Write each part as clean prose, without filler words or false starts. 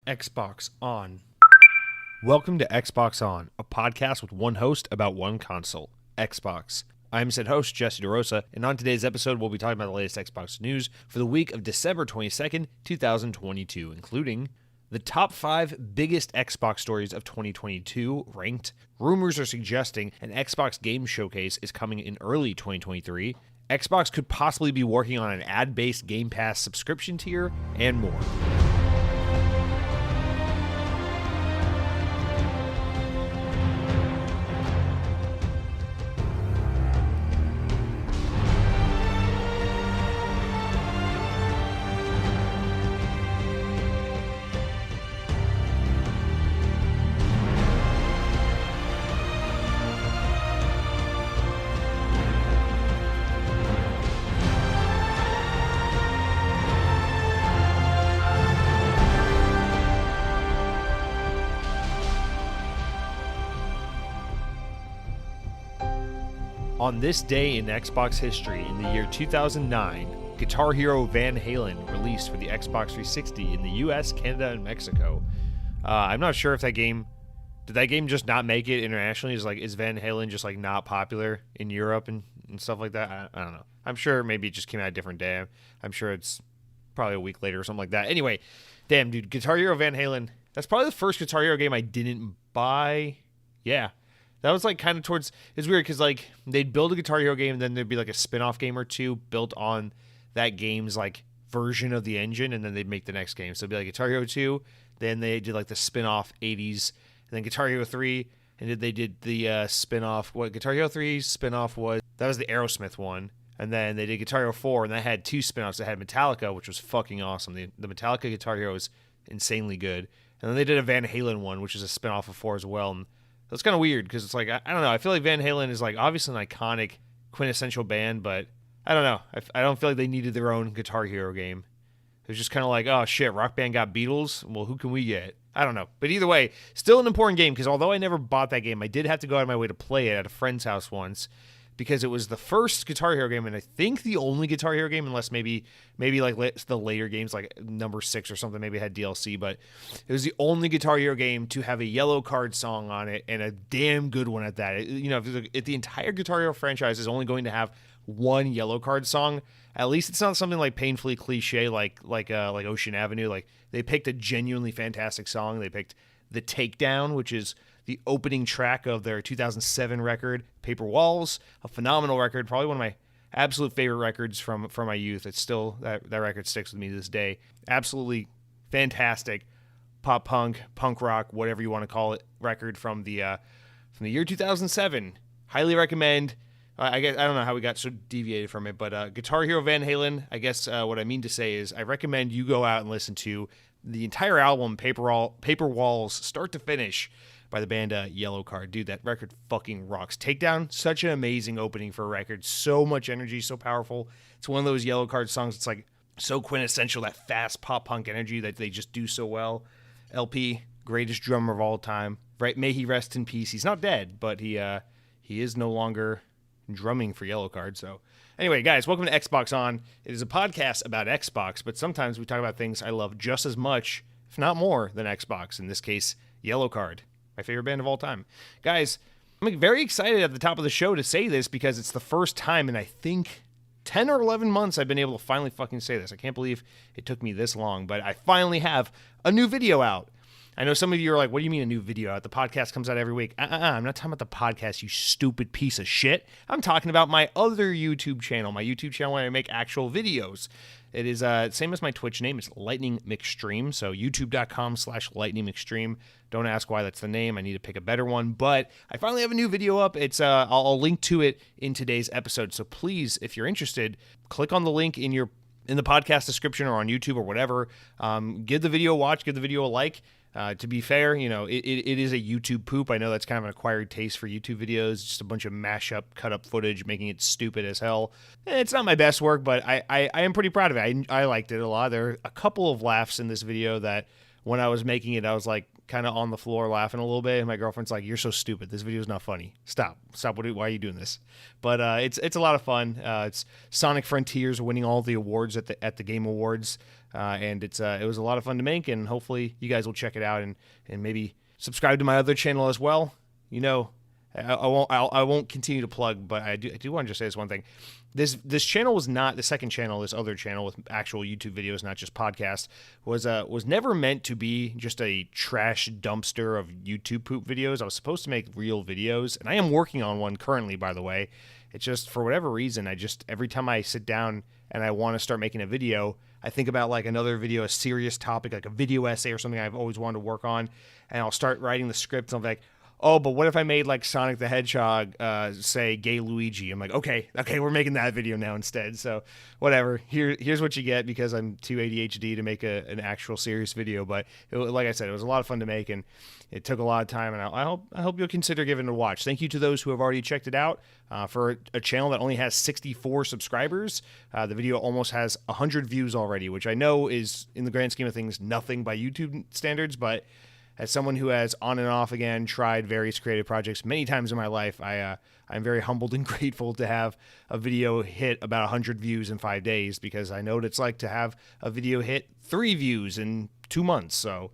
Xbox On. Welcome to Xbox On, a podcast with one host about one console, Xbox. I'm said host, Jesse DeRosa, and on today's episode, we'll be talking about the latest Xbox news for the week of December 22nd, 2022, including the top 5 biggest Xbox stories of 2022 ranked. Rumors are suggesting an Xbox Game Showcase is coming in early 2023. Xbox could possibly be working on an ad-based Game Pass subscription tier, and more. On this day in Xbox history, in the year 2009, Guitar Hero Van Halen released for the Xbox 360 in the US, Canada, and Mexico. I'm not sure if did that game just not make it internationally? Is Van Halen just not popular in Europe and stuff like that? I don't know. I'm sure maybe it just came out a different day. I'm sure it's probably a week later or something like that. Anyway, damn, dude, Guitar Hero Van Halen, that's probably the first Guitar Hero game I didn't buy. Yeah. That was kind of towards, it's weird because they'd build a Guitar Hero game and then there'd be a spin-off game or two built on that game's version of the engine, and then they'd make the next game. So it'd be Guitar Hero 2, then they did the spin-off 80s, and then Guitar Hero 3, and they did the spin-off, what Guitar Hero 3's spin-off was, that was the Aerosmith one, and then they did Guitar Hero 4, and that had 2 spin-offs. That had Metallica, which was fucking awesome. The Metallica Guitar Hero is insanely good. And then they did a Van Halen one, which is a spin-off of 4 as well, and that's kind of weird because it's I don't know. I feel like Van Halen is obviously an iconic, quintessential band, but I don't know. I don't feel like they needed their own Guitar Hero game. It was just kind of oh shit, Rock Band got Beatles. Well, who can we get? I don't know. But either way, still an important game because although I never bought that game, I did have to go out of my way to play it at a friend's house once because it was the first Guitar Hero game and I think the only Guitar Hero game, unless maybe the later games number 6 or something maybe had DLC, but it was the only Guitar Hero game to have a Yellow Card song on it and a damn good one at that. If the entire Guitar Hero franchise is only going to have one Yellow Card song, at least it's not something painfully cliche like Ocean Avenue. They picked a genuinely fantastic song. They picked The Takedown, which is the opening track of their 2007 record, Paper Walls, a phenomenal record, probably one of my absolute favorite records from my youth. It's still, that record sticks with me to this day. Absolutely fantastic pop punk, punk rock, whatever you want to call it, record from the year 2007. Highly recommend. I guess I don't know how we got so deviated from it, but Guitar Hero Van Halen, I guess what I mean to say is I recommend you go out and listen to the entire album, Paper Walls, start to finish, by the band Yellow Card. Dude, that record fucking rocks. Takedown, such an amazing opening for a record. So much energy, so powerful. It's one of those Yellow Card songs. It's so quintessential, that fast pop punk energy that they just do so well. LP, greatest drummer of all time. Right? May he rest in peace. He's not dead, but he is no longer drumming for Yellow Card. So anyway, guys, welcome to Xbox On. It is a podcast about Xbox, but sometimes we talk about things I love just as much, if not more, than Xbox. In this case, Yellow Card. My favorite band of all time. Guys, I'm very excited at the top of the show to say this because it's the first time in I think 10 or 11 months I've been able to finally fucking say this. I can't believe it took me this long, but I finally have a new video out. I know some of you are like, what do you mean a new video out? The podcast comes out every week. I'm not talking about the podcast, you stupid piece of shit. I'm talking about my other YouTube channel, where I make actual videos. It is same as my Twitch name. It's Lightning McStream. So youtube.com/Lightning McStream. Don't ask why that's the name. I need to pick a better one. But I finally have a new video up. It's I'll link to it in today's episode. So please, if you're interested, click on the link in the podcast description or on YouTube or whatever. Give the video a watch. Give the video a like. To be fair, it is a YouTube poop. I know that's kind of an acquired taste for YouTube videos, just a bunch of mashup, cut up footage, making it stupid as hell. It's not my best work, but I am pretty proud of it. I liked it a lot. There are a couple of laughs in this video that when I was making it, I was like kind of on the floor laughing a little bit, and my girlfriend's like, "You're so stupid. This video is not funny. Stop. Why are you doing this?" But it's a lot of fun. It's Sonic Frontiers winning all the awards at the Game Awards, and it was a lot of fun to make, and hopefully you guys will check it out and maybe subscribe to my other channel as well. I won't continue to plug, but I do want to just say this one thing. This channel was not the second channel. This other channel with actual YouTube videos, not just podcasts, was never meant to be just a trash dumpster of YouTube poop videos. I was supposed to make real videos, and I am working on one currently, by the way. It's just for whatever reason, every time I sit down and I want to start making a video, I think about like another video, a serious topic, like a video essay or something I've always wanted to work on, and I'll start writing the script, and I'm like, oh, but what if I made like Sonic the Hedgehog say gay Luigi? I'm like, okay, we're making that video now instead. So whatever. Here's what you get because I'm too ADHD to make an actual serious video. But like I said, it was a lot of fun to make, and it took a lot of time. And I hope you'll consider giving it a watch. Thank you to those who have already checked it out. For a channel that only has 64 subscribers, the video almost has 100 views already, which I know is, in the grand scheme of things, nothing by YouTube standards, but as someone who has on and off again tried various creative projects many times in my life, I'm very humbled and grateful to have a video hit about 100 views in 5 days, because I know what it's like to have a video hit 3 views in 2 months. So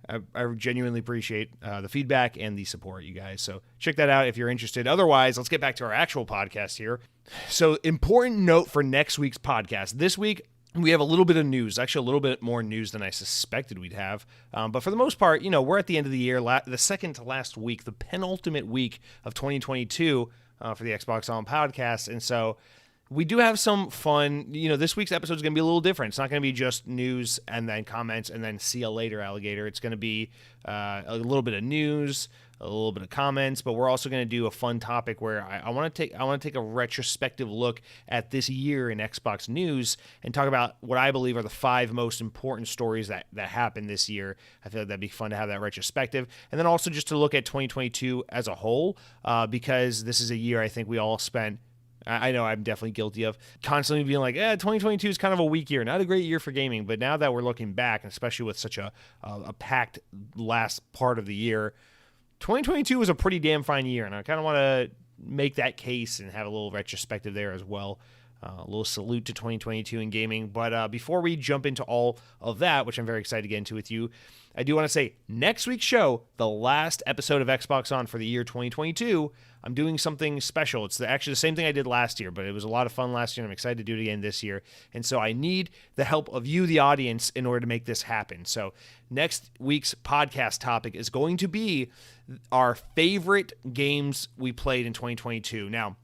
I genuinely appreciate the feedback and the support, you guys. So check that out if you're interested. Otherwise, let's get back to our actual podcast here. So important note for next week's podcast. This week, we have a little bit of news, actually a little bit more news than I suspected we'd have. But for the most part, we're at the end of the year, the second to last week, the penultimate week of 2022 for the Xbox On podcast. And so we do have some fun. This week's episode is going to be a little different. It's not going to be just news and then comments and then see you later, alligator. It's going to be a little bit of news, a little bit of comments, but we're also going to do a fun topic where I want to take a retrospective look at this year in Xbox news and talk about what I believe are the 5 most important stories that happened this year. I feel like that'd be fun to have that retrospective, and then also just to look at 2022 as a whole, because this is a year I think we all spent. I know I'm definitely guilty of constantly being like, 2022 is kind of a weak year, not a great year for gaming. But now that we're looking back, and especially with such a packed last part of the year, 2022 was a pretty damn fine year, and I kind of want to make that case and have a little retrospective there as well. A little salute to 2022 in gaming. But before we jump into all of that, which I'm very excited to get into with you, I do want to say next week's show, the last episode of Xbox On for the year 2022, I'm doing something special. It's actually the same thing I did last year, but it was a lot of fun last year, and I'm excited to do it again this year. And so I need the help of you, the audience, in order to make this happen. So next week's podcast topic is going to be our favorite games we played in 2022. Now,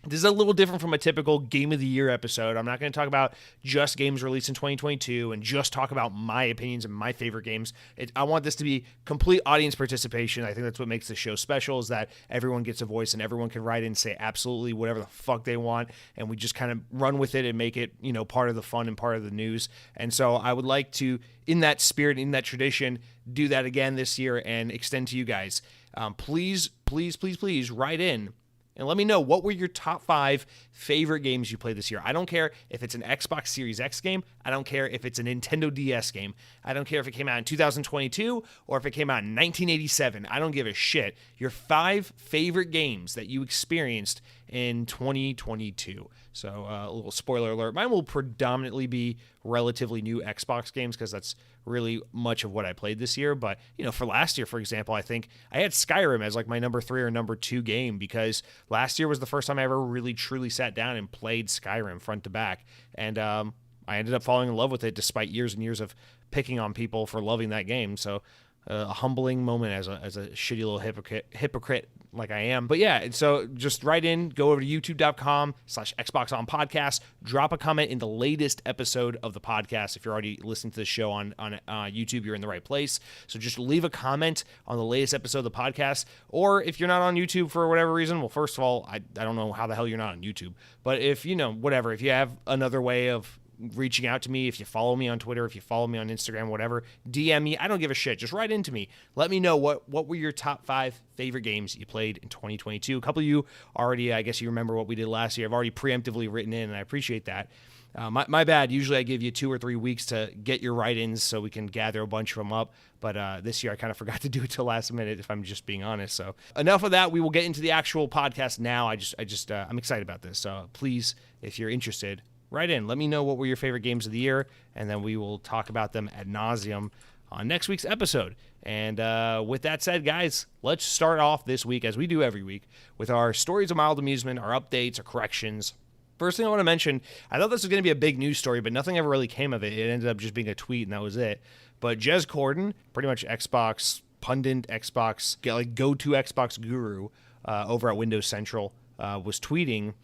this is a little different from a typical Game of the Year episode. I'm not going to talk about just games released in 2022 and just talk about my opinions and my favorite games. I want this to be complete audience participation. I think that's what makes the show special, is that everyone gets a voice and everyone can write in and say absolutely whatever the fuck they want, and we just kind of run with it and make it, part of the fun and part of the news. And so I would like to, in that spirit, in that tradition, do that again this year and extend to you guys. Please write in and let me know, what were your top 5 favorite games you played this year. I don't care if it's an Xbox Series X game. I don't care if it's a Nintendo DS game. I don't care if it came out in 2022 or if it came out in 1987. I don't give a shit. Your 5 favorite games that you experienced in 2022. So a little spoiler alert. Mine will predominantly be relatively new Xbox games because that's really much of what I played this year. But, for last year, for example, I think I had Skyrim as like my number 3 or number 2 game, because last year was the first time I ever really truly sat down and played Skyrim front to back. And I ended up falling in love with it despite years and years of picking on people for loving that game. So a humbling moment as a shitty little hypocrite like I am. But yeah, so just write in, go over to youtube.com/Xbox On Podcast, drop a comment in the latest episode of the podcast. If you're already listening to the show on YouTube, you're in the right place. So just leave a comment on the latest episode of the podcast. Or if you're not on YouTube for whatever reason, well, first of all, I don't know how the hell you're not on YouTube. But if, whatever, if you have another way of reaching out to me, if you follow me on Twitter, if you follow me on Instagram, whatever, DM me. I don't give a shit. Just write into me. Let me know what were your top 5 favorite games you played in 2022. A couple of you already, I guess you remember what we did last year. I've already preemptively written in, and I appreciate that. My bad. Usually I give you 2 or 3 weeks to get your write-ins so we can gather a bunch of them up. But this year I kind of forgot to do it till last minute, if I'm just being honest. So enough of that. We will get into the actual podcast now. I'm excited about this. So please, if you're interested, write in. Let me know what were your favorite games of the year, and then we will talk about them ad nauseum on next week's episode. And with that said, guys, let's start off this week, as we do every week, with our stories of mild amusement, our updates, our corrections. First thing I want to mention, I thought this was going to be a big news story, but nothing ever really came of it. It ended up just being a tweet, and that was it. But Jez Corden, pretty much Xbox pundit, Xbox, go-to Xbox guru over at Windows Central, was tweeting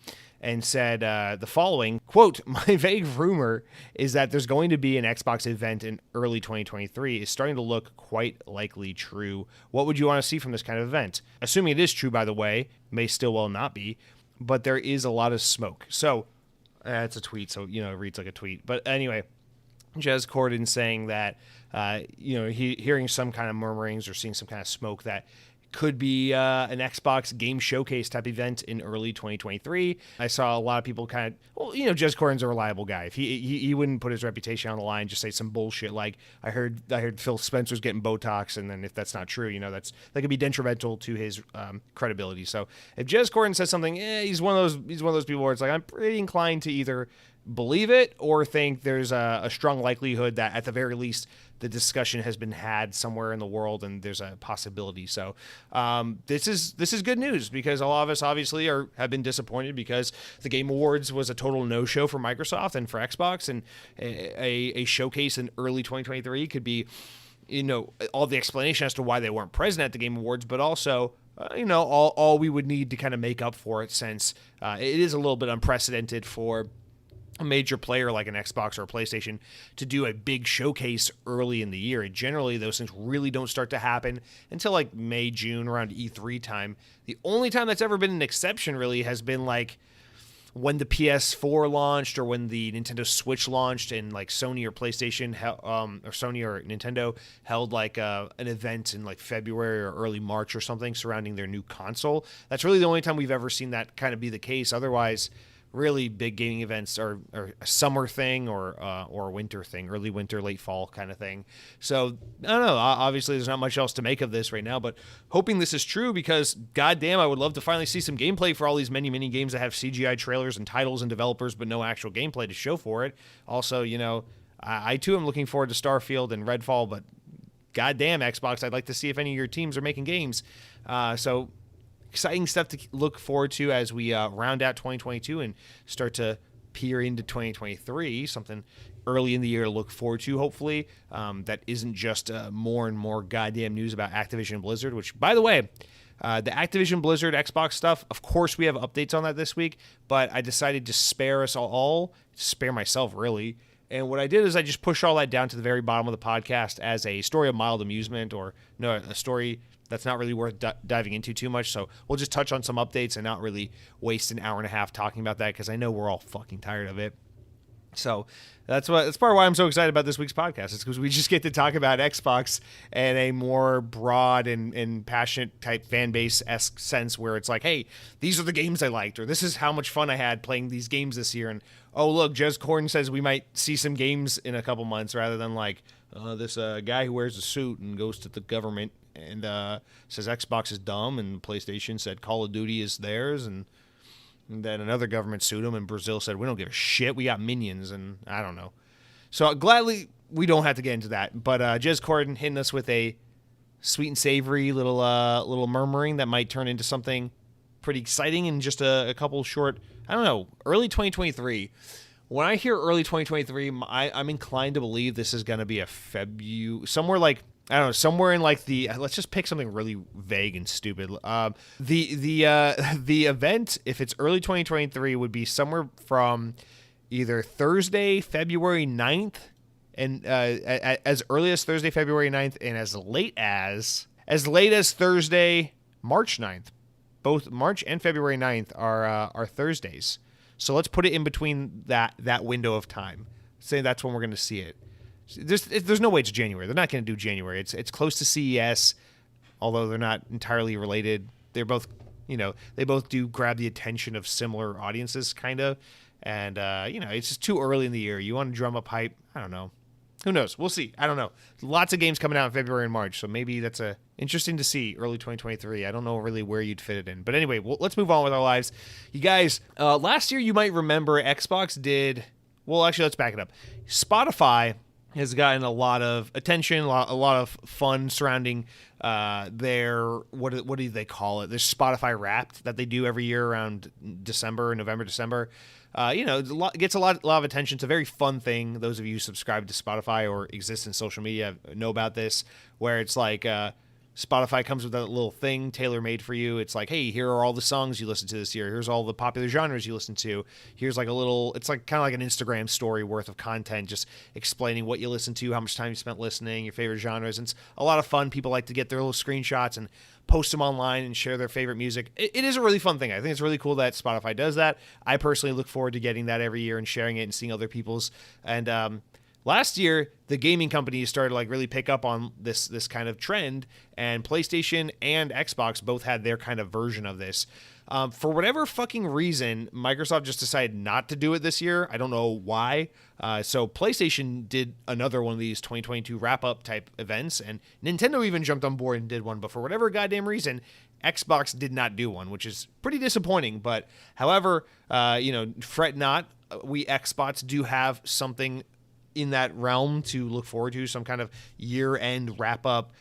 and said the following, quote, "My vague rumor is that there's going to be an Xbox event in early 2023 is starting to look quite likely true. What would you want to see from this kind of event? Assuming it is true, by the way, may still well not be, but there is a lot of smoke." So it's a tweet, so, it reads like a tweet. But anyway, Jez Corden saying that, hearing some kind of murmurings or seeing some kind of smoke that could be an Xbox game showcase type event in early 2023. I saw a lot of people kind of, Jez Corden's a reliable guy. If he wouldn't put his reputation on the line, just say some bullshit like I heard Phil Spencer's getting Botox, and then if that's not true, that could be detrimental to his credibility. So if Jez Corden says something, he's one of those people where it's like I'm pretty inclined to either believe it or think there's a strong likelihood that at the very least the discussion has been had somewhere in the world and there's a possibility. So this is good news, because a lot of us obviously have been disappointed because the Game Awards was a total no-show for Microsoft and for Xbox, and a showcase in early 2023 could be all the explanation as to why they weren't present at the Game Awards, but also all we would need to kind of make up for it, since it is a little bit unprecedented for a major player like an Xbox or a PlayStation to do a big showcase early in the year. And generally, those things really don't start to happen until like May, June, around E3 time. The only time that's ever been an exception really has been like when the PS4 launched or when the Nintendo Switch launched, and like Sony or PlayStation or Sony or Nintendo held like an event in like February or early March or something surrounding their new console. That's really the only time we've ever seen that kind of be the case. Otherwise, really big gaming events are a summer thing or a winter thing, early winter, late fall kind of thing. So I don't know. Obviously, there's not much else to make of this right now, but hoping this is true, because goddamn, I would love to finally see some gameplay for all these many games that have CGI trailers and titles and developers, but no actual gameplay to show for it. Also, I too am looking forward to Starfield and Redfall, but goddamn, Xbox, I'd like to see if any of your teams are making games. So exciting stuff to look forward to as we round out 2022 and start to peer into 2023. Something early in the year to look forward to, hopefully, that isn't just more and more goddamn news about Activision Blizzard, which, by the way, the Activision Blizzard Xbox stuff, of course we have updates on that this week, but I decided to spare us all, spare myself really. And what I did is I just pushed all that down to the very bottom of the podcast as a story of mild amusement, or a story that's not really worth diving into too much. So we'll just touch on some updates and not really waste an hour and a half talking about that, because I know we're all fucking tired of it. So that's part of why I'm so excited about this week's podcast. It's because we just get to talk about Xbox in a more broad and passionate type fan base-esque sense, where it's like, hey, these are the games I liked, or this is how much fun I had playing these games this year. And oh, look, Jez Corden says we might see some games in a couple months, rather than like this guy who wears a suit and goes to the government and says Xbox is dumb, and PlayStation said Call of Duty is theirs, and then another government sued him, and Brazil said we don't give a shit, we got minions, and I don't know. So gladly we don't have to get into that, but Jez Corden hitting us with a sweet and savory little murmuring that might turn into something pretty exciting in just a couple short, early 2023. When I hear early 2023, I'm inclined to believe this is going to be a somewhere like, I don't know, somewhere in like let's just pick something really vague and stupid. The event, if it's early 2023, would be somewhere from either Thursday, February 9th, and as early as Thursday, February 9th, and as late as Thursday, March 9th. Both March and February 9th are Thursdays. So let's put it in between that window of time. Say that's when we're going to see it. There's no way it's January. They're not going to do January. It's close to CES, although they're not entirely related. They're both, they both do grab the attention of similar audiences, kind of. And, it's just too early in the year. You want to drum up hype? I don't know. Who knows? We'll see. I don't know. Lots of games coming out in February and March, so maybe that's interesting to see early 2023. I don't know really where you'd fit it in. But anyway, let's move on with our lives. You guys, last year you might remember Xbox did... Well, actually, let's back it up. Spotify has gotten a lot of attention, a lot of fun surrounding their, what do they call it? Their Spotify Wrapped that they do every year around November, December. It gets a lot of attention. It's a very fun thing. Those of you who subscribe to Spotify or exist in social media know about this, where it's like Spotify comes with a little thing tailor-made for you. It's like, hey, here are all the songs you listened to this year. Here's all the popular genres you listen to. Here's like it's like kind of like an Instagram story worth of content, just explaining what you listen to, how much time you spent listening, your favorite genres. And it's a lot of fun. People like to get their little screenshots and post them online and share their favorite music. It is a really fun thing. I think it's really cool that Spotify does that. I personally look forward to getting that every year and sharing it and seeing other people's. And last year, the gaming companies started to like really pick up on this kind of trend, and PlayStation and Xbox both had their kind of version of this. For whatever fucking reason, Microsoft just decided not to do it this year. I don't know why. So PlayStation did another one of these 2022 wrap-up type events, and Nintendo even jumped on board and did one. But for whatever goddamn reason, Xbox did not do one, which is pretty disappointing. But however, fret not. We Xbox do have something in that realm to look forward to, some kind of year-end wrap-up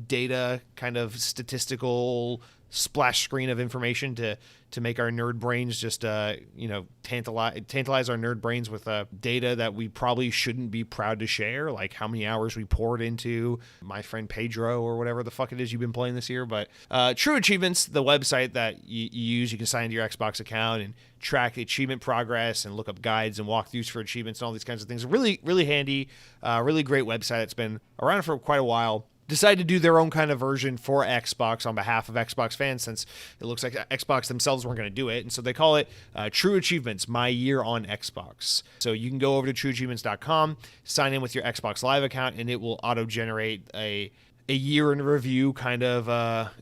data kind of statistical splash screen of information to make our nerd brains just tantalize our nerd brains with data that we probably shouldn't be proud to share, like how many hours we poured into My Friend Pedro or whatever the fuck it is you've been playing this year. But True Achievements, the website that you use, you can sign into your Xbox account and track the achievement progress and look up guides and walkthroughs for achievements and all these kinds of things. Really, really handy, really great website. It's been around for quite a while. Decided to do their own kind of version for Xbox on behalf of Xbox fans, since it looks like Xbox themselves weren't going to do it. And so they call it True Achievements, My Year on Xbox. So you can go over to trueachievements.com, sign in with your Xbox Live account, and it will auto-generate a year in review kind of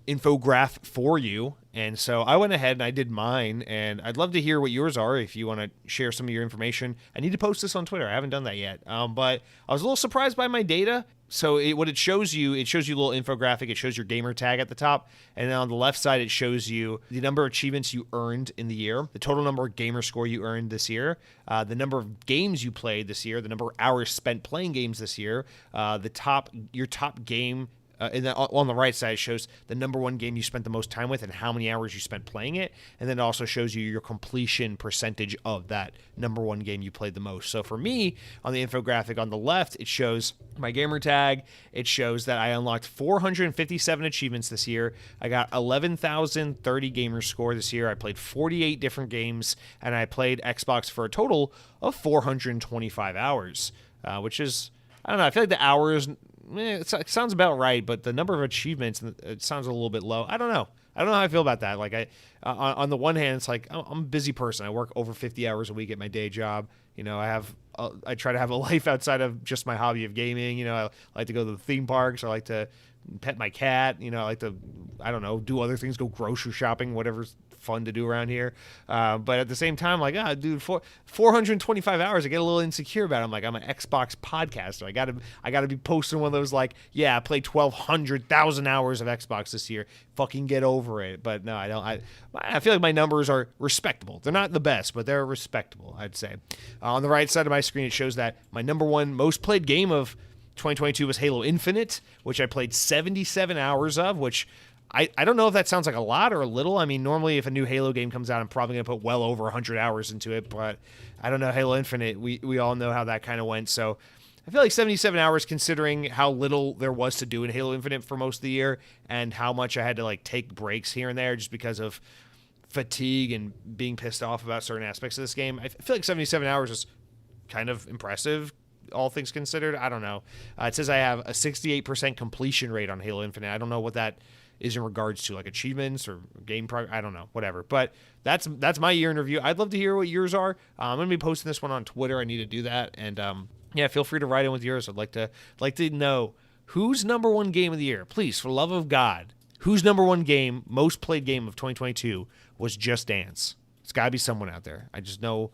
infograph for you. And so I went ahead and I did mine, and I'd love to hear what yours are if you want to share some of your information. I need to post this on Twitter. I haven't done that yet. But I was a little surprised by my data. So what it shows you a little infographic. It shows your gamer tag at the top, and then on the left side, it shows you the number of achievements you earned in the year, the total number of gamer score you earned this year, the number of games you played this year, the number of hours spent playing games this year, your top game. And then on the right side, it shows the number one game you spent the most time with and how many hours you spent playing it. And then it also shows you your completion percentage of that number one game you played the most. So for me, on the infographic on the left, it shows my gamer tag. It shows that I unlocked 457 achievements this year. I got 11,030 gamer score this year. I played 48 different games, and I played Xbox for a total of 425 hours, which is, I don't know, I feel like the hours... it sounds about right, but the number of achievements, it sounds a little bit low. I don't know how I feel about that. Like on the one hand, it's like I'm a busy person. I work over 50 hours a week at my day job. I try to have a life outside of just my hobby of gaming. I like to go to the theme parks. I like to pet my cat. I like to, I don't know, do other things, go grocery shopping, whatever's fun to do around here. But at the same time, like, dude, 425 hours, I get a little insecure about it. I'm like, I'm an Xbox podcaster. I gotta be posting one of those, like, yeah, I played 1,200,000 hours of Xbox this year. Fucking get over it. But no, I don't. I feel like my numbers are respectable. They're not the best, but they're respectable, I'd say. On the right side of my screen, it shows that my number one most played game of 2022 was Halo Infinite, which I played 77 hours of, which I don't know if that sounds like a lot or a little. I mean, normally if a new Halo game comes out, I'm probably going to put well over 100 hours into it, but I don't know. Halo Infinite, we all know how that kind of went, so I feel like 77 hours, considering how little there was to do in Halo Infinite for most of the year and how much I had to, like, take breaks here and there just because of fatigue and being pissed off about certain aspects of this game. I feel like 77 hours is kind of impressive, all things considered. I don't know. It says I have a 68% completion rate on Halo Infinite. I don't know what that is in regards to, like, achievements or game progress. I don't know, whatever. But that's my year in review. I'd love to hear what yours are. I'm going to be posting this one on Twitter. I need to do that. And yeah, feel free to write in with yours. I'd like to know whose number one game of the year. Please, for the love of God, whose number one game, most played game of 2022 was Just Dance. It's got to be someone out there. I know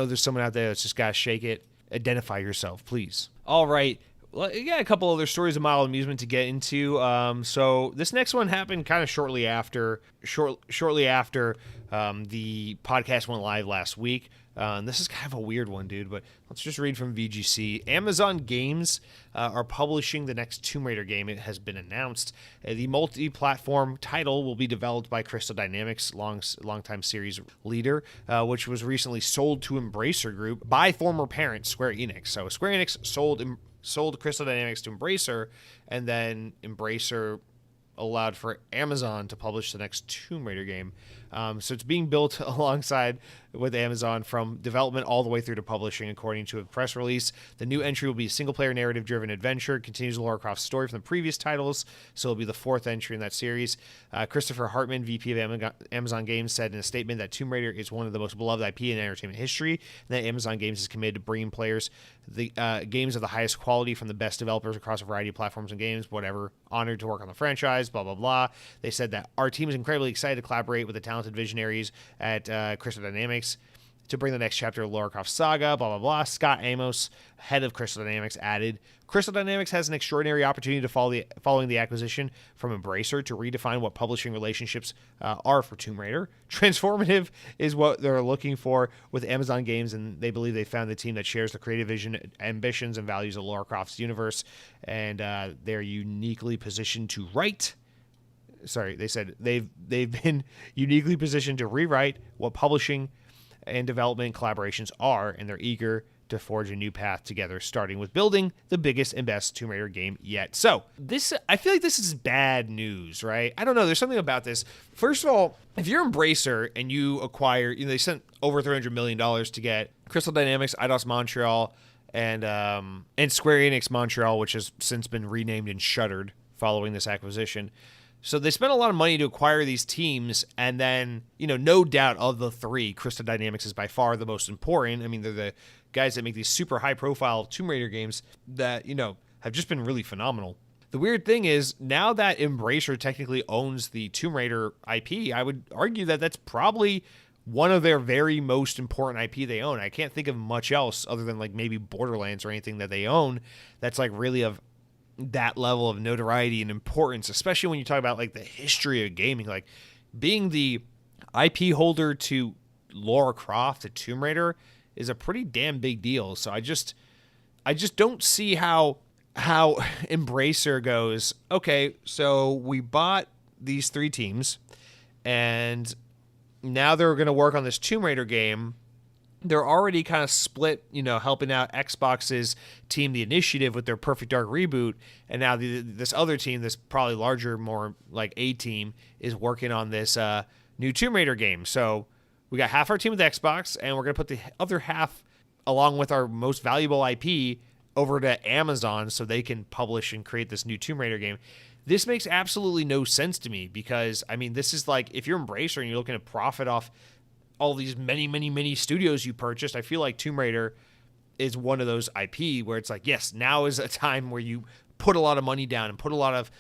there's someone out there that's just got to shake it. Identify yourself, please. All right. Well, a couple other stories of model amusement to get into. So this next one happened kind of shortly after the podcast went live last week. This is kind of a weird one, dude, but let's just read from VGC. Amazon Games are publishing the next Tomb Raider game. It has been announced. The multi-platform title will be developed by Crystal Dynamics, longtime series leader, which was recently sold to Embracer Group by former parent Square Enix. So Square Enix sold Crystal Dynamics to Embracer, and then Embracer allowed for Amazon to publish the next Tomb Raider game. So it's being built alongside with Amazon from development all the way through to publishing, according to a press release. The new entry will be a single-player narrative-driven adventure. It continues Lara Croft's story from the previous titles, so it'll be the fourth entry in that series. Christopher Hartman, VP of Amazon Games, said in a statement that Tomb Raider is one of the most beloved IP in entertainment history, and that Amazon Games is committed to bringing players the games of the highest quality from the best developers across a variety of platforms and games, whatever. Honored to work on the franchise, blah, blah, blah. They said that our team is incredibly excited to collaborate with the talented visionaries at Crystal Dynamics to bring the next chapter of Lara Croft's saga, blah, blah, blah. Scott Amos, head of Crystal Dynamics, added, Crystal Dynamics has an extraordinary opportunity to following the acquisition from Embracer to redefine what publishing relationships are for Tomb Raider. Transformative is what they're looking for with Amazon Games, and they believe they found the team that shares the creative vision, ambitions, and values of Lara Croft's universe, and they're uniquely positioned to write. Sorry, they said they've been uniquely positioned to rewrite what publishing and development collaborations are, and they're eager to forge a new path together, starting with building the biggest and best Tomb Raider game yet. So I feel like this is bad news, right? I don't know. There's something about this. First of all, if you're Embracer and you acquire, they sent over $300 million to get Crystal Dynamics, Eidos Montreal, and Square Enix Montreal, which has since been renamed and shuttered following this acquisition. So they spent a lot of money to acquire these teams, and then, no doubt of the three, Crystal Dynamics is by far the most important. I mean, they're the guys that make these super high-profile Tomb Raider games that, have just been really phenomenal. The weird thing is, now that Embracer technically owns the Tomb Raider IP, I would argue that that's probably one of their very most important IP they own. I can't think of much else other than, maybe Borderlands or anything that they own that's, really of that level of notoriety and importance, especially when you talk about the history of gaming, being the IP holder to Lara Croft, to Tomb Raider, is a pretty damn big deal. So I just don't see how Embracer goes, okay, so we bought these three teams and now they're going to work on this Tomb Raider game. They're already kind of split, helping out Xbox's team, The Initiative, with their Perfect Dark reboot. And now this other team, this probably larger, more A team, is working on this new Tomb Raider game. So we got half our team with Xbox, and we're going to put the other half, along with our most valuable IP, over to Amazon so they can publish and create this new Tomb Raider game. This makes absolutely no sense to me because, this is if you're Embracer and you're looking to profit off all these many studios you purchased, I feel like Tomb Raider is one of those IP where it's yes, now is a time where you put a lot of money down and put a lot of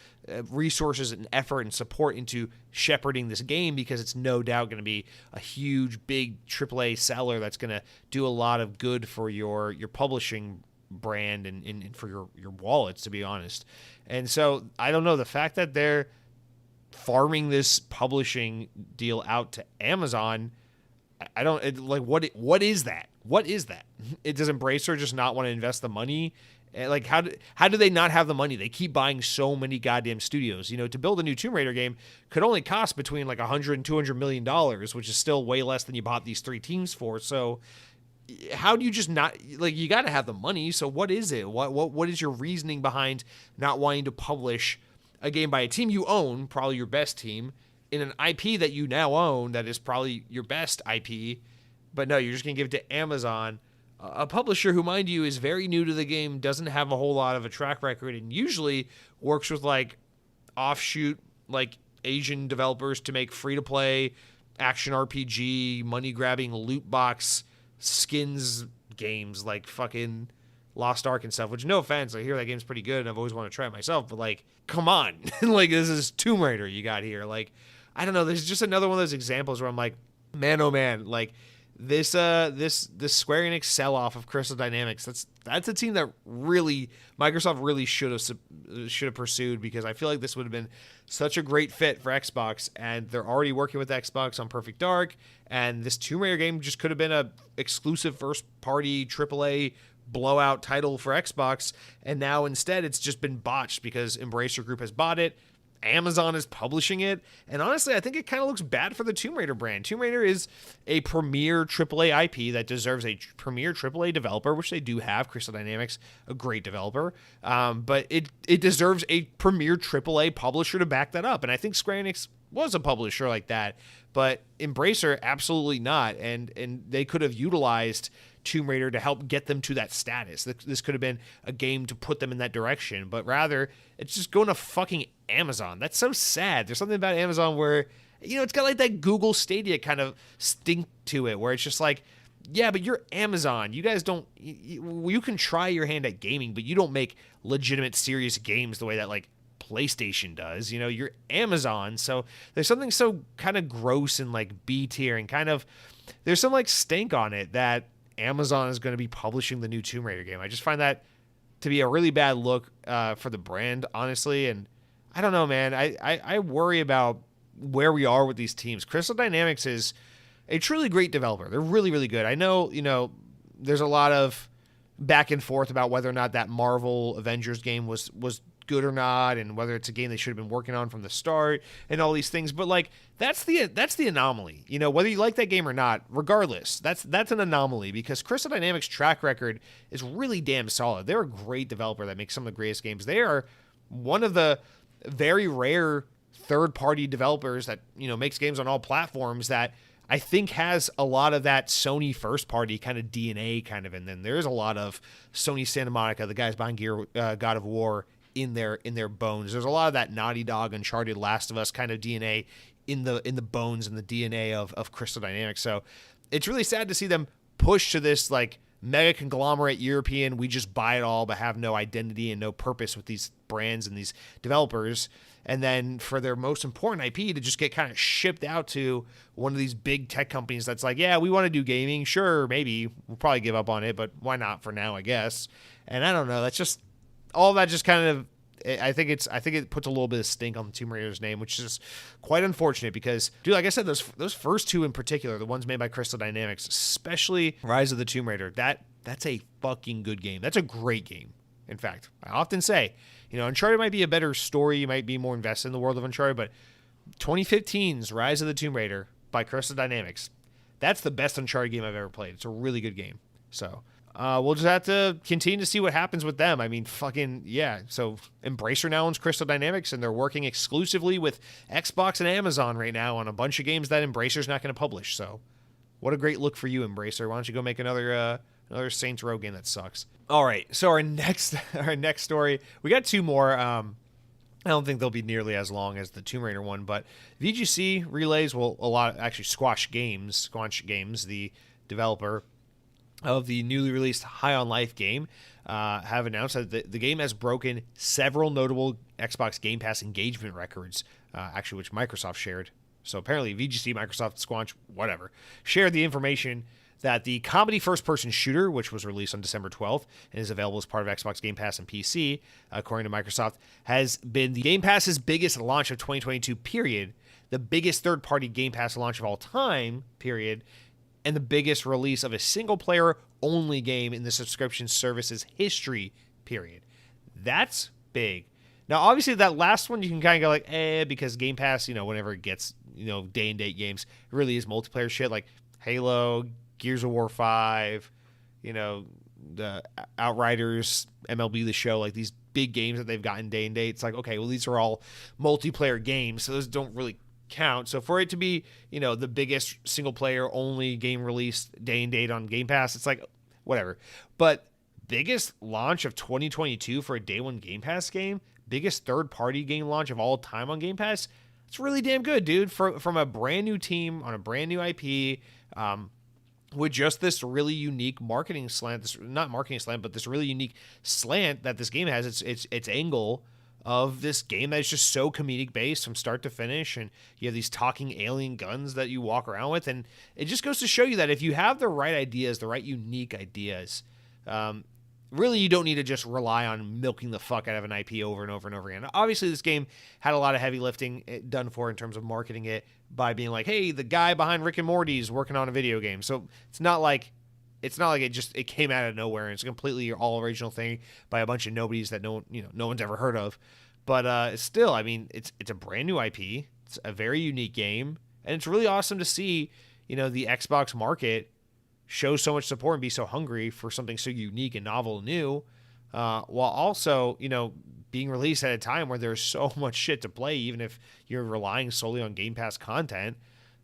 resources and effort and support into shepherding this game, because it's no doubt going to be a huge, big AAA seller that's going to do a lot of good for your publishing brand and for your wallets, to be honest. And so I don't know, the fact that they're farming this publishing deal out to Amazon, I don't what is that? What is that? Does Embracer just not want to invest the money? How do they not have the money? They keep buying so many goddamn studios. To build a new Tomb Raider game could only cost between $100 and $200 million, which is still way less than you bought these three teams for. So how do you just not, you got to have the money. So what is it? What is your reasoning behind not wanting to publish a game by a team you own, probably your best team, in an IP that you now own that is probably your best IP, but no, you're just going to give it to Amazon, a publisher who, mind you, is very new to the game, doesn't have a whole lot of a track record, and usually works with offshoot Asian developers to make free-to-play action RPG, money-grabbing loot box skins games like fucking Lost Ark and stuff, which, no offense, I hear that game's pretty good and I've always wanted to try it myself, but come on. This is Tomb Raider you got here. I don't know, there's just another one of those examples where I'm Man, oh man, like this Square Enix sell off of Crystal Dynamics. That's a team that really Microsoft really should have pursued, because I feel like this would have been such a great fit for Xbox, and they're already working with Xbox on Perfect Dark, and this Tomb Raider game just could have been a exclusive first party AAA blowout title for Xbox, and now instead it's just been botched because Embracer Group has bought it. Amazon is publishing it, and honestly, I think it kind of looks bad for the Tomb Raider brand. Tomb Raider is a premier AAA IP that deserves a premier AAA developer, which they do have. Crystal Dynamics, a great developer, but it deserves a premier AAA publisher to back that up, and I think Square Enix was a publisher like that, but Embracer absolutely not, and they could have utilized Tomb Raider to help get them to that status. This could have been a game to put them in that direction, but rather it's just going to fucking Amazon. That's so sad. There's something about Amazon where, it's got like that Google Stadia kind of stink to it, where it's just like, yeah, but you're Amazon. You guys don't, you can try your hand at gaming, but you don't make legitimate serious games the way that like PlayStation does. You're Amazon. So there's something so kind of gross and like B tier, and kind of, there's some like stink on it that Amazon is going to be publishing the new Tomb Raider game. I just find that to be a really bad look for the brand, honestly. And I don't know, man. I worry about where we are with these teams. Crystal Dynamics is a truly great developer. They're really, really good. I know, there's a lot of back and forth about whether or not that Marvel Avengers game was good or not, and whether it's a game they should have been working on from the start, and all these things. But like, that's the anomaly. Whether you like that game or not, regardless, that's an anomaly, because Crystal Dynamics' track record is really damn solid. They're a great developer that makes some of the greatest games. They are one of the very rare third-party developers that makes games on all platforms that I think has a lot of that Sony first-party kind of DNA kind of in them. There's a lot of Sony Santa Monica, the guys behind God of War, in their bones. There's a lot of that Naughty Dog, Uncharted, Last of Us kind of DNA in the bones and the DNA of Crystal Dynamics. So it's really sad to see them push to this like mega conglomerate European, we just buy it all but have no identity and no purpose with these brands and these developers. And then for their most important IP to just get kind of shipped out to one of these big tech companies that's like, yeah, we want to do gaming. Sure, maybe. We'll probably give up on it, but why not for now, I guess. And I don't know. That's just all that just kind of, I think it puts a little bit of stink on the Tomb Raider's name, which is quite unfortunate because, dude, like I said, those first two in particular, the ones made by Crystal Dynamics, especially Rise of the Tomb Raider, that's a fucking good game. That's a great game. In fact, I often say, Uncharted might be a better story. You might be more invested in the world of Uncharted, but 2015's Rise of the Tomb Raider by Crystal Dynamics, that's the best Uncharted game I've ever played. It's a really good game. So we'll just have to continue to see what happens with them. I mean, fucking, yeah. So Embracer now owns Crystal Dynamics, and they're working exclusively with Xbox and Amazon right now on a bunch of games that Embracer's not going to publish. So what a great look for you, Embracer. Why don't you go make another Saints Row game that sucks. All right, so our next story, we got two more. I don't think they'll be nearly as long as the Tomb Raider one, but VGC Relays Squash Games, the developer of the newly released High on Life game, have announced that the game has broken several notable Xbox Game Pass engagement records, which Microsoft shared. So apparently VGC, Microsoft, Squanch, whatever, shared the information that the comedy first-person shooter, which was released on December 12th and is available as part of Xbox Game Pass and PC, according to Microsoft, has been the Game Pass's biggest launch of 2022, period, the biggest third-party Game Pass launch of all time, period, and the biggest release of a single-player only game in the subscription service's history, period. That's big. Now, obviously, that last one, you can kind of go like, because Game Pass, whenever it gets, day-and-date games, it really is multiplayer shit, like Halo, Gears of War 5, the Outriders, MLB The Show, like these big games that they've gotten day and date. It's like, okay, well, these are all multiplayer games, so those don't really count. So for it to be, the biggest single player only game released day and date on Game Pass, it's like, whatever. But biggest launch of 2022 for a day one Game Pass game, biggest third party game launch of all time on Game Pass, it's really damn good, dude. From a brand new team on a brand new IP, with just this really unique marketing slant, this really unique slant that this game has, its angle of this game that's just so comedic based from start to finish, and you have these talking alien guns that you walk around with, and it just goes to show you that if you have the right ideas, the right unique ideas, really you don't need to just rely on milking the fuck out of an IP over and over and over again. Obviously, this game had a lot of heavy lifting done for in terms of marketing it by being like, hey, the guy behind Rick and Morty is working on a video game. So it's not like it came out of nowhere, and it's a completely all original thing by a bunch of nobodies that no one's ever heard of. But still, I mean, it's a brand new IP. It's a very unique game, and it's really awesome to see, the Xbox market show so much support and be so hungry for something so unique and novel and new, while also, being released at a time where there's so much shit to play, even if you're relying solely on Game Pass content.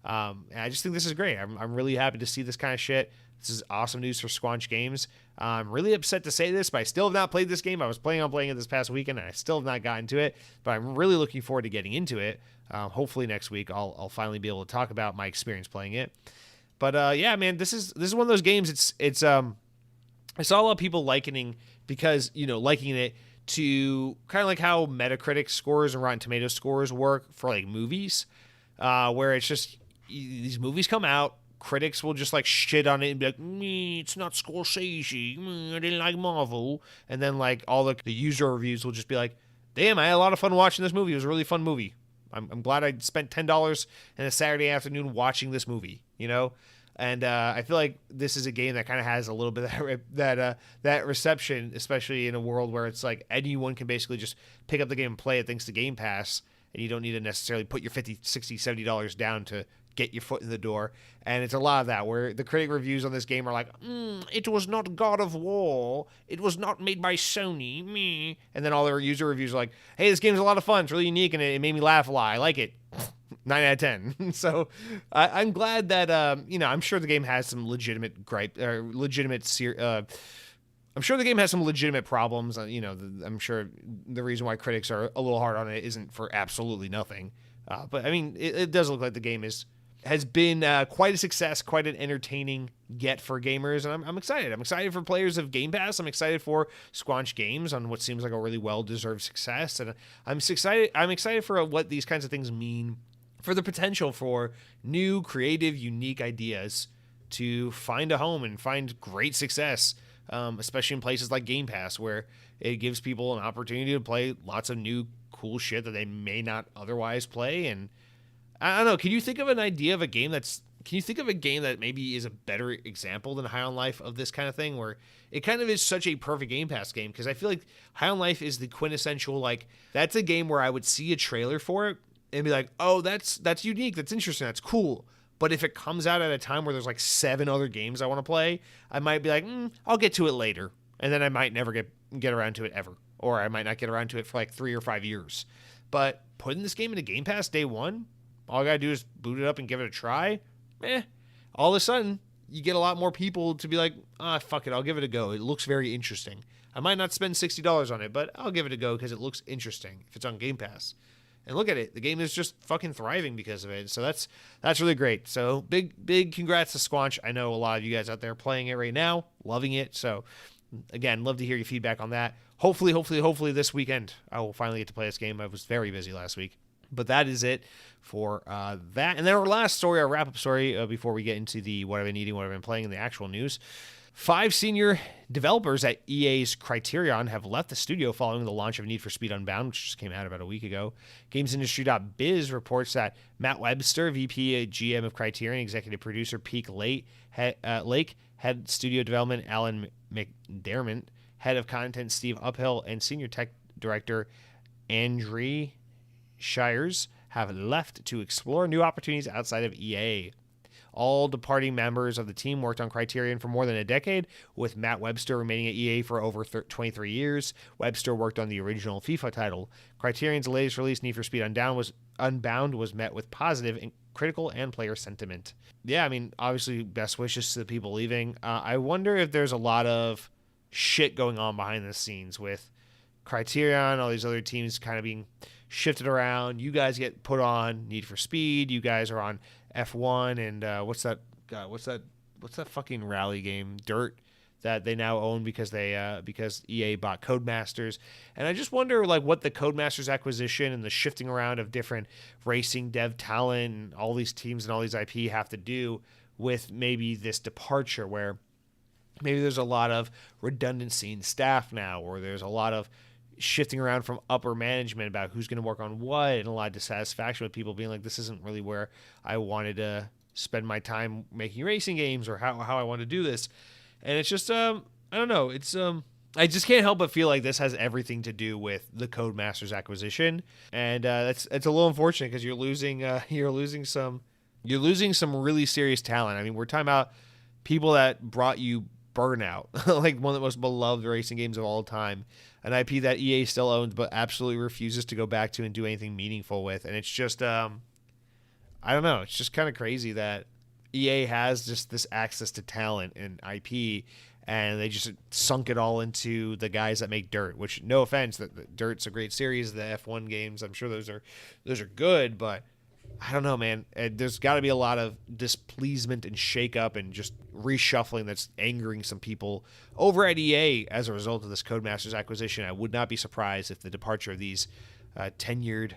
And I just think this is great. I'm really happy to see this kind of shit. This is awesome news for Squanch Games. I'm really upset to say this, but I still have not played this game. I was planning on playing it this past weekend, and I still have not gotten to it, but I'm really looking forward to getting into it. Hopefully next week I'll finally be able to talk about my experience playing it. But yeah, man, this is one of those games. I saw a lot of people liking it to kind of like how Metacritic scores and Rotten Tomatoes scores work for like movies, where it's just these movies come out, critics will just like shit on it and be like, it's not Scorsese, I didn't like Marvel, and then like all the user reviews will just be like, damn, I had a lot of fun watching this movie. It was a really fun movie. I'm glad I spent $10 in a Saturday afternoon watching this movie, And I feel like this is a game that kind of has a little bit of that reception, especially in a world where it's like anyone can basically just pick up the game and play it thanks to Game Pass, and you don't need to necessarily put your $50, $60, $70 down to get your foot in the door. And it's a lot of that, where the critic reviews on this game are like, it was not God of War, it was not made by Sony, me. And then all their user reviews are like, hey, this game's a lot of fun, it's really unique, and it made me laugh a lot, I like it. 9 out of 10. So I'm glad that, I'm sure the game has some legitimate I'm sure the game has some legitimate problems. I'm sure the reason why critics are a little hard on it isn't for absolutely nothing. But I mean, it does look like the game has been quite a success, quite an entertaining get for gamers, and I'm excited. I'm excited for players of Game Pass. I'm excited for Squanch Games on what seems like a really well-deserved success, and I'm excited for what these kinds of things mean for the potential for new, creative, unique ideas to find a home and find great success, especially in places like Game Pass, where it gives people an opportunity to play lots of new, cool shit that they may not otherwise play. And I don't know, can you think of a game that maybe is a better example than High on Life of this kind of thing, where it kind of is such a perfect Game Pass game? Because I feel like High on Life is the quintessential, like, that's a game where I would see a trailer for it and be like, oh, that's unique, that's interesting, that's cool. But if it comes out at a time where there's like 7 other games I want to play, I might be like, I'll get to it later. And then I might never get around to it ever. Or I might not get around to it for like 3 or 5 years. But putting this game into Game Pass day one, all I gotta do is boot it up and give it a try. All of a sudden, you get a lot more people to be like, fuck it, I'll give it a go. It looks very interesting. I might not spend $60 on it, but I'll give it a go because it looks interesting if it's on Game Pass. And look at it. The game is just fucking thriving because of it. So that's really great. So big congrats to Squanch. I know a lot of you guys out there playing it right now, loving it. So again, love to hear your feedback on that. Hopefully this weekend I will finally get to play this game. I was very busy last week. But that is it for that. And then our last story, our wrap-up story, before we get into the what I've been eating, what I've been playing, and the actual news. 5 senior developers at EA's Criterion have left the studio following the launch of Need for Speed Unbound, which just came out about a week ago. GamesIndustry.biz reports that Matt Webster, VP GM of Criterion, executive producer Lake, head studio development Alan McDermott, head of content Steve Uphill, and senior tech director Andre Shires have left to explore new opportunities outside of EA. All departing members of the team worked on Criterion for more than a decade, with Matt Webster remaining at EA for over 23 years. Webster worked on the original FIFA title. Criterion's latest release, Need for Speed Unbound, was met with positive and critical and player sentiment. Yeah, I mean, obviously, best wishes to the people leaving. I wonder if there's a lot of shit going on behind the scenes with Criterion, all these other teams kind of being shifted around. You guys get put on Need for Speed. You guys are on F1 and what's that fucking rally game? Dirt. that they now own because because EA bought Codemasters. And I just wonder like what the Codemasters acquisition and the shifting around of different racing dev talent and all these teams and all these IP have to do with maybe this departure where maybe there's a lot of redundancy in staff now, or there's a lot of shifting around from upper management about who's going to work on what, and a lot of dissatisfaction with people being like, this isn't really where I wanted to spend my time making racing games or how I want to do this. And it's just, I don't know. It's, I just can't help but feel like this has everything to do with the Codemasters acquisition. And, it's a little unfortunate because you're losing some really serious talent. I mean, we're talking about people that brought you Burnout, like one of the most beloved racing games of all time, an IP that EA still owns but absolutely refuses to go back to and do anything meaningful with. And it's just, I don't know. It's just kind of crazy that EA has just this access to talent and IP, and they just sunk it all into the guys that make Dirt. Which, no offense, that Dirt's a great series. The F1 games, I'm sure those are good, but I don't know, man. There's got to be a lot of displeasement and shakeup and just reshuffling that's angering some people over at EA as a result of this Codemasters acquisition. I would not be surprised if the departure of these tenured,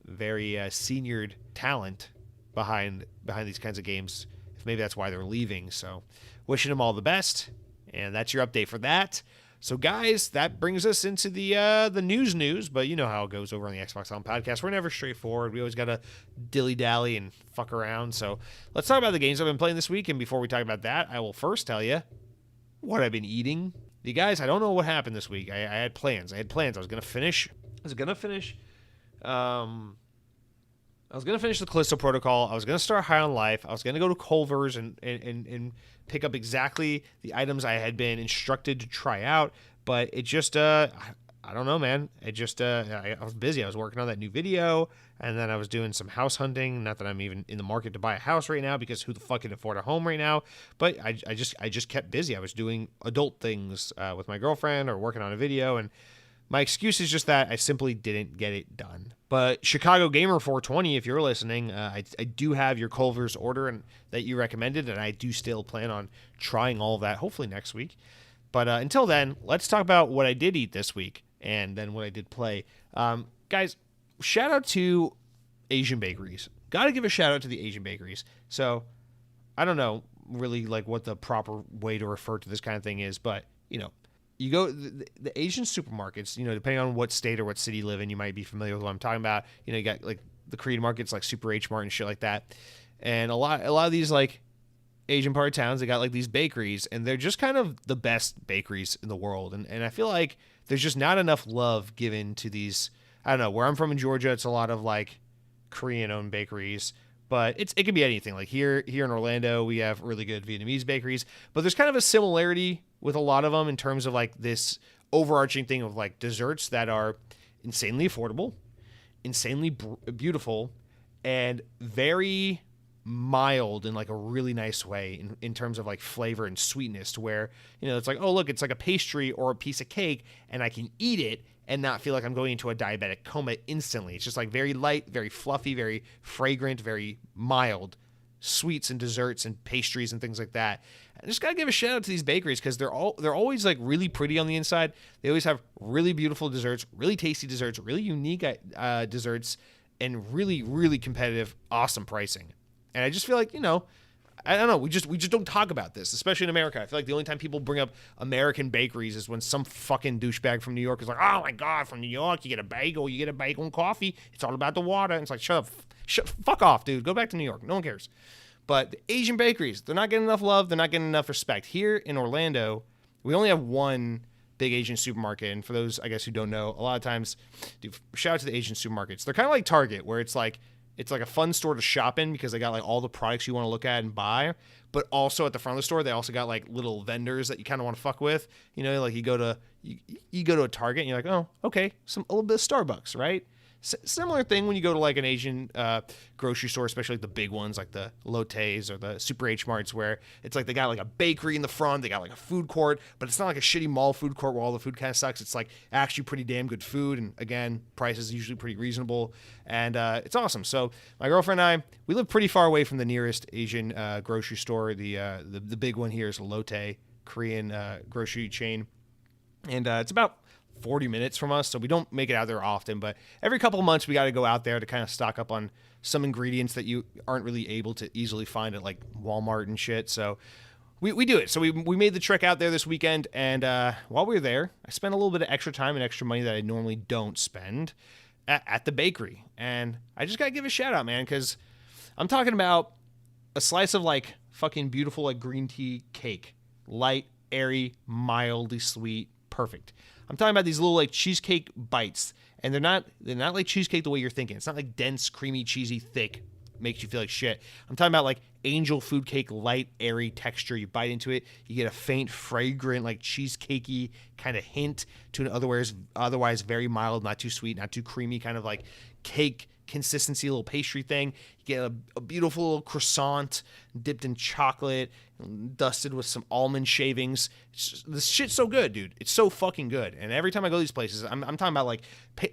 very seniored talent behind these kinds of games, if maybe that's why they're leaving. So wishing them all the best, and that's your update for that. So, guys, that brings us into the news, but you know how it goes over on the Xbox On podcast. We're never straightforward. We always got to dilly-dally and fuck around. So let's talk about the games I've been playing this week, and before we talk about that, I will first tell you what I've been eating. You guys, I don't know what happened this week. I had plans. I was going to finish the Callisto Protocol. I was going to start High on Life. I was going to go to Culver's and pick up exactly the items I had been instructed to try out. But it just, I don't know, man. It just, I was busy. I was working on that new video, and then I was doing some house hunting. Not that I'm even in the market to buy a house right now, because who the fuck can afford a home right now? But I just kept busy. I was doing adult things with my girlfriend or working on a video, and my excuse is just that I simply didn't get it done. But Chicago Gamer 420, if you're listening, I do have your Culver's order and that you recommended, and I do still plan on trying all of that, hopefully next week. But until then, let's talk about what I did eat this week and then what I did play. Guys, shout out to Asian bakeries. Got to give a shout out to the Asian bakeries. So I don't know really like what the proper way to refer to this kind of thing is, but you know, you go the Asian supermarkets, you know, depending on what state or what city you live in, you might be familiar with what I'm talking about. You know, you got like the Korean markets like Super H Mart and shit like that. And a lot of these like Asian part of towns, they got like these bakeries, and they're just kind of the best bakeries in the world. And I feel like there's just not enough love given to these. I don't know, where I'm from in Georgia, it's a lot of like Korean owned bakeries. But it could be anything. Like here in Orlando, we have really good Vietnamese bakeries. But there's kind of a similarity with a lot of them in terms of like this overarching thing of like desserts that are insanely affordable, insanely beautiful, and very mild in like a really nice way in terms of like flavor and sweetness, to where, you know, it's like, oh, look, it's like a pastry or a piece of cake, and I can eat it and not feel like I'm going into a diabetic coma instantly. It's just like very light, very fluffy, very fragrant, very mild sweets and desserts and pastries and things like that. I just gotta give a shout out to these bakeries, because they're always like really pretty on the inside. They always have really beautiful desserts, really tasty desserts, really unique desserts, and really, really competitive, awesome pricing. And I just feel like, you know, I don't know, we just don't talk about this, especially in America. I feel like the only time people bring up American bakeries is when some fucking douchebag from New York is like, oh my God, from New York, you get a bagel and coffee. It's all about the water. And it's like, fuck off, dude. Go back to New York. No one cares. But the Asian bakeries, they're not getting enough love. They're not getting enough respect. Here in Orlando, we only have one big Asian supermarket. And for those, I guess, who don't know, a lot of times, dude, shout out to the Asian supermarkets. They're kind of like Target, where it's like a fun store to shop in because they got like all the products you want to look at and buy. But also at the front of the store, they also got like little vendors that you kind of want to fuck with. You know, like you go to a Target and you're like, oh, okay, a little bit of Starbucks, right? Similar thing when you go to like an Asian grocery store, especially like the big ones like the Lottes or the Super H Marts, where it's like they got like a bakery in the front, they got like a food court, but it's not like a shitty mall food court where all the food kind of sucks. It's like actually pretty damn good food, and again, prices usually pretty reasonable, and it's awesome. So my girlfriend and I, we live pretty far away from the nearest Asian grocery store. The big one here is Lotte. Korean grocery chain. And it's about 40 minutes from us, so we don't make it out there often. But every couple of months, we got to go out there to kind of stock up on some ingredients that you aren't really able to easily find at like Walmart and shit. So we do it. So we made the trek out there this weekend, and while we were there, I spent a little bit of extra time and extra money that I normally don't spend at the bakery. And I just got to give a shout out, man, because I'm talking about a slice of like fucking beautiful like green tea cake. Light, airy, mildly sweet, perfect. I'm talking about these little like cheesecake bites, and they're not like cheesecake the way you're thinking. It's not like dense, creamy, cheesy, thick, makes you feel like shit. I'm talking about like angel food cake, light, airy texture. You bite into it, you get a faint, fragrant, like cheesecakey kind of hint to an otherwise very mild, not too sweet, not too creamy, kind of like cake consistency, little pastry thing. You get a beautiful little croissant dipped in chocolate, dusted with some almond shavings. This shit's so good, dude. It's so fucking good. And every time I go to these places, I'm talking about like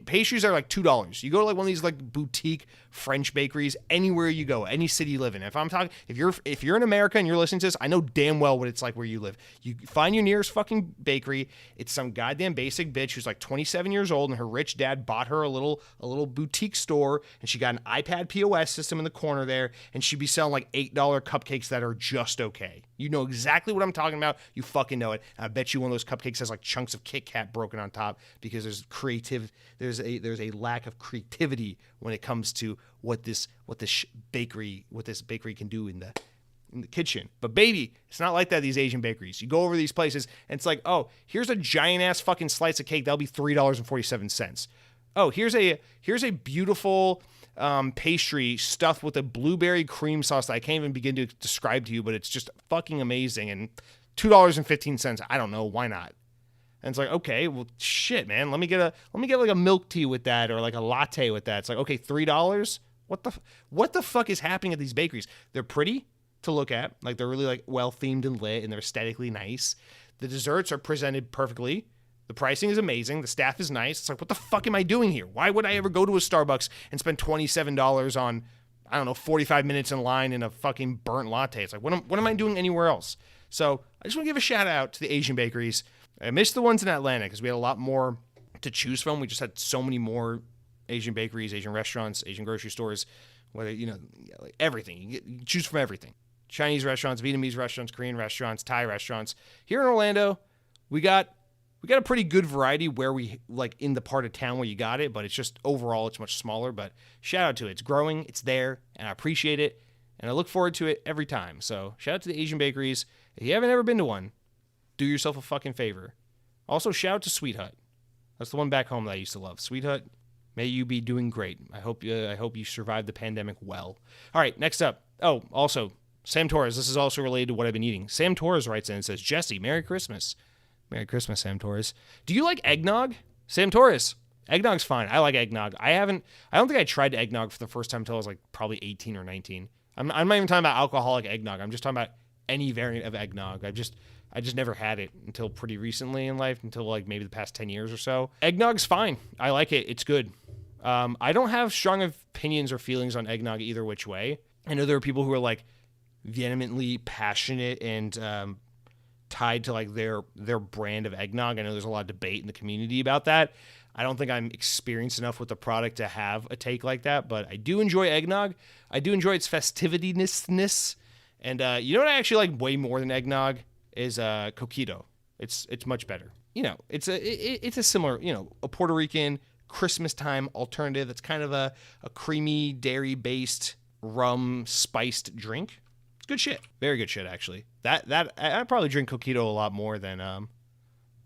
pastries are like $2. You go to like one of these like boutique French bakeries anywhere you go, any city you live in. If you're in America and you're listening to this, I know damn well what it's like where you live. You find your nearest fucking bakery. It's some goddamn basic bitch who's like 27 years old, and her rich dad bought her a little boutique store, and she got an iPad POS system in the corner there, and she'd be selling like $8 cupcakes that are just okay. You know exactly what I'm talking about. You fucking know it. I bet you one of those cupcakes has like chunks of Kit Kat broken on top, because there's a lack of creativity when it comes to what this bakery can do in the kitchen. But baby, it's not like that, these Asian bakeries. You go over these places and it's like, oh, here's a giant ass fucking slice of cake. That'll be $3.47. Oh, here's a beautiful pastry stuffed with a blueberry cream sauce that I can't even begin to describe to you, but it's just fucking amazing. And $2.15. I don't know, why not? And it's like, okay, well, shit, man. Let me get like a milk tea with that, or like a latte with that. It's like, okay, $3. What the fuck is happening at these bakeries? They're pretty to look at, like they're really like well themed and lit, and they're aesthetically nice. The desserts are presented perfectly. The pricing is amazing. The staff is nice. It's like, what the fuck am I doing here? Why would I ever go to a Starbucks and spend $27 on, I don't know, 45 minutes in line in a fucking burnt latte? It's like, what am I doing anywhere else? So I just want to give a shout out to the Asian bakeries. I missed the ones in Atlanta because we had a lot more to choose from. We just had so many more Asian bakeries, Asian restaurants, Asian grocery stores, whether, like everything. You choose from everything. Chinese restaurants, Vietnamese restaurants, Korean restaurants, Thai restaurants. Here in Orlando, we got a pretty good variety where we, like, in the part of town where you got it, but it's just overall it's much smaller. But shout out to it. It's growing, it's there, and I appreciate it, and I look forward to it every time. So shout out to the Asian bakeries. If you haven't ever been to one, do yourself a fucking favor. Also, shout out to Sweet Hut. That's the one back home that I used to love. Sweet Hut, may you be doing great. I hope you survived the pandemic well. All right, next up. Oh, also, Sam Torres. This is also related to what I've been eating. Sam Torres writes in and says, Jesse, Merry Christmas. Merry Christmas, Sam Torres. Do you like eggnog? Sam Torres. Eggnog's fine. I like eggnog. I don't think I tried eggnog for the first time until I was like probably 18 or 19. I'm not even talking about alcoholic eggnog. I'm just talking about any variant of eggnog. I just never had it until pretty recently in life, until like maybe the past 10 years or so. Eggnog's fine. I like it. It's good. I don't have strong opinions or feelings on eggnog either which way. I know there are people who are like vehemently passionate and tied to like their brand of eggnog. I know there's a lot of debate in the community about that. I don't think I'm experienced enough with the product to have a take like that, but I do enjoy eggnog. I do enjoy its festivityness. And you know what I actually like way more than eggnog is coquito. It's much better. It's a similar, a Puerto Rican Christmas time alternative that's kind of a creamy dairy-based rum spiced drink. It's good shit. Very good shit, actually. That I probably drink coquito a lot more than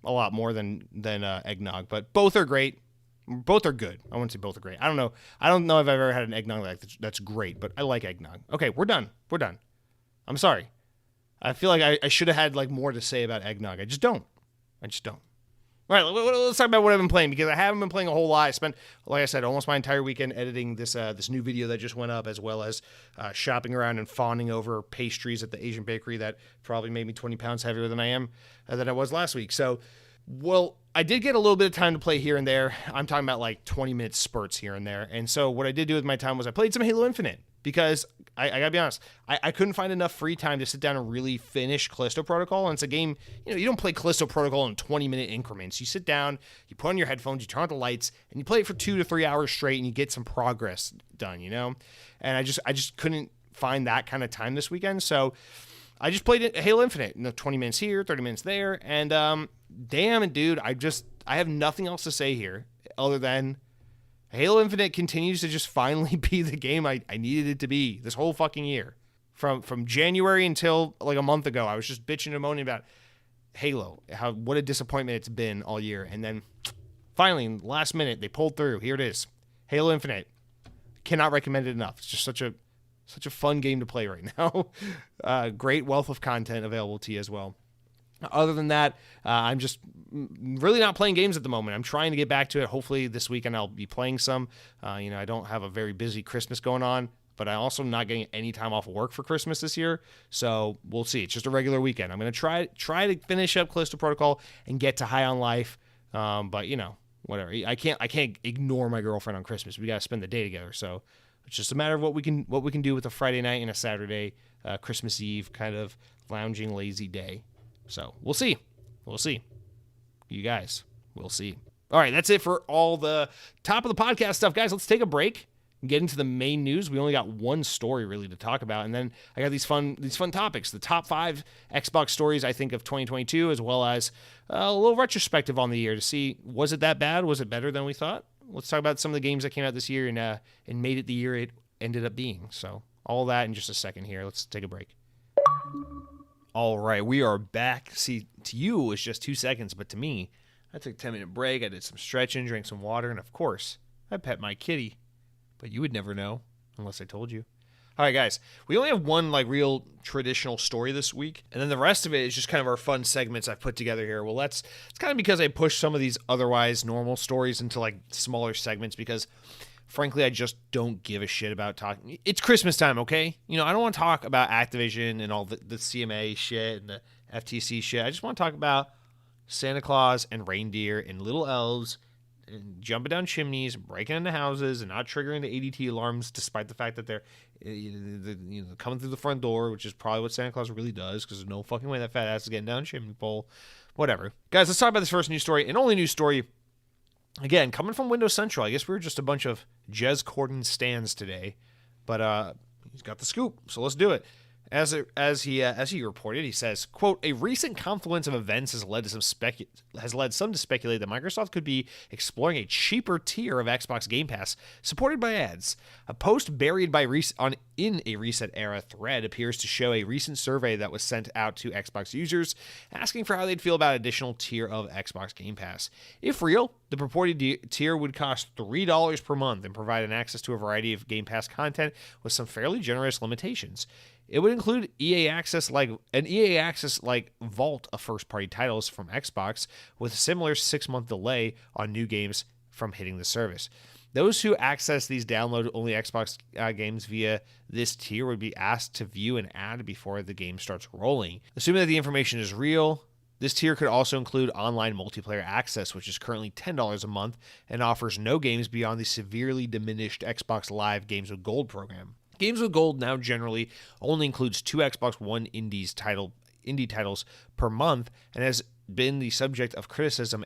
eggnog, but both are great. Both are good. I wouldn't say both are great. I don't know if I've ever had an eggnog that's great, but I like eggnog. Okay, we're done. I'm sorry. I feel like I should have had like more to say about eggnog. I just don't. All right, let's talk about what I've been playing, because I haven't been playing a whole lot. I spent, like I said, almost my entire weekend editing this new video that just went up, as well as shopping around and fawning over pastries at the Asian bakery that probably made me 20 pounds heavier than I was last week. So Well, I did get a little bit of time to play here and there. I'm talking about like 20-minute spurts here and there. And so what I did do with my time was I played some Halo Infinite because I gotta be honest, I couldn't find enough free time to sit down and really finish Callisto Protocol. And it's a game, you don't play Callisto Protocol in 20-minute increments. You sit down, you put on your headphones, you turn on the lights, and you play it for 2 to 3 hours straight, and you get some progress done, And I just couldn't find that kind of time this weekend. So I just played it, Halo Infinite, 20 minutes here, 30 minutes there, and damn it, dude, I have nothing else to say here other than Halo Infinite continues to just finally be the game I needed it to be this whole fucking year. From January until like a month ago, I was just bitching and moaning about Halo, what a disappointment it's been all year, and then finally, last minute, they pulled through. Here it is, Halo Infinite. Cannot recommend it enough. It's just such a fun game to play right now. Great wealth of content available to you as well. Other than that, I'm just really not playing games at the moment. I'm trying to get back to it. Hopefully this weekend I'll be playing some. I don't have a very busy Christmas going on, but I'm also not getting any time off of work for Christmas this year. So we'll see. It's just a regular weekend. I'm going to try to finish up Callisto Protocol and get to High on Life. But whatever. I can't ignore my girlfriend on Christmas. We got to spend the day together. So it's just a matter of what we can do with a Friday night and a Saturday, Christmas Eve kind of lounging, lazy day. So we'll see. You guys, we'll see. All right, that's it for all the top of the podcast stuff, guys. Let's take a break and get into the main news. We only got one story really to talk about, and then I got these fun topics: the top 5 Xbox stories I think of 2022, as well as a little retrospective on the year to see, was it that bad? Was it better than we thought? Let's talk about some of the games that came out this year and made it the year it ended up being. So all that in just a second here. Let's take a break. All right, we are back. See, to you, it was just 2 seconds, but to me, I took a 10-minute break. I did some stretching, drank some water, and of course, I pet my kitty. But you would never know unless I told you. All right, guys, we only have one real traditional story this week, and then the rest of it is just kind of our fun segments I've put together here. Well, it's kind of because I pushed some of these otherwise normal stories into smaller segments because frankly, I just don't give a shit about talking. It's Christmas time, okay? I don't want to talk about Activision and all the CMA shit and the FTC shit. I just want to talk about Santa Claus and reindeer and little elves and jumping down chimneys, breaking into houses, and not triggering the ADT alarms, despite the fact that they're coming through the front door, which is probably what Santa Claus really does, because there's no fucking way that fat ass is getting down a chimney pole. Whatever. Guys, let's talk about this first news story, and only news story. Again, coming from Windows Central. I guess we were just a bunch of Jez Corden stans today, but he's got the scoop, so let's do it. As he reported, he says, quote, a recent confluence of events has led some to speculate that Microsoft could be exploring a cheaper tier of Xbox Game Pass supported by ads. A post buried in a Reset Era thread appears to show a recent survey that was sent out to Xbox users asking for how they'd feel about an additional tier of Xbox Game Pass. If real, the purported tier would cost $3 per month and provide an access to a variety of Game Pass content with some fairly generous limitations. It would include EA Access like vault of first-party titles from Xbox with a similar 6-month delay on new games from hitting the service. Those who access these download-only Xbox games via this tier would be asked to view an ad before the game starts rolling. Assuming that the information is real, this tier could also include online multiplayer access, which is currently $10 a month and offers no games beyond the severely diminished Xbox Live Games with Gold program. Games with Gold now generally only includes 2 Xbox One indie titles per month and has been the subject of criticism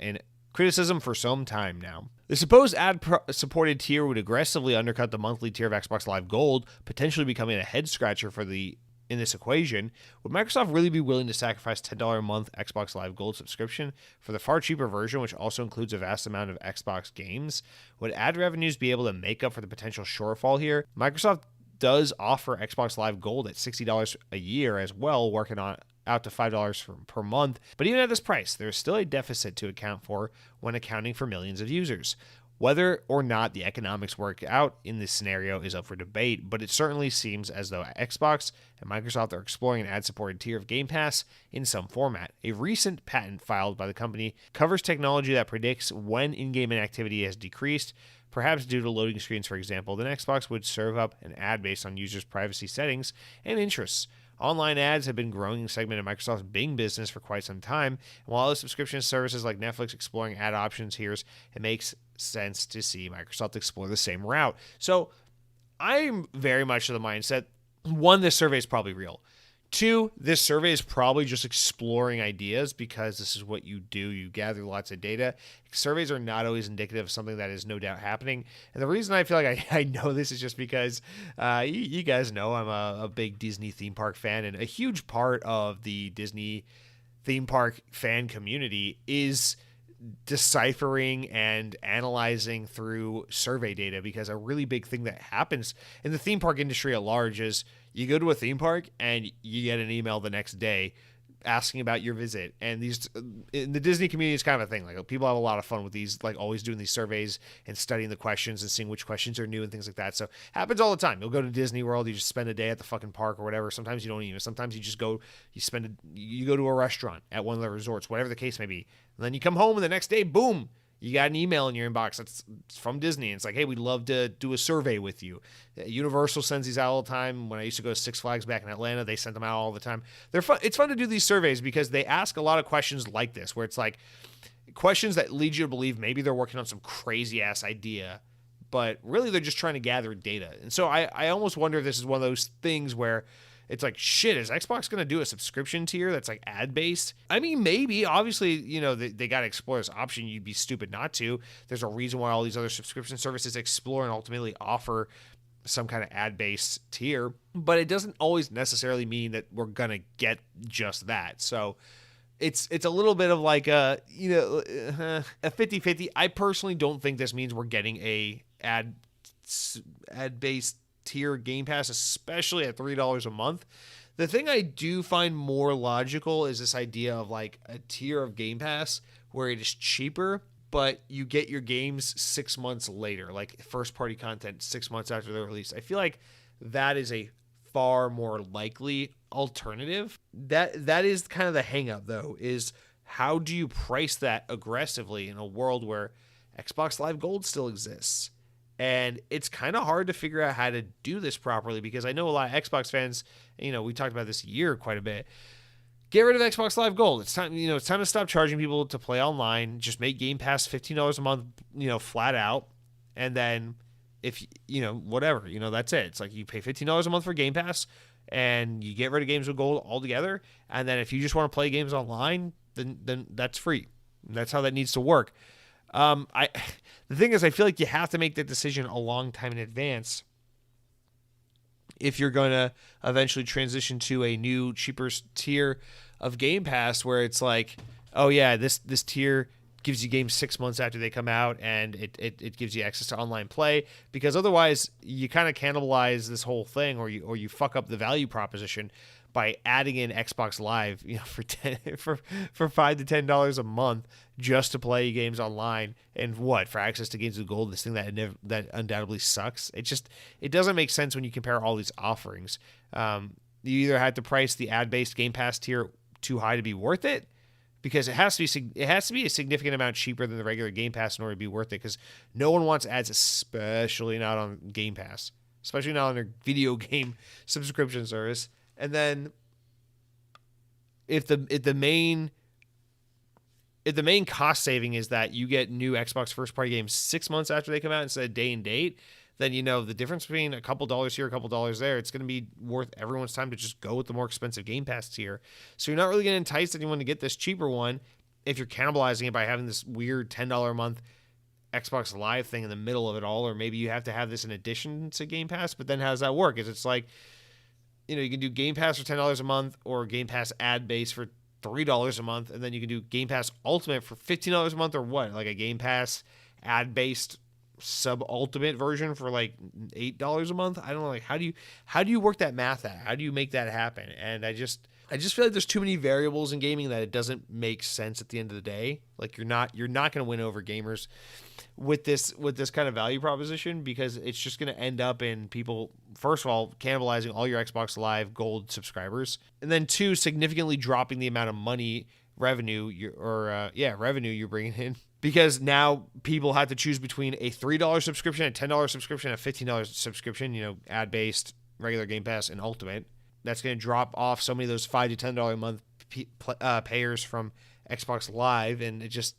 for some time now. The supposed ad-supported tier would aggressively undercut the monthly tier of Xbox Live Gold, potentially becoming a head-scratcher in this equation. Would Microsoft really be willing to sacrifice $10 a month Xbox Live Gold subscription for the far cheaper version, which also includes a vast amount of Xbox games? Would ad revenues be able to make up for the potential shortfall here? Microsoft does offer Xbox Live Gold at $60 a year as well, working on out to $5 per month. But even at this price, there's still a deficit to account for when accounting for millions of users. Whether or not the economics work out in this scenario is up for debate, but it certainly seems as though Xbox and Microsoft are exploring an ad-supported tier of Game Pass in some format. A recent patent filed by the company covers technology that predicts when in-game activity has decreased, perhaps due to loading screens, for example. Then Xbox would serve up an ad based on users' privacy settings and interests. Online ads have been growing segment of Microsoft's Bing business for quite some time. And while other subscription services like Netflix exploring ad options here, it makes sense to see Microsoft explore the same route. So I'm very much of the mindset, one, this survey is probably real. Two, this survey is probably just exploring ideas because this is what you do. You gather lots of data. Surveys are not always indicative of something that is no doubt happening. And the reason I feel like I know this is just because you guys know I'm a big Disney theme park fan, and a huge part of the Disney theme park fan community is deciphering and analyzing through survey data, because a really big thing that happens in the theme park industry at large is you go to a theme park and you get an email the next day asking about your visit. And these in the Disney community is kind of a thing. Like, people have a lot of fun with these, like always doing these surveys and studying the questions and seeing which questions are new and things like that. So happens all the time. You'll go to Disney World, you just spend a day at the fucking park or whatever. Sometimes you don't even. Sometimes you just go, you go to a restaurant at one of the resorts, whatever the case may be. And then you come home and the next day, boom, you got an email in your inbox that's from Disney. And it's like, hey, we'd love to do a survey with you. Universal sends these out all the time. When I used to go to Six Flags back in Atlanta, they sent them out all the time. They're fun. It's fun to do these surveys because they ask a lot of questions like this, where it's like questions that lead you to believe maybe they're working on some crazy ass idea, but really they're just trying to gather data. And so I almost wonder if this is one of those things where it's like, shit, is Xbox going to do a subscription tier that's like ad-based? I mean, maybe. Obviously, you know, they got to explore this option. You'd be stupid not to. There's a reason why all these other subscription services explore and ultimately offer some kind of ad-based tier. But it doesn't always necessarily mean that we're going to get just that. So it's a little bit of like a 50-50. I personally don't think this means we're getting a ad-based tier Game Pass, especially at $3 a month. The thing I do find more logical is this idea of like a tier of Game Pass where it is cheaper, but you get your games 6 months later, like first party content 6 months after they're released. I feel like that is a far more likely alternative. That is kind of the hang up, though, is how do you price that aggressively in a world where Xbox Live Gold still exists? And it's kind of hard to figure out how to do this properly, because I know a lot of Xbox fans, you know, we talked about this year quite a bit. Get rid of Xbox Live Gold. It's time, it's time to stop charging people to play online. Just make Game Pass $15 a month, flat out. And then if, whatever, that's it. It's like you pay $15 a month for Game Pass and you get rid of games with gold altogether. And then if you just want to play games online, then that's free. That's how that needs to work. The thing is, I feel like you have to make that decision a long time in advance if you're going to eventually transition to a new, cheaper tier of Game Pass, where it's like, oh yeah, this tier gives you games 6 months after they come out, and it gives you access to online play, because otherwise you kind of cannibalize this whole thing, or you fuck up the value proposition by adding in Xbox Live, for $5 to $10 a month just to play games online, and for access to games with gold, this thing that undoubtedly sucks. It doesn't make sense when you compare all these offerings. You either had to price the ad-based Game Pass tier too high to be worth it, because it has to be a significant amount cheaper than the regular Game Pass in order to be worth it, because no one wants ads, especially not on Game Pass, especially not on their video game subscription service. And then if the main cost saving is that you get new Xbox first party games 6 months after they come out instead of day and date, then the difference between a couple dollars here, a couple dollars there, it's going to be worth everyone's time to just go with the more expensive Game Pass tier. So you're not really going to entice anyone to get this cheaper one if you're cannibalizing it by having this weird $10 a month Xbox Live thing in the middle of it all, or maybe you have to have this in addition to Game Pass. But then how does that work? It's like, you can do Game Pass for $10 a month, or Game Pass ad-based for $3 a month, and then you can do Game Pass Ultimate for $15 a month, or what? Like a Game Pass ad-based sub-ultimate version for like $8 a month? I don't know. Like, how do you work that math out? How do you make that happen? And I just feel like there's too many variables in gaming that it doesn't make sense at the end of the day. Like, you're not going to win over gamers with this kind of value proposition, because it's just going to end up in people, first of all, cannibalizing all your Xbox Live Gold subscribers, and then two, significantly dropping the amount of revenue you're bringing in, because now people have to choose between a $3 subscription, a $10 subscription, a $15 subscription, ad-based, regular Game Pass, and Ultimate. That's going to drop off so many of those $5 to $10 a month payers from Xbox Live, and it just,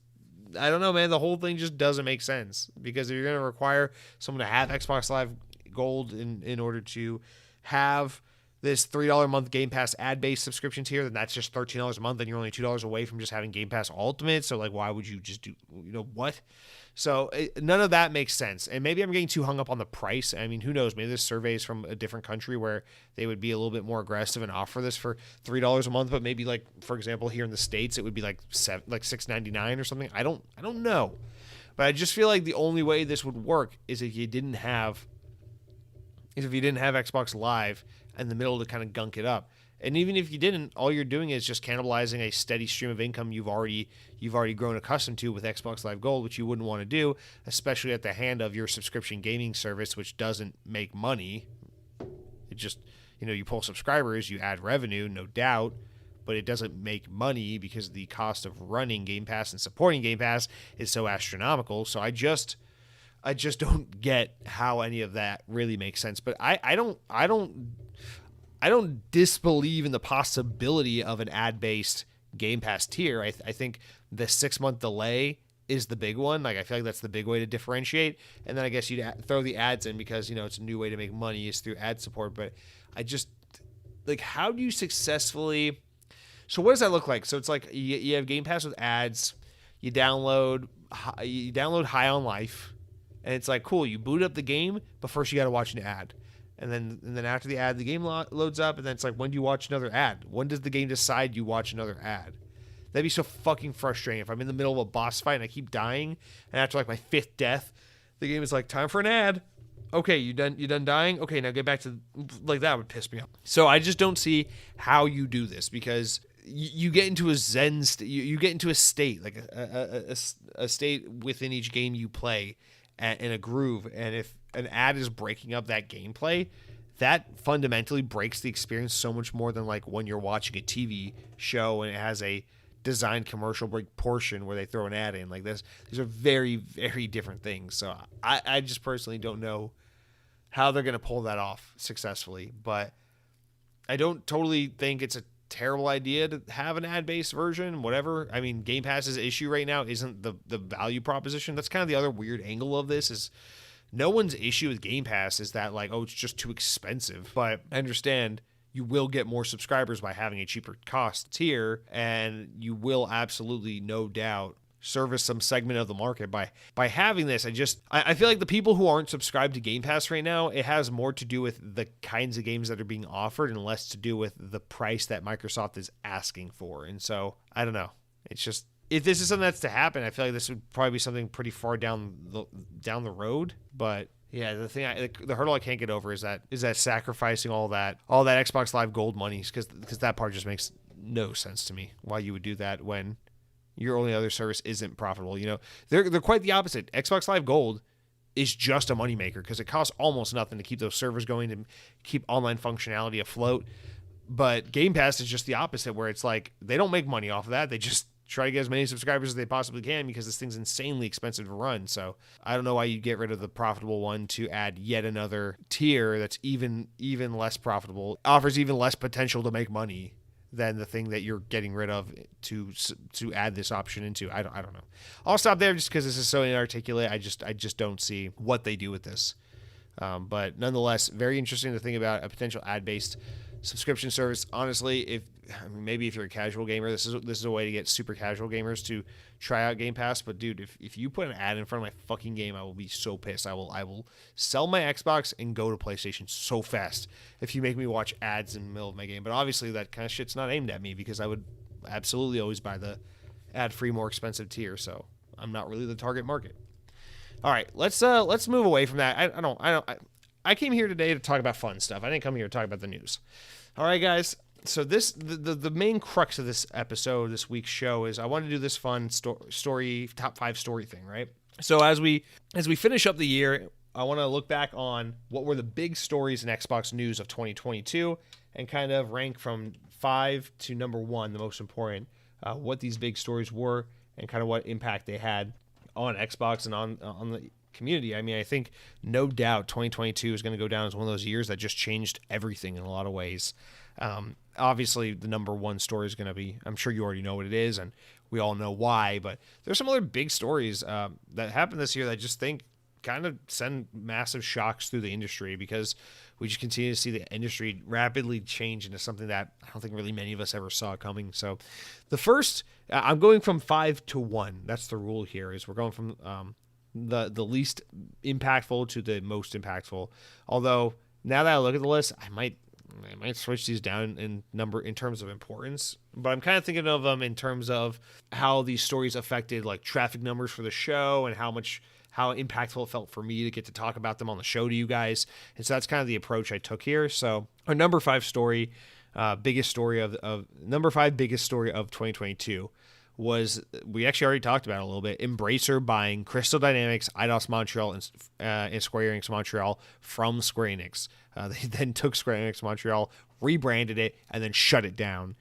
I don't know, man. The whole thing just doesn't make sense, because if you're going to require someone to have Xbox Live Gold in order to have this $3 a month Game Pass ad-based subscription tier, then that's just $13 a month, and you're only $2 away from just having Game Pass Ultimate. So, like, why would you just do, what? So none of that makes sense. And maybe I'm getting too hung up on the price. I mean, who knows? Maybe this survey is from a different country where they would be a little bit more aggressive and offer this for $3 a month. But maybe, like, for example, here in the States, it would be like $6.99 or something. I don't know. But I just feel like the only way this would work is if you didn't have Xbox Live in the middle to kind of gunk it up. And even if you didn't, all you're doing is just cannibalizing a steady stream of income you've already grown accustomed to with Xbox Live Gold, which you wouldn't want to do, especially at the hand of your subscription gaming service, which doesn't make money. It just, you pull subscribers, you add revenue, no doubt, but it doesn't make money because the cost of running Game Pass and supporting Game Pass is so astronomical. So I just don't get how any of that really makes sense. But I don't disbelieve in the possibility of an ad-based Game Pass tier. I think the 6-month delay is the big one. Like, I feel like that's the big way to differentiate. And then I guess you'd throw the ads in because, it's a new way to make money is through ad support. But I just, like, how do you successfully... So what does that look like? So it's like you have Game Pass with ads. You download High on Life. And it's like, cool, you boot up the game, but first you got to watch an ad. And then after the ad, the game loads up, and then it's like, when do you watch another ad? When does the game decide you watch another ad? That'd be so fucking frustrating if I'm in the middle of a boss fight and I keep dying, and after like my 5th death, the game is like, time for an ad. Okay, you done dying? Okay, now get back to, like, that would piss me off. So I just don't see how you do this, because you get into a zen you get into a state, like a state within each game you play in a groove, and if an ad is breaking up that gameplay, that fundamentally breaks the experience so much more than like when you're watching a TV show and it has a designed commercial break portion where they throw an ad in. Like this, these are very, very different things. So I just personally don't know how they're going to pull that off successfully, but I don't totally think it's a terrible idea to have an ad-based version, whatever. I mean, Game Pass's issue right now isn't the value proposition. That's kind of the other weird angle of this, is no one's issue with Game Pass is that, like, oh, it's just too expensive. But I understand you will get more subscribers by having a cheaper cost tier, and you will absolutely, no doubt, service some segment of the market by having this. I feel like the people who aren't subscribed to Game Pass right now, it has more to do with the kinds of games that are being offered and less to do with the price that Microsoft is asking for. And so, I don't know. It's just, if this is something that's to happen, I feel like this would probably be something pretty far down the road. But yeah, the hurdle I can't get over is that sacrificing all that Xbox Live Gold money, because that part just makes no sense to me. Why you would do that when your only other service isn't profitable. They're quite the opposite. Xbox Live Gold is just a moneymaker because it costs almost nothing to keep those servers going and keep online functionality afloat. But Game Pass is just the opposite, where it's like they don't make money off of that. They just try to get as many subscribers as they possibly can because this thing's insanely expensive to run. So I don't know why you get rid of the profitable one to add yet another tier that's even less profitable, offers even less potential to make money than the thing that you're getting rid of to add this option into. I don't know. I'll stop there just because this is so inarticulate. I just don't see what they do with this. But nonetheless, very interesting to think about a potential ad-based subscription service. Honestly, maybe if you're a casual gamer, this is a way to get super casual gamers to try out Game Pass. But dude, if you put an ad in front of my fucking game, I will be so pissed. I will sell my Xbox and go to PlayStation so fast if you make me watch ads in the middle of my game. But obviously that kind of shit's not aimed at me, because I would absolutely always buy the ad-free, more expensive tier. So I'm not really the target market. All right, let's move away from that. I came here today to talk about fun stuff. I didn't come here to talk about the news. All right, guys. So the main crux of this episode, this week's show, is I want to do this fun story, top 5 story thing, right? So as we finish up the year, I want to look back on what were the big stories in Xbox news of 2022 and kind of rank from 5 to number 1, the most important, what these big stories were and kind of what impact they had on Xbox and on community. I mean, I think no doubt 2022 is going to go down as one of those years that just changed everything in a lot of ways. Obviously, the number one story is going to be, I'm sure you already know what it is, and we all know why, but there's some other big stories that happened this year that I just think kind of send massive shocks through the industry, because we just continue to see the industry rapidly change into something that I don't think really many of us ever saw coming. So the first, I'm going from 5 to 1. That's the rule here, is we're going from the least impactful to the most impactful. Although now that I look at the list, I might switch these down in terms of importance, but I'm kind of thinking of them in terms of how these stories affected like traffic numbers for the show and how impactful it felt for me to get to talk about them on the show to you guys. And so that's kind of the approach I took here. So our number 5 story, biggest story of 2022 was, we actually already talked about it a little bit, Embracer buying Crystal Dynamics, Eidos Montreal, and Square Enix Montreal from Square Enix. They then took Square Enix Montreal, rebranded it, and then shut it down.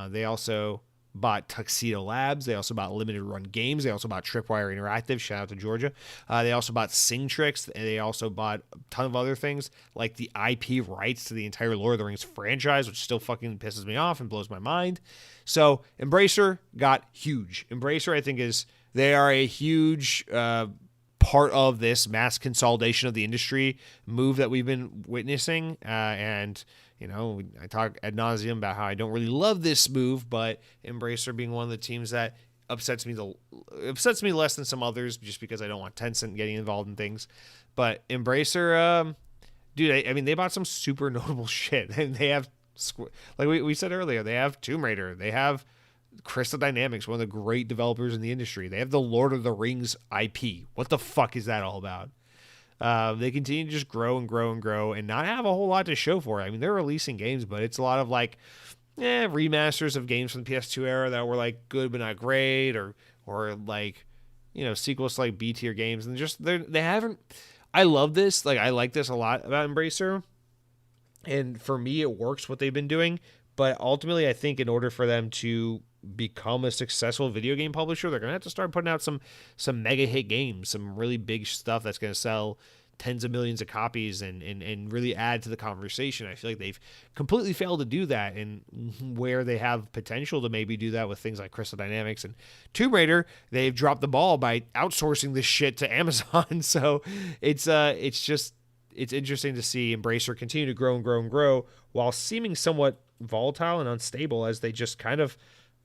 They also bought Tuxedo Labs. They also bought Limited Run Games. They also bought Tripwire Interactive. Shout out to Georgia. They also bought Singtrix, and they also bought a ton of other things, like the IP rights to the entire Lord of the Rings franchise, which still fucking pisses me off and blows my mind. So Embracer got huge. Embracer, I think, they are a huge part of this mass consolidation of the industry move that we've been witnessing. And I talk ad nauseum about how I don't really love this move, but Embracer being one of the teams that upsets me less than some others, just because I don't want Tencent getting involved in things. But Embracer, dude, I mean, they bought some super notable shit, and they have, like we said earlier, they have Tomb Raider, they have Crystal Dynamics, one of the great developers in the industry. They have the Lord of the Rings IP. What the fuck is that all about? They continue to just grow and grow and grow and not have a whole lot to show for it. I mean, they're releasing games, but it's a lot of like remasters of games from the PS2 era that were like good but not great, or like sequels to like B tier games, and just they haven't. I love this. Like, I like this a lot about Embracer, and for me, it works what they've been doing. But ultimately, I think in order for them to become a successful video game publisher, they're going to have to start putting out some mega hit games, some really big stuff that's going to sell tens of millions of copies and really add to the conversation. I feel like they've completely failed to do that, and where they have potential to maybe do that with things like Crystal Dynamics and Tomb Raider, they've dropped the ball by outsourcing this shit to Amazon. So it's interesting to see Embracer continue to grow and grow and grow while seeming somewhat volatile and unstable, as they just kind of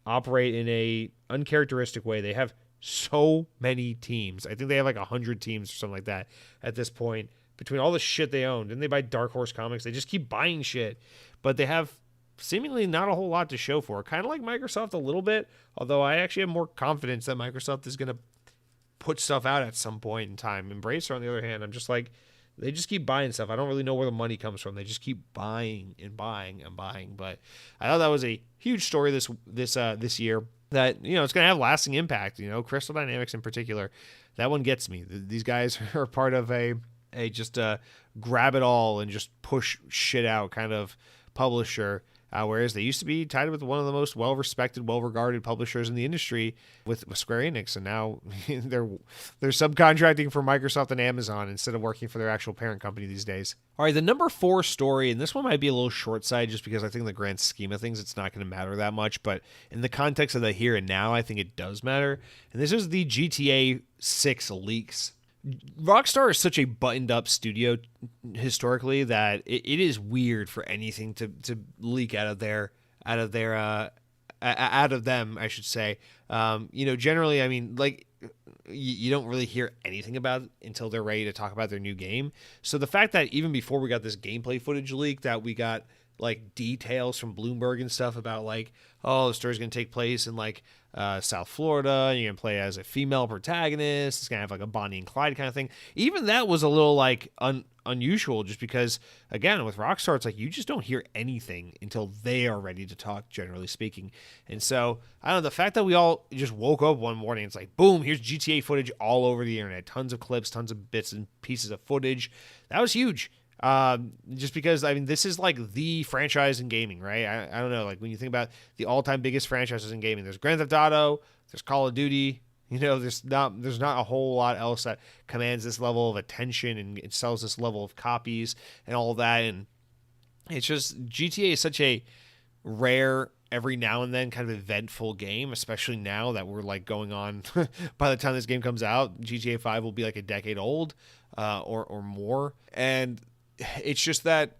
operate in a uncharacteristic way. They have so many teams. I think they have like 100 teams or something like that at this point, between all the shit they own. Didn't they buy Dark Horse Comics? They just keep buying shit, but they have seemingly not a whole lot to show for. Kind of like Microsoft a little bit, although I actually have more confidence that Microsoft is going to put stuff out at some point in time. Embracer, on the other hand, I'm just like, they just keep buying stuff. I don't really know where the money comes from. They just keep buying and buying and buying. But I thought that was a huge story this year that, it's going to have lasting impact. Crystal Dynamics in particular, that one gets me. These guys are part of a just grab it all and just push shit out kind of publisher. Whereas they used to be tied with one of the most well-respected, well-regarded publishers in the industry with Square Enix, and now they're subcontracting for Microsoft and Amazon instead of working for their actual parent company these days. All right, the number 4 story, and this one might be a little short side just because I think in the grand scheme of things it's not going to matter that much, but in the context of the here and now, I think it does matter. And this is the GTA 6 leaks. Rockstar is such a buttoned-up studio historically that it is weird for anything to leak out of them, I should say. Generally, I mean, like, you don't really hear anything about it until they're ready to talk about their new game. So the fact that even before we got this gameplay footage leak, that we got like details from Bloomberg and stuff about like, oh, the story's going to take place in like South Florida, and you're going to play as a female protagonist. It's going to have like a Bonnie and Clyde kind of thing. Even that was a little like unusual, just because, again, with Rockstar, it's like you just don't hear anything until they are ready to talk, generally speaking. And so, I don't know, the fact that we all just woke up one morning, it's like, boom, here's GTA footage all over the internet. Tons of clips, tons of bits and pieces of footage. That was huge. Just because, I mean, this is like the franchise in gaming, right? I don't know, like when you think about the all-time biggest franchises in gaming, there's Grand Theft Auto, there's Call of Duty, There's not a whole lot else that commands this level of attention and it sells this level of copies and all that. And it's just GTA is such a rare, every now and then kind of eventful game, especially now that we're like going on. By the time this game comes out, GTA 5 will be like a decade old, or more. And it's just that,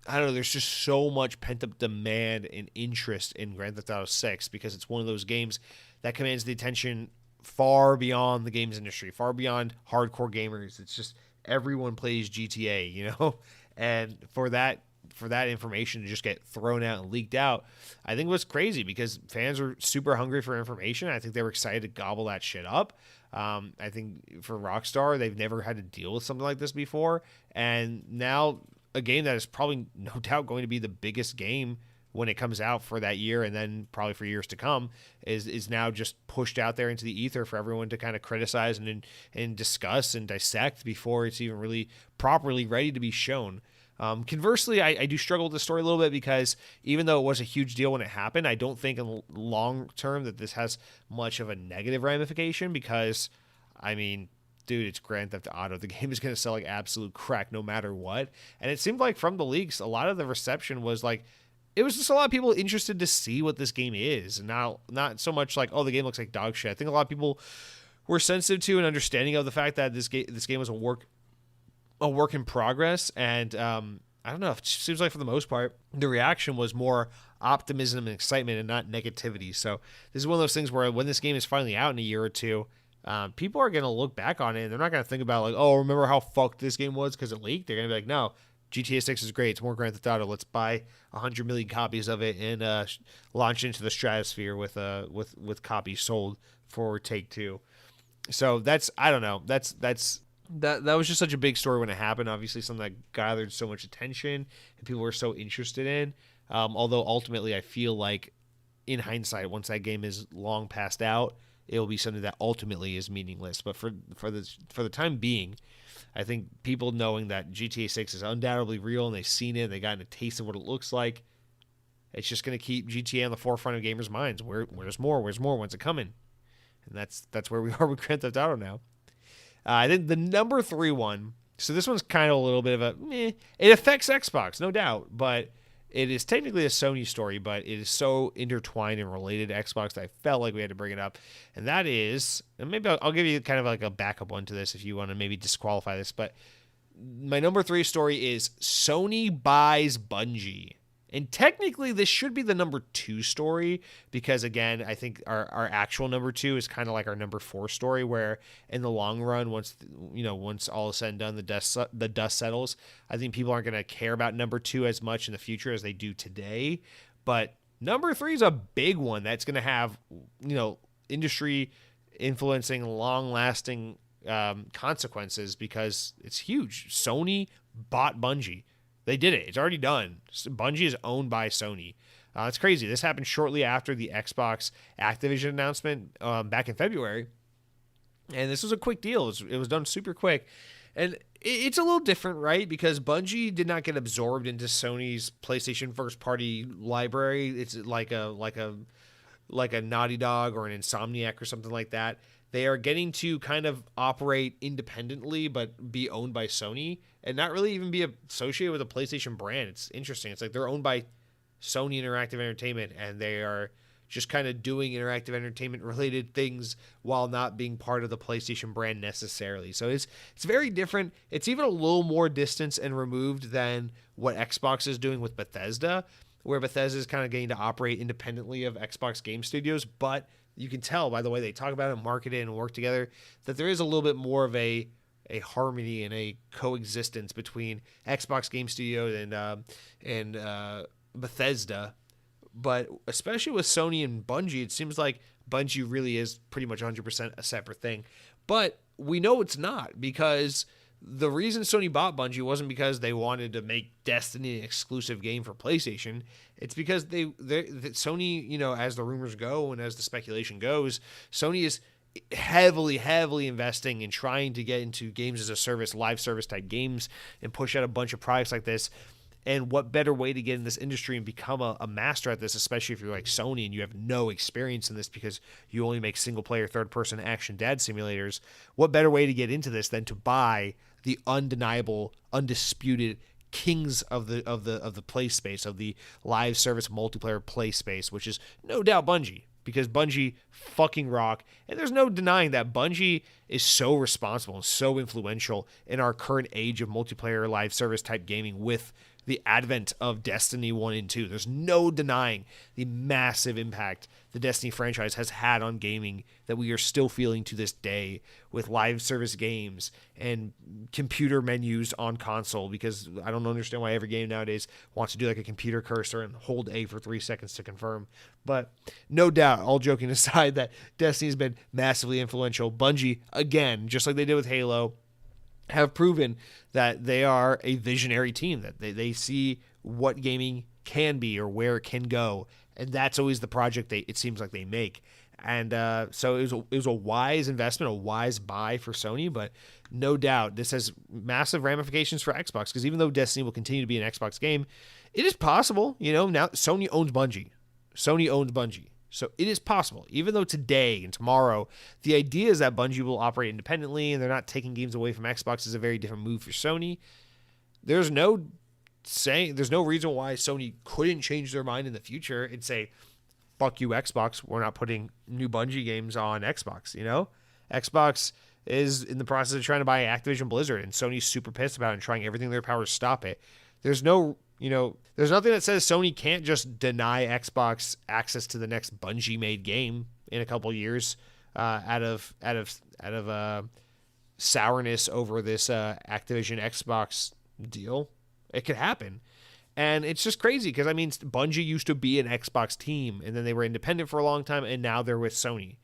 I don't know, there's just so much pent up demand and interest in Grand Theft Auto 6 because it's one of those games that commands the attention far beyond the games industry, far beyond hardcore gamers. It's just everyone plays GTA, and for that information to just get thrown out and leaked out, I think was crazy because fans were super hungry for information. I think they were excited to gobble that shit up. I think for Rockstar, they've never had to deal with something like this before, and now a game that is probably no doubt going to be the biggest game when it comes out for that year and then probably for years to come is now just pushed out there into the ether for everyone to kind of criticize and discuss and dissect before it's even really properly ready to be shown. Conversely, I do struggle with the story a little bit because even though it was a huge deal when it happened, I don't think in long term that this has much of a negative ramification because, I mean, dude, it's Grand Theft Auto. The game is going to sell like absolute crack no matter what. And it seemed like from the leaks, a lot of the reception was like, it was just a lot of people interested to see what this game is, and not so much like, oh, the game looks like dog shit. I think a lot of people were sensitive to and understanding of the fact that this game was a work in progress, and I don't know. It seems like for the most part, the reaction was more optimism and excitement and not negativity. So this is one of those things where when this game is finally out in a year or two, people are going to look back on it, and they're not going to think about like, oh, remember how fucked this game was because it leaked. They're going to be like, no, GTA 6 is great. It's more Grand Theft Auto. Let's buy 100 million copies of it and launch into the stratosphere with copies sold for Take Two. So that's, I don't know. That was just such a big story when it happened. Obviously, something that gathered so much attention and people were so interested in. Although ultimately, I feel like in hindsight, once that game is long passed out, it will be something that ultimately is meaningless. But for the time being, I think people knowing that GTA 6 is undoubtedly real and they've seen it, they gotten a taste of what it looks like, it's just going to keep GTA on the forefront of gamers' minds. Where's more? When's it coming? And that's where we are with Grand Theft Auto now. I think the number 3 one, so this one's kind of a little bit of a meh. It affects Xbox, no doubt, but it is technically a Sony story, but it is so intertwined and related to Xbox that I felt like we had to bring it up. And that is, and maybe I'll give you kind of like a backup one to this if you want to maybe disqualify this, but my number 3 story is Sony buys Bungie. And technically, this should be the number 2 story because, again, I think our actual number 2 is kind of like our number 4 story, where in the long run, once all is said and done, the dust settles, I think people aren't going to care about number 2 as much in the future as they do today. But number 3 is a big one that's going to have, industry influencing, long-lasting consequences because it's huge. Sony bought Bungie. They did it. It's already done. Bungie is owned by Sony. It's crazy. This happened shortly after the Xbox Activision announcement back in February. And this was a quick deal. It was done super quick. And it's a little different, right? Because Bungie did not get absorbed into Sony's PlayStation first-party library. It's like a Naughty Dog or an Insomniac or something like that. They are getting to kind of operate independently but be owned by Sony and not really even be associated with a PlayStation brand. It's interesting. It's like they're owned by Sony Interactive Entertainment and they are just kind of doing interactive entertainment related things while not being part of the PlayStation brand necessarily. So it's very different. It's even a little more distant and removed than what Xbox is doing with Bethesda, where Bethesda is kind of getting to operate independently of Xbox Game Studios, but you can tell by the way they talk about it, market it, and work together that there is a little bit more of a harmony and a coexistence between Xbox Game Studios and Bethesda. But especially with Sony and Bungie, it seems like Bungie really is pretty much 100% a separate thing. But we know it's not, because the reason Sony bought Bungie wasn't because they wanted to make Destiny an exclusive game for PlayStation. It's because Sony, as the rumors go and as the speculation goes, Sony is heavily investing in trying to get into games as a service, live service type games, and push out a bunch of products like this. And what better way to get in this industry and become a master at this, especially if you're like Sony and you have no experience in this because you only make single-player, third-person action dad simulators. What better way to get into this than to buy the undeniable, undisputed kings of the play space, of the live service multiplayer play space, which is no doubt Bungie, because Bungie fucking rock. And there's no denying that Bungie is so responsible and so influential in our current age of multiplayer live service type gaming with the advent of Destiny 1 and 2. There's no denying the massive impact the Destiny franchise has had on gaming that we are still feeling to this day with live service games and computer menus on console, because I don't understand why every game nowadays wants to do like a computer cursor and hold A for 3 seconds to confirm. But no doubt, all joking aside, that Destiny has been massively influential. Bungie, again, just like they did with Halo, have proven that they are a visionary team, that they see what gaming can be or where it can go. And that's always the project it seems like they make. And so it was a wise investment, a wise buy for Sony. But no doubt this has massive ramifications for Xbox, because even though Destiny will continue to be an Xbox game, it is possible, now Sony owns Bungie. So it is possible, even though today and tomorrow, the idea is that Bungie will operate independently and they're not taking games away from Xbox, is a very different move for Sony. There's no reason why Sony couldn't change their mind in the future and say, fuck you, Xbox, we're not putting new Bungie games on Xbox, Xbox is in the process of trying to buy Activision Blizzard, and Sony's super pissed about it and trying everything in their power to stop it. There's nothing that says Sony can't just deny Xbox access to the next Bungie-made game in a couple years out of sourness over this Activision Xbox deal. It could happen. And it's just crazy because, Bungie used to be an Xbox team, and then they were independent for a long time, and now they're with Sony.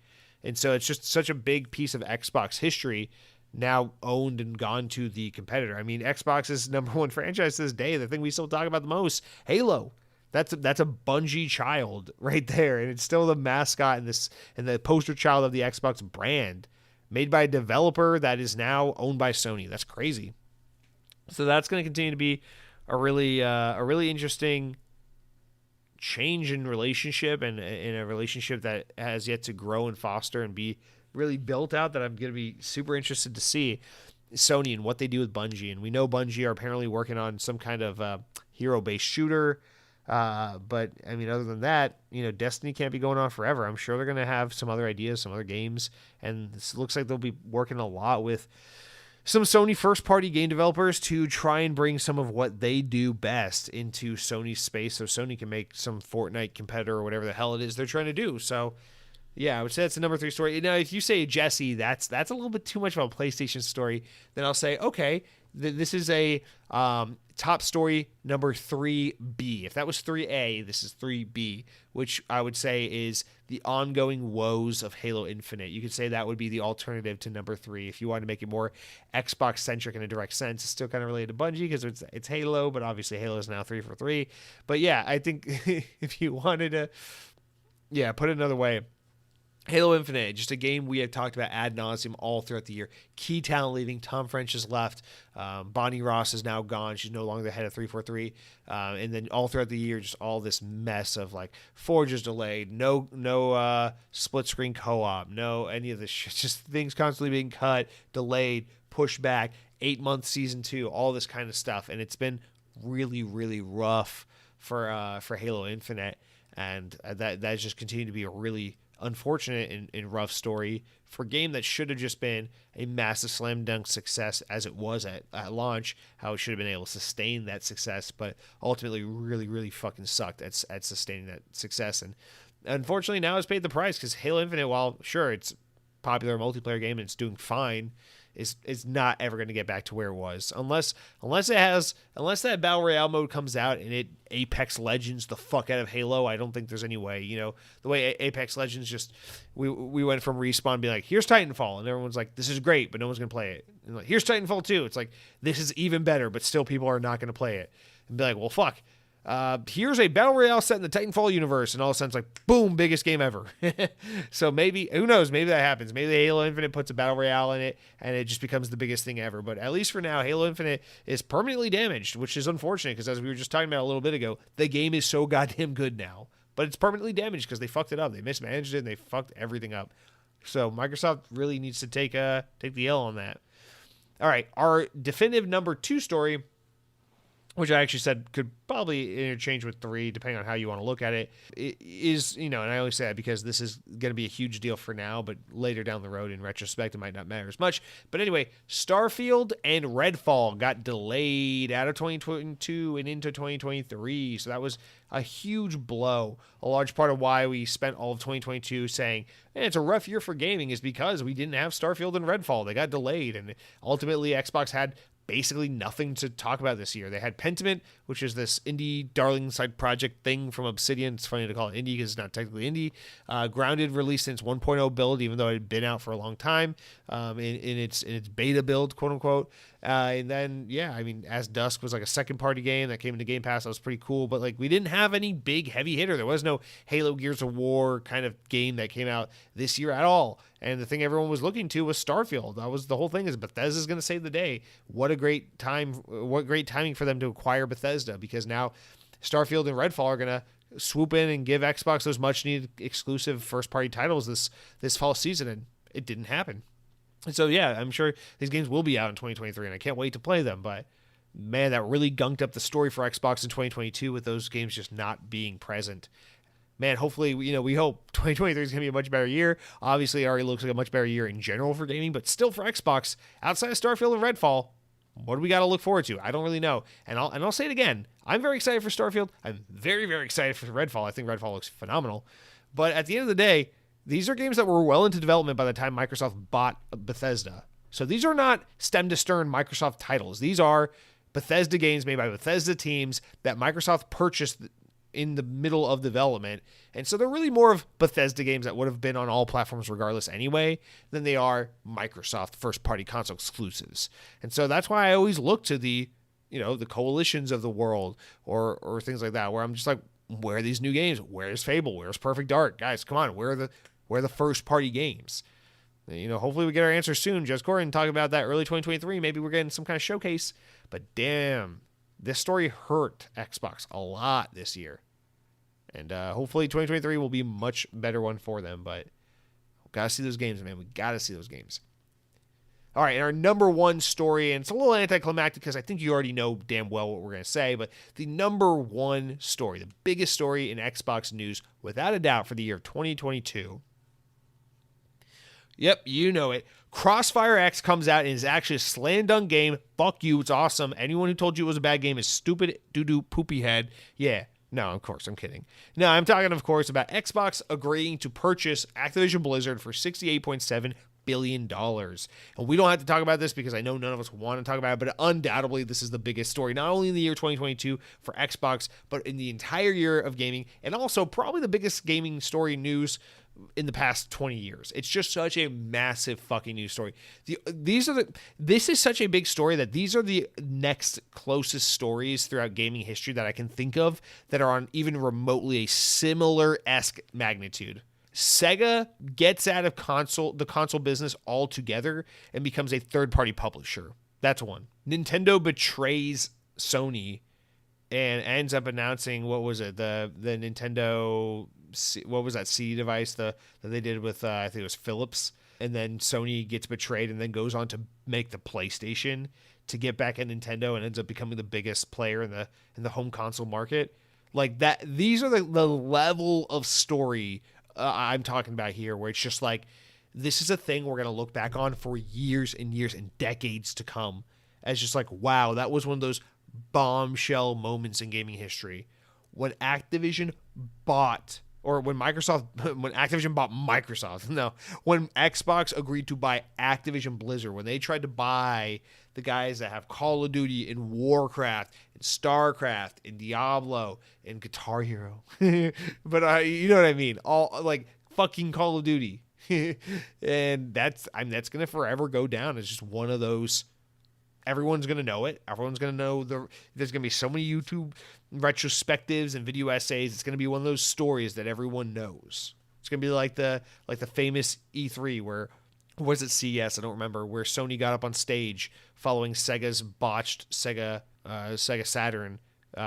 And so it's just such a big piece of Xbox history now owned and gone to the competitor. Xbox's number one franchise to this day, the thing we still talk about the most, Halo. That's a Bungie child right there, and it's still the mascot and the poster child of the Xbox brand, made by a developer that is now owned by Sony. That's crazy. So that's going to continue to be a really interesting change in relationship, and in a relationship that has yet to grow and foster and be really built out, that I'm going to be super interested to see Sony and what they do with Bungie. And we know Bungie are apparently working on some kind of hero-based shooter. But other than that, Destiny can't be going on forever. I'm sure they're going to have some other ideas, some other games. And this looks like they'll be working a lot with some Sony first-party game developers to try and bring some of what they do best into Sony's space, so Sony can make some Fortnite competitor or whatever the hell it is they're trying to do. So yeah, I would say that's the number 3 story. Now, if you say, Jesse, that's a little bit too much of a PlayStation story, then I'll say, okay, this is a top story number 3B. If that was 3A, this is 3B, which I would say is the ongoing woes of Halo Infinite. You could say that would be the alternative to number 3 if you wanted to make it more Xbox-centric in a direct sense. It's still kind of related to Bungie because it's Halo, but obviously Halo is now 3 for 3. But yeah, I think if you wanted to, put it another way, Halo Infinite, just a game we have talked about ad nauseum all throughout the year. Key talent leaving. Tom French has left. Bonnie Ross is now gone. She's no longer the head of 343. And then all throughout the year, just all this mess of like Forge is delayed, no split screen co-op, no any of this shit. Just things constantly being cut, delayed, pushed back. 8-month season 2, all this kind of stuff, and it's been really, really rough for Halo Infinite, and that just continued to be a really unfortunate and rough story for a game that should have just been a massive slam dunk success as it was at launch, how it should have been able to sustain that success, but ultimately really, really fucking sucked at sustaining that success. And unfortunately now it's paid the price, because Halo Infinite, while sure it's a popular multiplayer game and it's doing fine, is not ever going to get back to where it was unless that Battle Royale mode comes out and it Apex Legends the fuck out of Halo. I don't think there's any way, the way Apex Legends just we went from Respawn being like, here's Titanfall, and everyone's like, this is great, but no one's going to play it. And like, here's Titanfall 2. It's like, this is even better, but still people are not going to play it. And be like, well, fuck. Here's a battle royale set in the Titanfall universe, and all of a sudden it's like, boom, biggest game ever. So maybe, who knows, maybe that happens. Maybe Halo Infinite puts a battle royale in it, and it just becomes the biggest thing ever. But at least for now, Halo Infinite is permanently damaged, which is unfortunate, because as we were just talking about a little bit ago, the game is so goddamn good now. But it's permanently damaged because they fucked it up. They mismanaged it, and they fucked everything up. So Microsoft really needs to take the L on that. All right, our definitive number 2 story, which I actually said could probably interchange with 3, depending on how you want to look at it, is, and I only say that because this is going to be a huge deal for now, but later down the road, in retrospect, it might not matter as much. But anyway, Starfield and Redfall got delayed out of 2022 and into 2023, so that was a huge blow. A large part of why we spent all of 2022 saying, it's a rough year for gaming, is because we didn't have Starfield and Redfall. They got delayed, and ultimately Xbox had basically nothing to talk about this year. They had Pentiment, which is this indie darling side project thing from Obsidian. It's funny to call it indie because it's not technically indie. Grounded released in its 1.0 build, even though it had been out for a long time, in its beta build, quote unquote. And then, As Dusk was like a second party game that came into Game Pass. That was pretty cool, but like we didn't have any big heavy hitter. There was no Halo Gears of War kind of game that came out this year at all. And the thing everyone was looking to was Starfield. That was the whole thing, is Bethesda's going to save the day. What great timing for them to acquire Bethesda, because now Starfield and Redfall are going to swoop in and give Xbox those much needed exclusive first party titles this fall season, and it didn't happen. And so, I'm sure these games will be out in 2023, and I can't wait to play them. But man, that really gunked up the story for Xbox in 2022 with those games just not being present. Man, hopefully, we hope 2023 is going to be a much better year. Obviously, it already looks like a much better year in general for gaming, but still for Xbox, outside of Starfield and Redfall, what do we got to look forward to? I don't really know. And I'll say it again. I'm very excited for Starfield. I'm very, very excited for Redfall. I think Redfall looks phenomenal. But at the end of the day, these are games that were well into development by the time Microsoft bought Bethesda. So these are not stem to stern Microsoft titles. These are Bethesda games made by Bethesda teams that Microsoft purchased in the middle of development. And so they're really more of Bethesda games that would have been on all platforms regardless anyway than they are Microsoft first-party console exclusives. And so that's why I always look to the coalitions of the world or things like that, where I'm just like, where are these new games? Where's Fable? Where's Perfect Dark? Guys, come on, where are the first-party games? Hopefully we get our answer soon. Just Gordon talking about that early 2023. Maybe we're getting some kind of showcase. But damn, this story hurt Xbox a lot this year. And hopefully 2023 will be a much better one for them. But we got to see those games, man. We got to see those games. All right, and our number 1 story, and it's a little anticlimactic because I think you already know damn well what we're going to say, but the number 1 story, the biggest story in Xbox news, without a doubt, for the year of 2022. Yep, you know it. Crossfire X comes out and is actually a slam dunk game. Fuck you, it's awesome. Anyone who told you it was a bad game is stupid, doo-doo, poopy head. Yeah, no, of course, I'm kidding. No, I'm talking, of course, about Xbox agreeing to purchase Activision Blizzard for $68.7 billion. And we don't have to talk about this because I know none of us want to talk about it, but undoubtedly this is the biggest story, not only in the year 2022 for Xbox, but in the entire year of gaming, and also probably the biggest gaming story news in the past 20 years. It's just such a massive fucking news story. This is such a big story that these are the next closest stories throughout gaming history that I can think of that are on even remotely a similar-esque magnitude. Sega gets out of the console business altogether and becomes a third-party publisher. That's one. Nintendo betrays Sony and ends up announcing, what was it, the Nintendo, what was that CD device that they did with, I think it was Philips, and then Sony gets betrayed and then goes on to make the PlayStation to get back at Nintendo and ends up becoming the biggest player in the home console market. Like that, these are the level of story I'm talking about here, where it's just like, this is a thing we're going to look back on for years and years and decades to come as just like, wow, that was one of those bombshell moments in gaming history when Activision bought, or when Activision bought Microsoft. No, when Xbox agreed to buy Activision Blizzard, when they tried to buy the guys that have Call of Duty and Warcraft and StarCraft and Diablo and Guitar Hero. But you know what I mean? All like fucking Call of Duty. And that's going to forever go down as just one of those everyone's going to know it. Everyone's going to know there's going to be so many YouTube retrospectives and video essays. It's going to be one of those stories that everyone knows. It's going to be like the famous E3 where, was it CES? I don't remember, where Sony got up on stage following Sega's botched Sega Saturn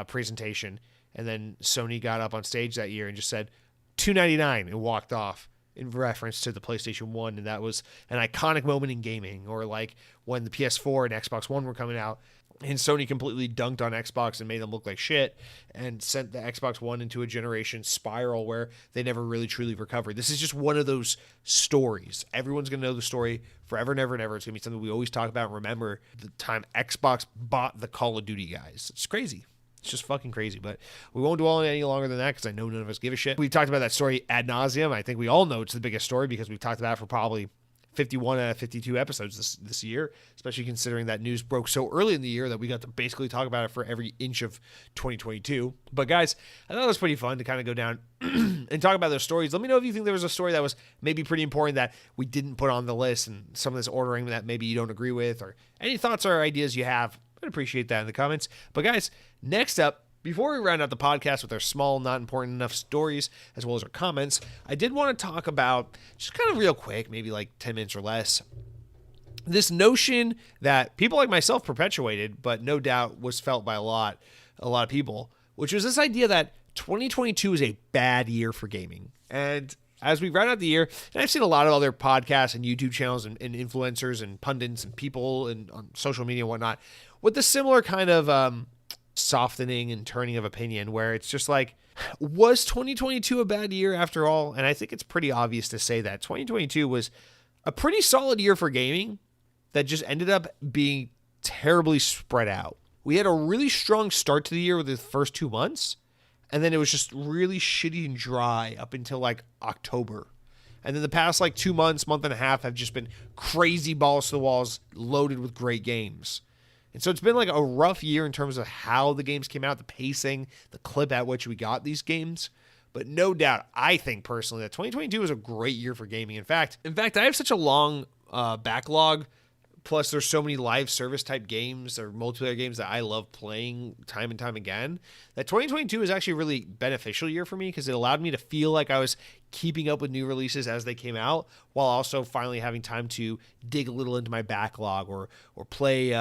presentation, and then Sony got up on stage that year and just said $299 and walked off in reference to the PlayStation 1, and that was an iconic moment in gaming. Or like when the PS4 and Xbox One were coming out, and Sony completely dunked on Xbox and made them look like shit and sent the Xbox One into a generation spiral where they never really truly recovered. This is just one of those stories. Everyone's going to know the story forever and ever and ever. It's going to be something we always talk about and remember the time Xbox bought the Call of Duty guys. It's crazy. It's just fucking crazy, but we won't dwell on it any longer than that because I know none of us give a shit. We've talked about that story ad nauseum. I think we all know it's the biggest story because we've talked about it for probably 51 out of 52 episodes this year, especially considering that news broke so early in the year that we got to basically talk about it for every inch of 2022. But guys, I thought it was pretty fun to kind of go down and talk about those stories. Let me know if you think there was a story that was maybe pretty important that we didn't put on the list, and some of this ordering that maybe you don't agree with, or any thoughts or ideas you have. I'd appreciate that in the comments. But guys, next up, before we round out the podcast with our small, not important enough stories, as well as our comments, I did want to talk about, just kind of real quick, maybe like 10 minutes or less, this notion that people like myself perpetuated, but no doubt was felt by a lot of people, which was this idea that 2022 is a bad year for gaming. And as we round out the year, and I've seen a lot of other podcasts and YouTube channels and influencers and pundits and people and on social media and whatnot with the similar kind of softening and turning of opinion, where it's just like, was 2022 a bad year after all? And I think it's pretty obvious to say that 2022 was a pretty solid year for gaming that just ended up being terribly spread out. We had a really strong start to the year with the first 2 months, and then it was just really shitty and dry up until like October. And then the past like 2 months, month and a half have just been crazy balls to the walls, loaded with great games. And so it's been like a rough year in terms of how the games came out, the pacing, the clip at which we got these games. But no doubt, I think personally that 2022 was a great year for gaming. In fact, I have such a long backlog. Plus, there's so many live service type games or multiplayer games that I love playing time and time again, that 2022 is actually a really beneficial year for me because it allowed me to feel like I was keeping up with new releases as they came out, while also finally having time to dig a little into my backlog or play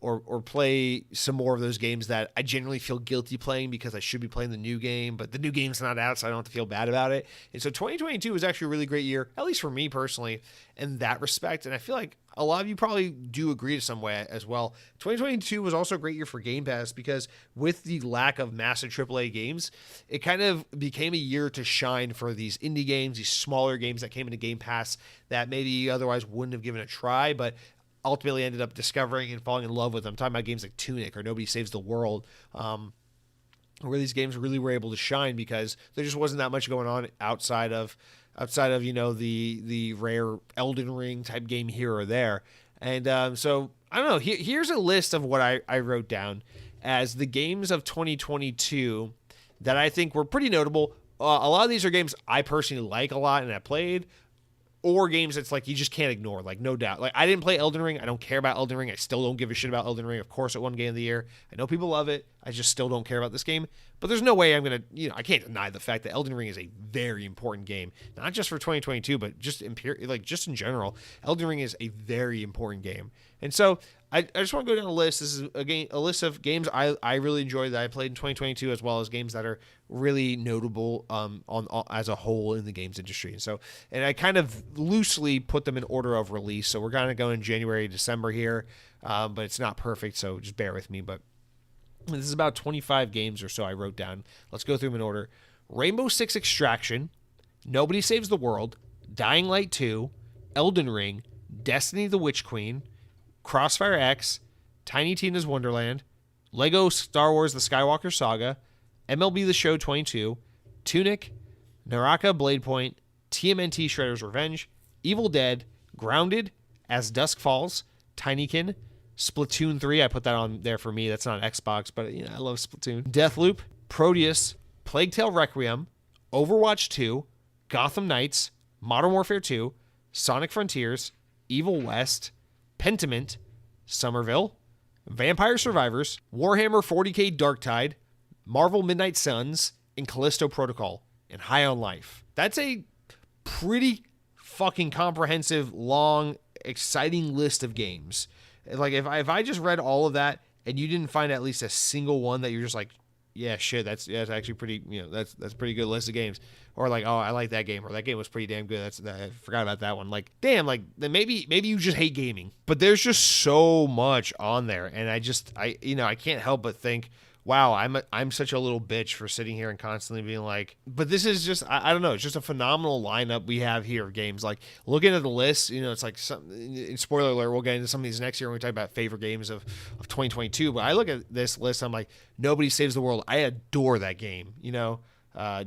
or play some more of those games that I generally feel guilty playing because I should be playing the new game, but the new game's not out, so I don't have to feel bad about it. And so 2022 was actually a really great year, at least for me personally, in that respect. And I feel like a lot of you probably do agree to some way as well. 2022 was also a great year for Game Pass because with the lack of massive AAA games, it kind of became a year to shine for these indie games, these smaller games that came into Game Pass that maybe otherwise wouldn't have given a try, but ultimately ended up discovering and falling in love with them. I'm talking about games like Tunic or Nobody Saves the World, where these games really were able to shine because there just wasn't that much going on outside of the rare Elden Ring type game here or there. And so I don't know. Here's a list of what I wrote down as the games of 2022 that I think were pretty notable. A lot of these are games I personally like a lot and I played, or games that's like you just can't ignore, like no doubt. Like I didn't play Elden Ring. I don't care about Elden Ring. I still don't give a shit about Elden Ring. Of course, it won Game of the Year. I know people love it. I just still don't care about this game. But there's no way I'm going to, I can't deny the fact that Elden Ring is a very important game. Not just for 2022, but just in general. Elden Ring is a very important game. And so I just want to go down a list. This is a list of games I really enjoyed that I played in 2022, as well as games that are really notable as a whole in the games industry. And I kind of loosely put them in order of release. So we're kind of going January, December here, but it's not perfect, so just bear with me. But this is about 25 games or so I wrote down. Let's go through them in order. Rainbow Six Extraction, Nobody Saves the World, Dying Light 2, Elden Ring, Destiny the Witch Queen, Crossfire X, Tiny Tina's Wonderland, Lego Star Wars The Skywalker Saga, MLB The Show 22, Tunic, Naraka Blade Point, TMNT Shredder's Revenge, Evil Dead, Grounded, As Dusk Falls, Tinykin, Splatoon 3, I put that on there for me, that's not Xbox, but I love Splatoon, Deathloop, Proteus, Plague Tale Requiem, Overwatch 2, Gotham Knights, Modern Warfare 2, Sonic Frontiers, Evil West, Pentiment, Somerville, Vampire Survivors, Warhammer 40k Darktide, Marvel Midnight Suns, and Callisto Protocol, and High on Life. That's a pretty fucking comprehensive, long, exciting list of games. Like, if I just read all of that and you didn't find at least a single one that you're just like, yeah, shit, that's actually pretty, that's pretty good list of games. Or like, oh, I like that game, or that game was pretty damn good. I forgot about that one. Like, damn, like, then maybe you just hate gaming. But there's just so much on there, and I can't help but think, wow, I'm such a little bitch for sitting here and constantly being like, but this is just, I don't know, it's just a phenomenal lineup we have here of games. Like, looking at the list, it's like, spoiler alert, we'll get into some of these next year when we talk about favorite games of 2022, but I look at this list, I'm like, Nobody Saves the World. I adore that game,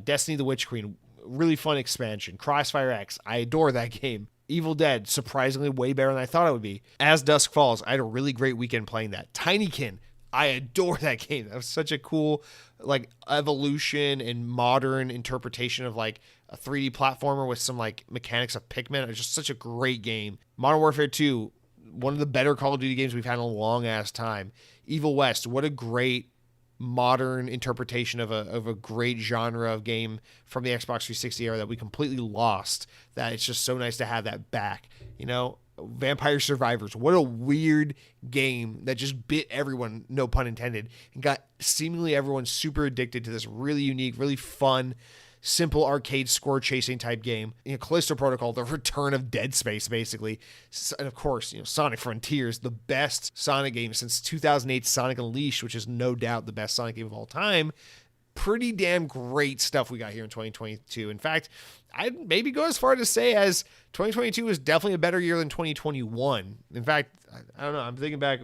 Destiny the Witch Queen, really fun expansion. Crossfire X, I adore that game. Evil Dead, surprisingly way better than I thought it would be. As Dusk Falls, I had a really great weekend playing that. Tinykin, I adore that game. That was such a cool, like, evolution and modern interpretation of, like, a 3D platformer with some, like, mechanics of Pikmin. It was just such a great game. Modern Warfare 2, one of the better Call of Duty games we've had in a long-ass time. Evil West, what a great modern interpretation of a great genre of game from the Xbox 360 era that we completely lost, that it's just so nice to have that back. Vampire Survivors, what a weird game that just bit everyone, no pun intended, and got seemingly everyone super addicted to this really unique, really fun, simple arcade score chasing type game. Callisto Protocol, the return of Dead Space, basically. And of course, Sonic Frontiers, the best Sonic game since 2008's Sonic Unleashed, which is no doubt the best Sonic game of all time. Pretty damn great stuff we got here in 2022. In fact, I'd maybe go as far to say as 2022 was definitely a better year than 2021. In fact, I don't know. I'm thinking back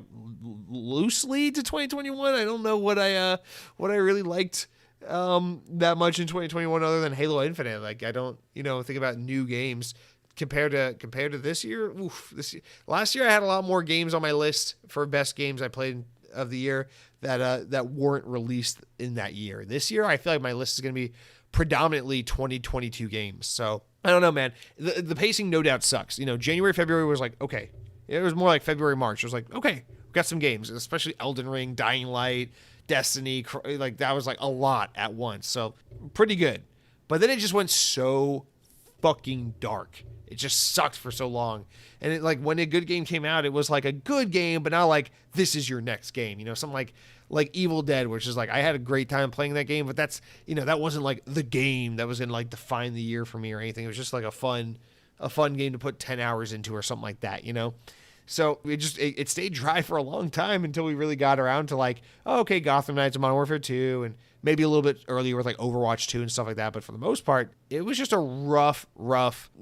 loosely to 2021. I don't know what I really liked that much in 2021 other than Halo Infinite. Like, I don't think about new games compared to this year. Last year I had a lot more games on my list for best games I played of the year that weren't released in that year. This year I feel like my list is going to be predominantly 2022 games. So I don't know, man. The pacing no doubt sucks. January, February was like, okay. It was more like February, March. It was like, okay, we got some games, especially Elden Ring, Dying Light, Destiny. Like, that was like a lot at once. So pretty good. But then it just went so fucking dark. It just sucked for so long. And it, like, when a good game came out, it was like a good game, but not like, this is your next game. Something like Evil Dead, which is like, I had a great time playing that game, but that's, that wasn't like the game that was going to like define the year for me or anything. It was just like a fun game to put 10 hours into or something like that, So it stayed dry for a long time until we really got around to like, oh, okay, Gotham Knights and Modern Warfare 2, and maybe a little bit earlier with like Overwatch 2 and stuff like that. But for the most part, it was just a rough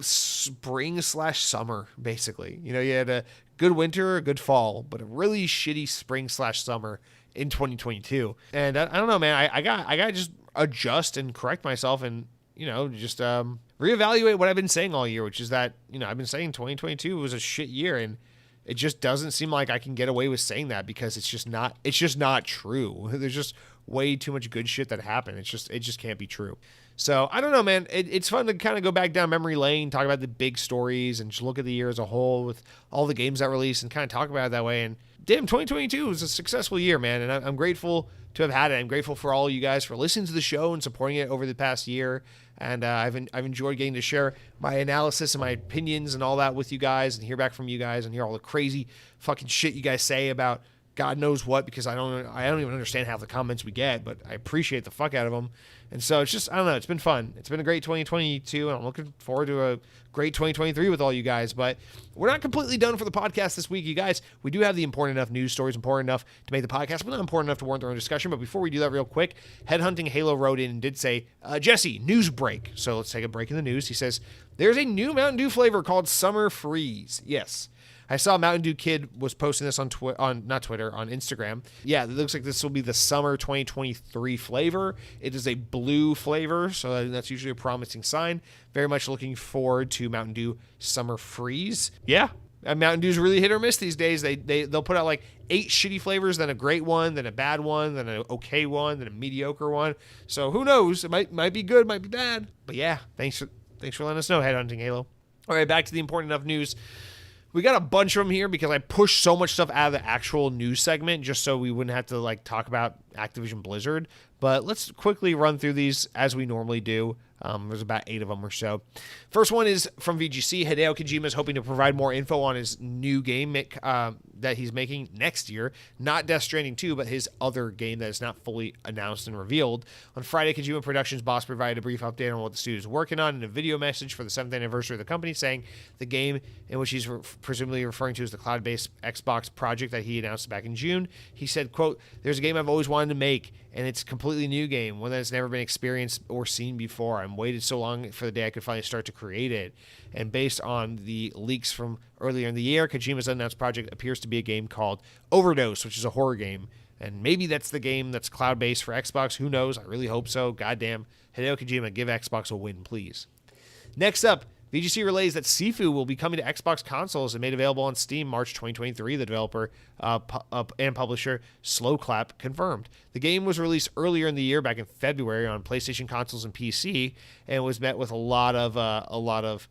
spring/summer, basically. You had a good winter, a good fall, but a really shitty spring/summer in 2022. And I don't know, man, I got to just adjust and correct myself and, just reevaluate what I've been saying all year, which is that, I've been saying 2022 was a shit year, and it just doesn't seem like I can get away with saying that because it's just not true. There's just way too much good shit that happened. It just can't be true. So I don't know, man. It's fun to kind of go back down memory lane, talk about the big stories, and just look at the year as a whole with all the games that released and kind of talk about it that way. And damn, 2022 was a successful year, man. And I'm grateful to have had it. I'm grateful for all you guys for listening to the show and supporting it over the past year. And I've enjoyed getting to share my analysis and my opinions and all that with you guys, and hear back from you guys and hear all the crazy fucking shit you guys say about God knows what, because I don't even understand half the comments we get, but I appreciate the fuck out of them. And so it's just, I don't know, it's been fun. It's been a great 2022, and I'm looking forward to a great 2023 with all you guys. But we're not completely done for the podcast this week, you guys. We do have the important enough news stories, important enough to make the podcast, but not important enough to warrant their own discussion. But before we do that real quick, Headhunting Halo wrote in and did say, Jesse, news break. So let's take a break in the news. He says, there's a new Mountain Dew flavor called Summer Freeze. Yes. I saw Mountain Dew Kid was posting this on Instagram. Yeah, it looks like this will be the summer 2023 flavor. It is a blue flavor, so that's usually a promising sign. Very much looking forward to Mountain Dew Summer Freeze. Yeah, Mountain Dew's really hit or miss these days. They'll put out like 8 shitty flavors, then a great one, then a bad one, then an okay one, then a mediocre one. So who knows? It might be good, might be bad. But yeah, thanks for letting us know, Headhunting Halo. All right, back to the important enough news. We got a bunch of them here because I pushed so much stuff out of the actual news segment just so we wouldn't have to like talk about Activision Blizzard. But let's quickly run through these as we normally do. There's about 8 of them or so. First one is from VGC. Hideo Kojima is hoping to provide more info on his new game that he's making next year. Not Death Stranding 2, but his other game that is not fully announced and revealed. On Friday, Kojima Productions boss provided a brief update on what the studio is working on in a video message for the 7th anniversary of the company, saying the game in which he's presumably referring to as the cloud-based Xbox project that he announced back in June. He said, quote, "There's a game I've always wanted to make, and it's a completely new game, one that's never been experienced or seen before. I'm waited so long for the day I could finally start to create it." And based on the leaks from earlier in the year, Kojima's unannounced project appears to be a game called Overdose, which is a horror game. And maybe that's the game that's cloud-based for Xbox. Who knows? I really hope so. Goddamn. Hideo Kojima, give Xbox a win, please. Next up, VGC relays that Sifu will be coming to Xbox consoles and made available on Steam March 2023. The developer and publisher Slowclap confirmed. The game was released earlier in the year, back in February, on PlayStation consoles and PC, and was met with a lot of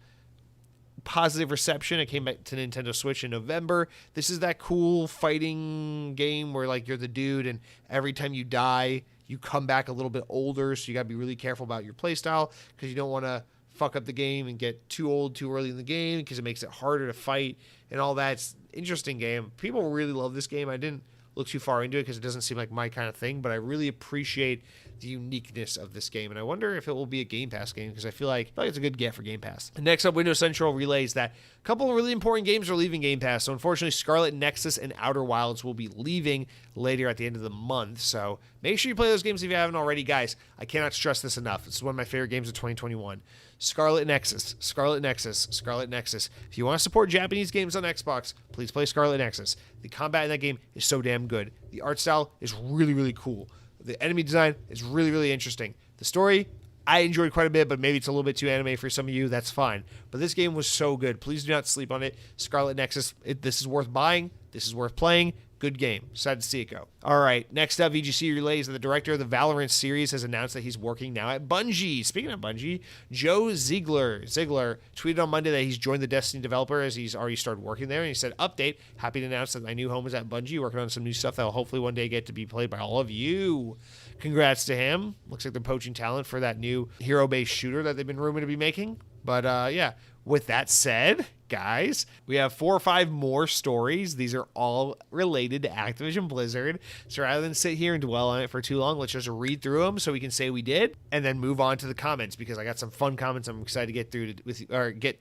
positive reception. It came back to Nintendo Switch in November. This is that cool fighting game where like you're the dude, and every time you die, you come back a little bit older. So you got to be really careful about your playstyle because you don't want to fuck up the game and get too old too early in the game because it makes it harder to fight and all that. It's an interesting game. People really love this game. I didn't look too far into it because it doesn't seem like my kind of thing, but I really appreciate the uniqueness of this game, and I wonder if it will be a Game Pass game because I feel like it's a good get for Game Pass. Next up, Windows Central relays that a couple of really important games are leaving Game Pass. So unfortunately, Scarlet Nexus and Outer Wilds will be leaving later at the end of the month. So make sure you play those games if you haven't already, guys. I cannot stress this enough. This is one of my favorite games of 2021. Scarlet Nexus, Scarlet Nexus, Scarlet Nexus. If you want to support Japanese games on Xbox, please play Scarlet Nexus. The combat in that game is so damn good. The art style is really, really cool. The enemy design is really, really interesting. The story, I enjoyed quite a bit, but maybe it's a little bit too anime for some of you. That's fine. But this game was so good. Please do not sleep on it. Scarlet Nexus, this is worth buying. This is worth playing. Good game. Sad to see it go. All right. Next up, VGC relays that the director of the Valorant series has announced that he's working now at Bungie. Speaking of Bungie, Joe Ziegler tweeted on Monday that he's joined the Destiny developer as he's already started working there. And he said, "Update. Happy to announce that my new home is at Bungie, working on some new stuff that will hopefully one day get to be played by all of you." Congrats to him. Looks like they're poaching talent for that new hero-based shooter that they've been rumored to be making. But yeah, with that said, guys, we have 4 or 5 more stories. These are all related to Activision Blizzard. So rather than sit here and dwell on it for too long, let's just read through them so we can say we did, and then move on to the comments because I got some fun comments I'm excited to get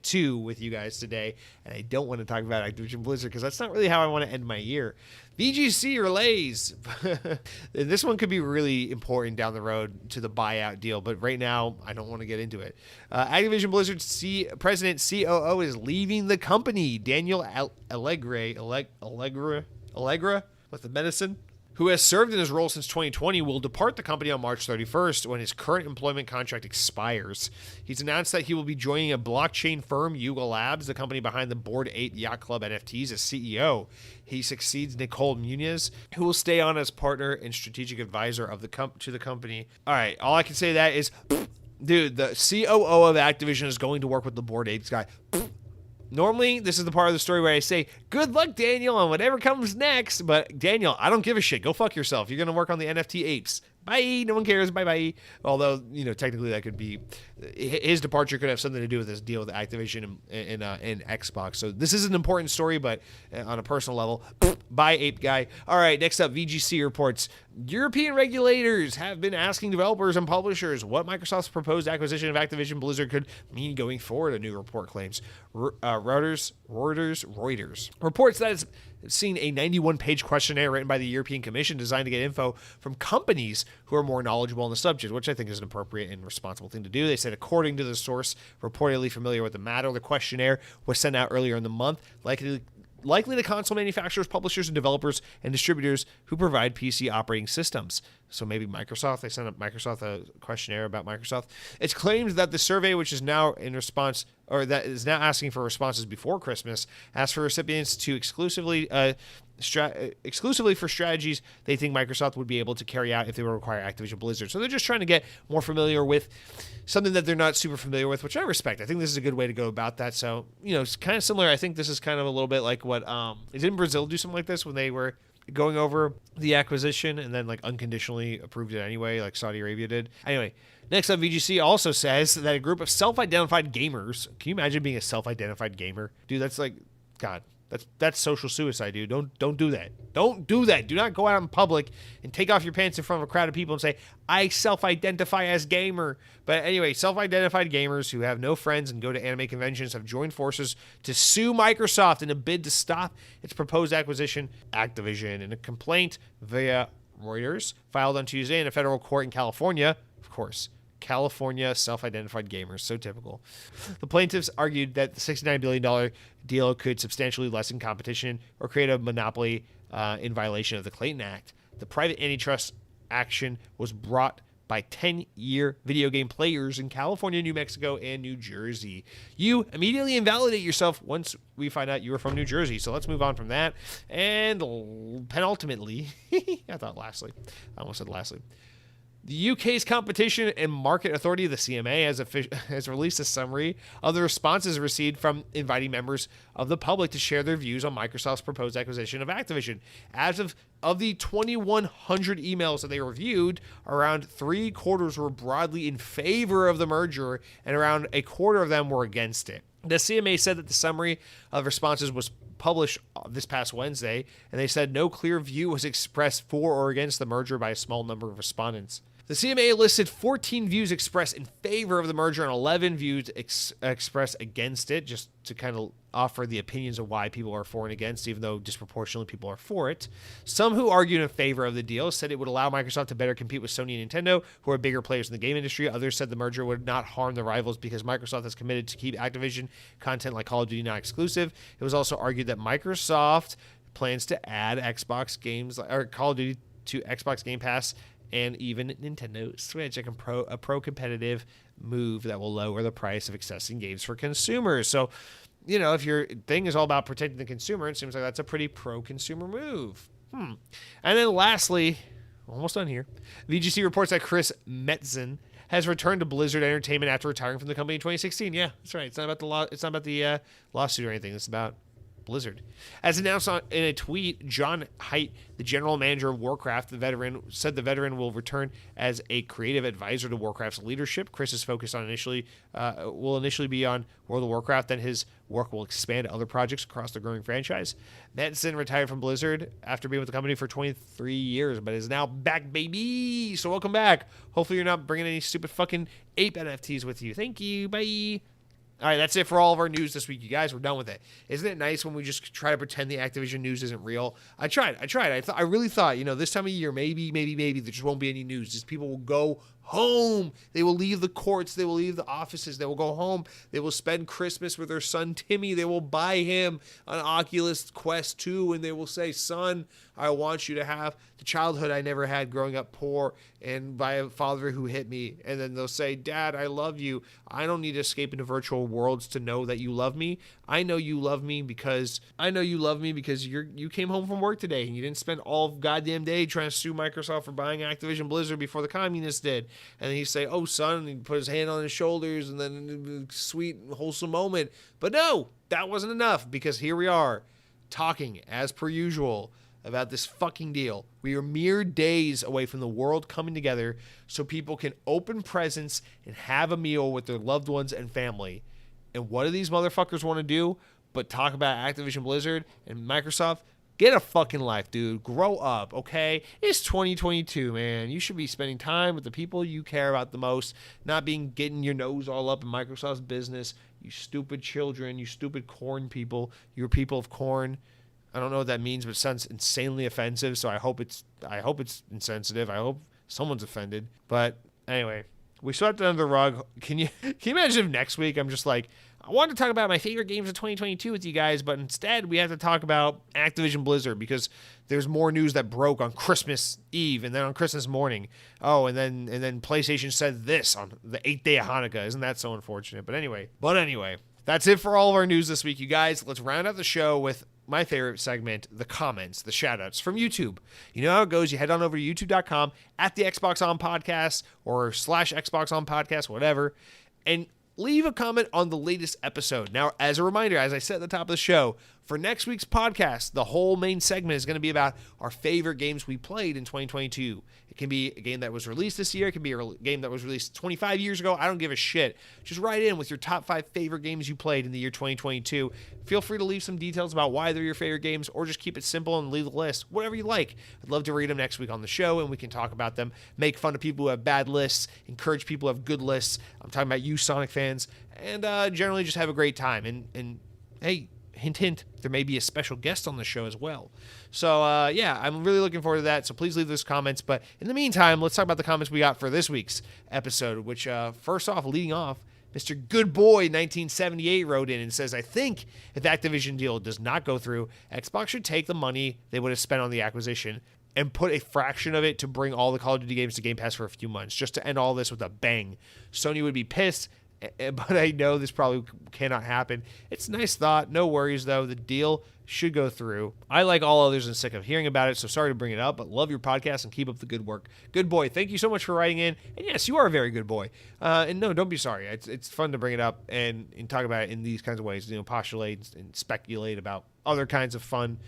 to with you guys today. And I don't want to talk about Activision Blizzard because that's not really how I want to end my year. VGC relays. This one could be really important down the road to the buyout deal, but right now I don't want to get into it. Activision Blizzard president COO is leaving the company. Daniel Allegra with the medicine, who has served in his role since 2020, will depart the company on March 31st when his current employment contract expires. He's announced that he will be joining a blockchain firm, Yuga Labs, the company behind the Bored Ape Yacht Club NFTs, as CEO. He succeeds Nicole Muniz, who will stay on as partner and strategic advisor of to the company. All right, all I can say to that is, dude, the COO of Activision is going to work with the Bored Apes guy. Normally, this is the part of the story where I say, good luck, Daniel, on whatever comes next. But, Daniel, I don't give a shit. Go fuck yourself. You're going to work on the NFT apes. Bye. No one cares. Bye-bye. Although, technically that could be... His departure could have something to do with this deal with Activision and Xbox. So this is an important story, but on a personal level, bye, ape guy. All right, next up, VGC reports. European regulators have been asking developers and publishers what Microsoft's proposed acquisition of Activision Blizzard could mean going forward, a new report claims. Reuters reports that it's seen a 91-page questionnaire written by the European Commission designed to get info from companies who are more knowledgeable on the subject, which I think is an appropriate and responsible thing to do. They said, according to the source reportedly familiar with the matter, the questionnaire was sent out earlier in the month, likely to console manufacturers, publishers, and developers and distributors who provide PC operating systems. So maybe Microsoft, they sent up Microsoft a questionnaire about Microsoft. It's claimed that the survey, which is now in response, or that is now asking for responses before Christmas, asked for recipients to exclusively exclusively for strategies they think Microsoft would be able to carry out if they were to acquire Activision Blizzard. So they're just trying to get more familiar with something that they're not super familiar with, which I respect. I think this is a good way to go about that. So, it's kind of similar. I think this is kind of a little bit like what didn't Brazil do something like this when they were going over the acquisition and then like unconditionally approved it anyway, like Saudi Arabia did. Anyway, next up, VGC also says that a group of self-identified gamers. Can you imagine being a self-identified gamer? Dude, that's like, God, that's social suicide, dude. Don't do that. Don't do that. Do not go out in public and take off your pants in front of a crowd of people and say, I self-identify as gamer. But anyway, self-identified gamers who have no friends and go to anime conventions have joined forces to sue Microsoft in a bid to stop its proposed acquisition, Activision. In a complaint via Reuters filed on Tuesday in a federal court in California, of course, California self-identified gamers, so typical. The plaintiffs argued that the $69 billion deal could substantially lessen competition or create a monopoly in violation of the Clayton Act. The private antitrust action was brought by 10-year video game players in California, New Mexico, and New Jersey. You immediately invalidate yourself once we find out you were from New Jersey. So let's move on from that. And penultimately, I almost said lastly. The UK's Competition and Market Authority, the CMA, has released a summary of the responses received from inviting members of the public to share their views on Microsoft's proposed acquisition of Activision. As of the 2,100 emails that they reviewed, around 3/4 were broadly in favor of the merger, and around 1/4 of them were against it. The CMA said that the summary of responses was published this past Wednesday, and they said no clear view was expressed for or against the merger by a small number of respondents. The CMA listed 14 views expressed in favor of the merger and 11 views expressed against it, just to kind of offer the opinions of why people are for and against, even though disproportionately people are for it. Some who argued in favor of the deal said it would allow Microsoft to better compete with Sony and Nintendo, who are bigger players in the game industry. Others said the merger would not harm the rivals because Microsoft has committed to keep Activision content like Call of Duty not exclusive. It was also argued that Microsoft plans to add Xbox games or Call of Duty to Xbox Game Pass and even Nintendo Switch, a pro-competitive move that will lower the price of accessing games for consumers. So, if your thing is all about protecting the consumer, it seems like that's a pretty pro-consumer move. And then lastly, almost done here, VGC reports that Chris Metzen has returned to Blizzard Entertainment after retiring from the company in 2016. Yeah, that's right. It's not about the It's not about the lawsuit or anything. It's about Blizzard. As announced in a tweet, John Haidt, the general manager of Warcraft, said the veteran will return as a creative advisor to Warcraft's leadership. Chris's focus will initially be on World of Warcraft, then his work will expand to other projects across the growing franchise. Metzen retired from Blizzard after being with the company for 23 years, but is now back, baby. So welcome back. Hopefully you're not bringing any stupid fucking ape NFTs with you. Thank you. Bye. All right, that's it for all of our news this week, you guys. We're done with it. Isn't it nice when we just try to pretend the Activision news isn't real? I tried. I really thought, this time of year, maybe there just won't be any news. Just people will go home. They will leave the courts. They will leave the offices. They will go home. They will spend Christmas with their son, Timmy. They will buy him an Oculus Quest 2, and they will say, son, I want you to have the childhood I never had growing up poor and by a father who hit me. And then they'll say, Dad, I love you. I don't need to escape into virtual worlds to know that you love me. I know you love me because you came home from work today and you didn't spend all goddamn day trying to sue Microsoft for buying Activision Blizzard before the communists did. And then he'd say, oh, son, and he'd put his hand on his shoulders and then sweet, wholesome moment. But no, that wasn't enough, because here we are talking, as per usual, about this fucking deal. We are mere days away from the world coming together so people can open presents and have a meal with their loved ones and family. And what do these motherfuckers want to do but talk about Activision Blizzard and Microsoft? Get a fucking life, dude. Grow up, okay? It's 2022, man. You should be spending time with the people you care about the most, not getting your nose all up in Microsoft's business. You stupid children, you stupid corn people. You're people of corn. I don't know what that means, but it sounds insanely offensive, so I hope it's insensitive. I hope someone's offended. But anyway, we swept it under the rug. Can you imagine if next week I'm just like, I wanted to talk about my favorite games of 2022 with you guys, but instead we have to talk about Activision Blizzard because there's more news that broke on Christmas Eve and then on Christmas morning. Oh, and then PlayStation said this on the 8th day of Hanukkah. Isn't that so unfortunate? But anyway, that's it for all of our news this week, you guys. Let's round out the show with my favorite segment, the comments, the shout-outs from YouTube. You know how it goes. You head on over to youtube.com at the Xbox On Podcast or /Xbox On Podcast, whatever, and leave a comment on the latest episode. Now, as a reminder, as I said at the top of the show, for next week's podcast, the whole main segment is going to be about our favorite games we played in 2022. It can be a game that was released this year. It can be a game that was released 25 years ago. I don't give a shit. Just write in with your top 5 favorite games you played in the year 2022. Feel free to leave some details about why they're your favorite games, or just keep it simple and leave the list. Whatever you like. I'd love to read them next week on the show, and we can talk about them, make fun of people who have bad lists, encourage people who have good lists. I'm talking about you, Sonic fans, and generally just have a great time. And hey, hint, hint, there may be a special guest on the show as well. So, yeah, I'm really looking forward to that. So please leave those comments. But in the meantime, let's talk about the comments we got for this week's episode, which, first off, leading off, Mr. Good Boy 1978 wrote in and says, I think if the Activision deal does not go through, Xbox should take the money they would have spent on the acquisition and put a fraction of it to bring all the Call of Duty games to Game Pass for a few months, just to end all this with a bang. Sony would be pissed, but I know this probably cannot happen. It's a nice thought. No worries, though. The deal should go through. I, like all others, am sick of hearing about it, so sorry to bring it up, but love your podcast and keep up the good work. Good boy, thank you so much for writing in. And yes, you are a very good boy. And no, don't be sorry. It's fun to bring it up and talk about it in these kinds of ways, postulate and speculate about other kinds of fun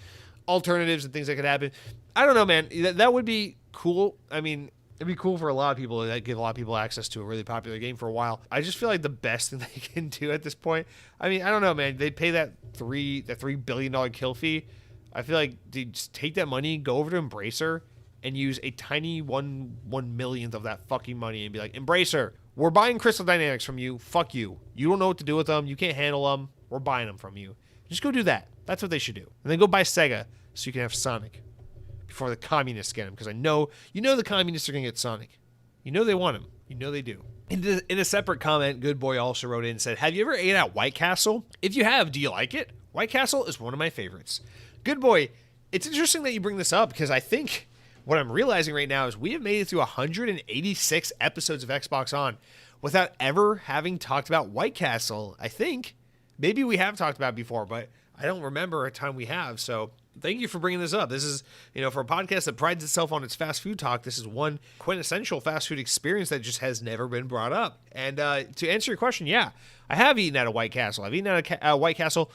alternatives and things that could happen. I don't know, man. That would be cool. I mean, it'd be cool for a lot of people. That give a lot of people access to a really popular game for a while. I just feel like the best thing they can do at this point. I mean, I don't know, man. They pay that $3 billion kill fee. I feel like they just take that money, go over to Embracer, and use a tiny one millionth of that fucking money and be like, Embracer, we're buying Crystal Dynamics from you. Fuck you. You don't know what to do with them. You can't handle them. We're buying them from you. Just go do that. That's what they should do. And then go buy Sega so you can have Sonic before the communists get him, because I know the communists are going to get Sonic. You know they want him. You know they do. In a separate comment, Good Boy also wrote in and said, have you ever ate at White Castle? If you have, do you like it? White Castle is one of my favorites. Good Boy, it's interesting that you bring this up, because I think what I'm realizing right now is we have made it through 186 episodes of Xbox On without ever having talked about White Castle. I think maybe we have talked about it before, but I don't remember a time we have. So thank you for bringing this up. This is, for a podcast that prides itself on its fast food talk, this is one quintessential fast food experience that just has never been brought up. And to answer your question, yeah, I have eaten at a White Castle. I've eaten at a White Castle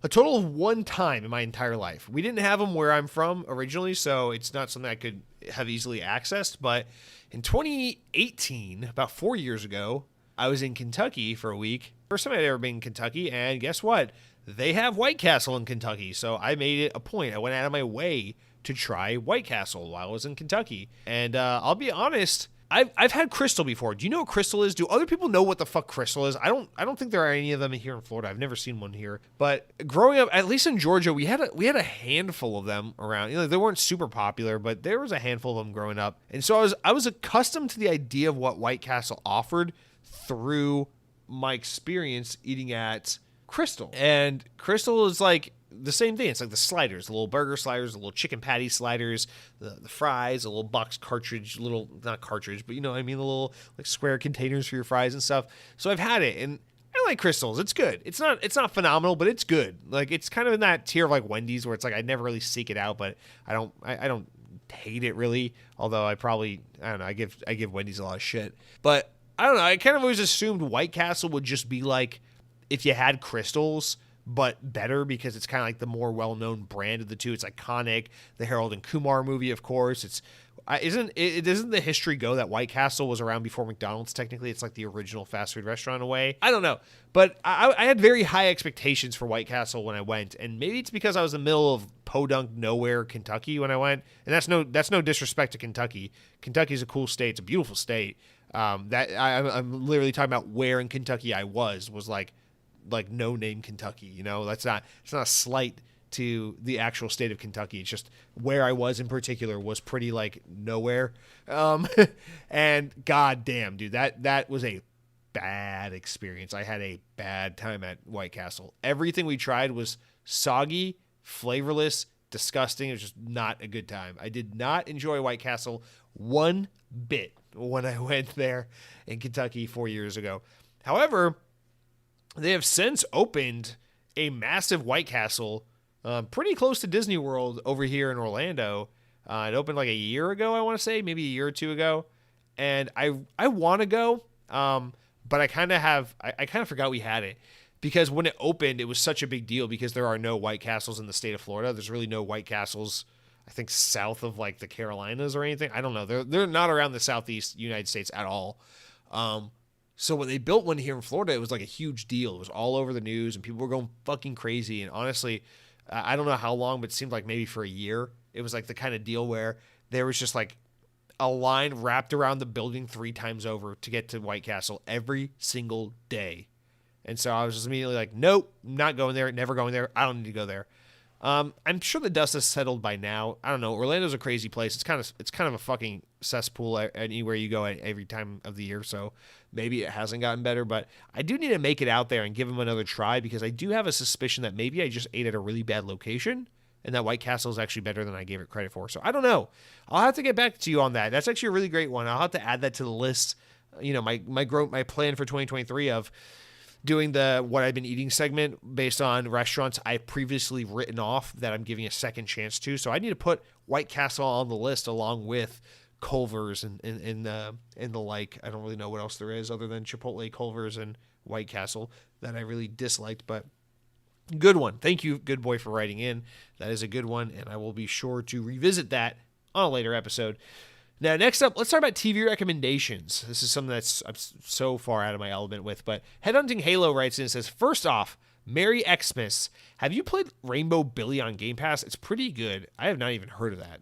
a total of one time in my entire life. We didn't have them where I'm from originally, so it's not something I could have easily accessed. But in 2018, about 4 years ago, I was in Kentucky for a week. First time I'd ever been in Kentucky, and guess what? They have White Castle in Kentucky, so I made it a point. I went out of my way to try White Castle while I was in Kentucky. And I'll be honest, I've had Crystal before. Do you know what Crystal is? Do other people know what the fuck Crystal is? I don't think there are any of them here in Florida. I've never seen one here. But growing up, at least in Georgia, we had a handful of them around. They weren't super popular, but there was a handful of them growing up. And so I was accustomed to the idea of what White Castle offered through my experience eating at Crystal. And Crystal is like the same thing. It's like the sliders, the little burger sliders, the little chicken patty sliders, the fries, a little box cartridge, not cartridge, but you know what I mean, the little like square containers for your fries and stuff. So I've had it, and I like Crystals. It's good. It's not phenomenal, but it's good. Like, it's kind of in that tier of like Wendy's, where it's like I never really seek it out, but I don't hate it really. Although I don't know, I give Wendy's a lot of shit. But I don't know, I kind of always assumed White Castle would just be like if you had Crystals, but better, because it's kind of like the more well-known brand of the two. It's iconic. The Harold and Kumar movie, of course. Doesn't the history go that White Castle was around before McDonald's? Technically, it's like the original fast food restaurant in a way. I don't know, but I had very high expectations for White Castle when I went, and maybe it's because I was in the middle of podunk nowhere, Kentucky, when I went. And that's no disrespect to Kentucky. Kentucky's a cool state. It's a beautiful state. I'm literally talking about where in Kentucky I was like no name Kentucky. It's not a slight to the actual state of Kentucky. It's just where I was in particular was pretty like nowhere. And goddamn, dude, that was a bad experience. I had a bad time at White Castle. Everything we tried was soggy, flavorless, disgusting. It was just not a good time. I did not enjoy White Castle one bit when I went there in Kentucky 4 years ago. However, they have since opened a massive White Castle pretty close to Disney World over here in Orlando. It opened like a year ago, I want to say, maybe a year or two ago. And I want to go, but I kind of forgot we had it. Because when it opened, it was such a big deal because there are no White Castles in the state of Florida. There's really no White Castles, I think, south of like the Carolinas or anything. I don't know. They're not around the southeast United States at all. So when they built one here in Florida, it was like a huge deal. It was all over the news and people were going fucking crazy. And honestly, I don't know how long, but it seemed like maybe for a year. It was like the kind of deal where there was just like a line wrapped around the building 3 times over to get to White Castle every single day. And so I was just immediately like, nope, not going there, never going there. I don't need to go there. I'm sure the dust has settled by now. I don't know. Orlando's a crazy place. It's kind of a fucking cesspool anywhere you go at every time of the year. So maybe it hasn't gotten better, but I do need to make it out there and give them another try because I do have a suspicion that maybe I just ate at a really bad location and that White Castle is actually better than I gave it credit for. So I don't know. I'll have to get back to you on that. That's actually a really great one. I'll have to add that to the list. You know, my plan for 2023 of doing the what I've been eating segment based on restaurants I previously written off that I'm giving a second chance to. So I need to put White Castle on the list along with Culver's and the like. I don't really know what else there is other than Chipotle, Culver's, and White Castle that I really disliked, but good one. Thank you, good boy, for writing in. That is a good one, and I will be sure to revisit that on a later episode. Now, next up, let's talk about TV recommendations. This is something that's I'm so far out of my element with, but Headhunting Halo writes in and says, first off, Merry Xmas. Have you played Rainbow Billy on Game Pass? It's pretty good. I have not even heard of that.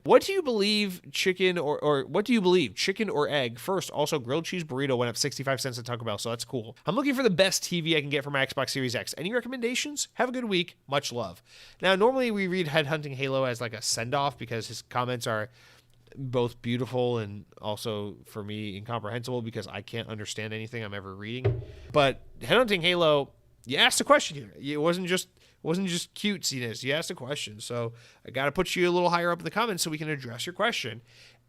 What do you believe, chicken or what do you believe, chicken or egg? First, also grilled cheese burrito went up 65 cents at Taco Bell, so that's cool. I'm looking for the best TV I can get for my Xbox Series X. Any recommendations? Have a good week. Much love. Now, normally we read Headhunting Halo as like a send-off because his comments are both beautiful and also for me incomprehensible because I can't understand anything I'm ever reading. But Headhunting Halo, you asked a question here. It wasn't just cutesiness. You asked a question, so I got to put you a little higher up in the comments so we can address your question.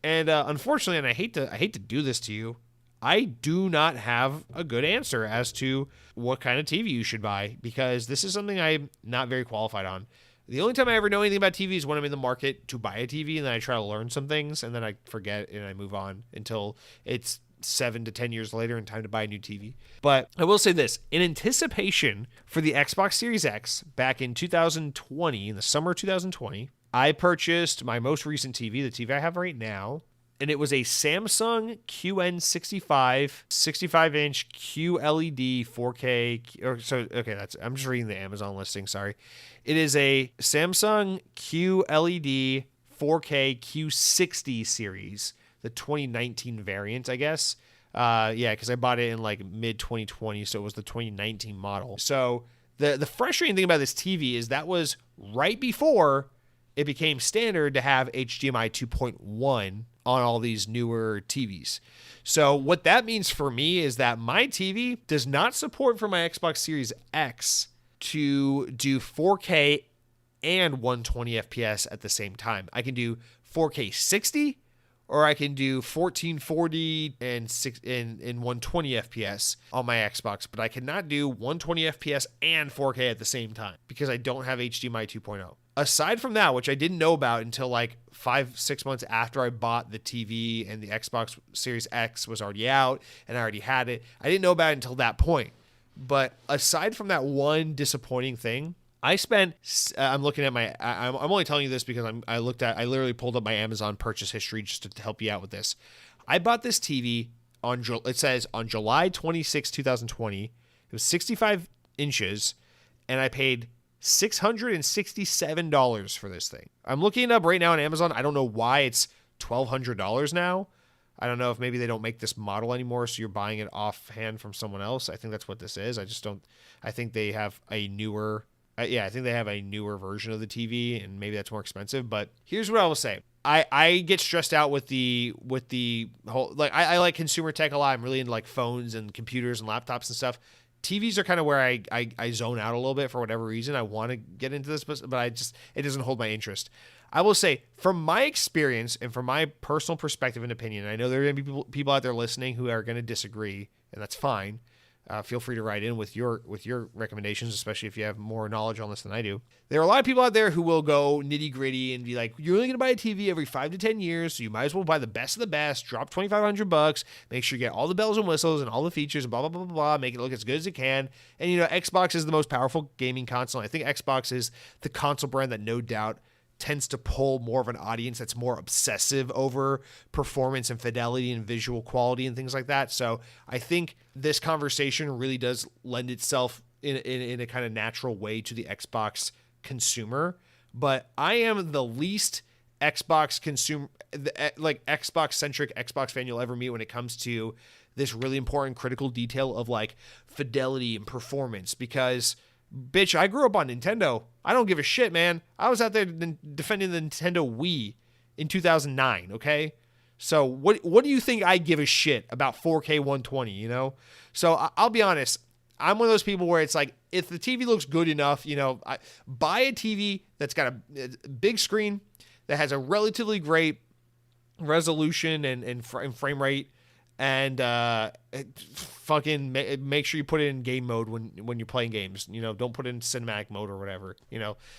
And unfortunately, and I hate to do this to you, I do not have a good answer as to what kind of TV you should buy because this is something I'm not very qualified on. The only time I ever know anything about TV is when I'm in the market to buy a TV and then I try to learn some things and then I forget and I move on until it's 7 to 10 years later and time to buy a new TV. But I will say this, in anticipation for the Xbox Series X back in 2020, in the summer of 2020, I purchased my most recent TV, the TV I have right now, and it was a Samsung QN65 65-inch QLED 4K. I'm just reading the Amazon listing, sorry. It is a Samsung QLED 4K Q60 series, the 2019 variant, I guess. Because I bought it in like mid-2020, so it was the 2019 model. So the frustrating thing about this TV is that was right before it became standard to have HDMI 2.1 on all these newer TVs. So what that means for me is that my TV does not support for my Xbox Series X to do 4K and 120 FPS at the same time. I can do 4K 60 or I can do 1440 and 120 FPS on my Xbox, but I cannot do 120 FPS and 4K at the same time because I don't have HDMI 2.0. Aside from that, which I didn't know about until like 5-6 months after I bought the TV and the Xbox Series X was already out and I already had it, I didn't know about it until that point. But aside from that one disappointing thing, I spent, I'm looking at my, I'm only telling you this because I literally pulled up my Amazon purchase history just to help you out with this. I bought this TV it says on July 26, 2020. It was 65 inches and I paid $667 for this thing. I'm looking it up right now on Amazon. I don't know why it's $1,200 now. I don't know if maybe they don't make this model anymore, so you're buying it offhand from someone else. I think that's what this is. I think they have a newer version of the TV, and maybe that's more expensive. But here's what I will say. I get stressed out with the whole, like, I like consumer tech a lot. I'm really into like phones and computers and laptops and stuff. TVs are kind of where I zone out a little bit for whatever reason. I want to get into this, but it doesn't hold my interest. I will say, from my experience and from my personal perspective and opinion, I know there are going to be people out there listening who are going to disagree, and that's fine. Feel free to write in with your recommendations, especially if you have more knowledge on this than I do. There are a lot of people out there who will go nitty gritty and be like, you're only going to buy a TV every 5 to 10 years, so you might as well buy the best of the best, drop $2,500, make sure you get all the bells and whistles and all the features, blah, blah, blah, blah, blah, make it look as good as it can. And, Xbox is the most powerful gaming console. I think Xbox is the console brand that no doubt tends to pull more of an audience that's more obsessive over performance and fidelity and visual quality and things like that. So I think this conversation really does lend itself in a kind of natural way to the Xbox consumer. But I am the least Xbox consumer, like Xbox centric Xbox fan you'll ever meet when it comes to this really important critical detail of like fidelity and performance, because bitch, I grew up on Nintendo. I don't give a shit, man. I was out there defending the Nintendo Wii in 2009, okay? So what do you think I give a shit about 4K 120, So I'll be honest. I'm one of those people where it's like, if the TV looks good enough, buy a TV that's got a big screen, that has a relatively great resolution and frame rate, and fucking make sure you put it in game mode when you're playing games. Don't put it in cinematic mode or whatever.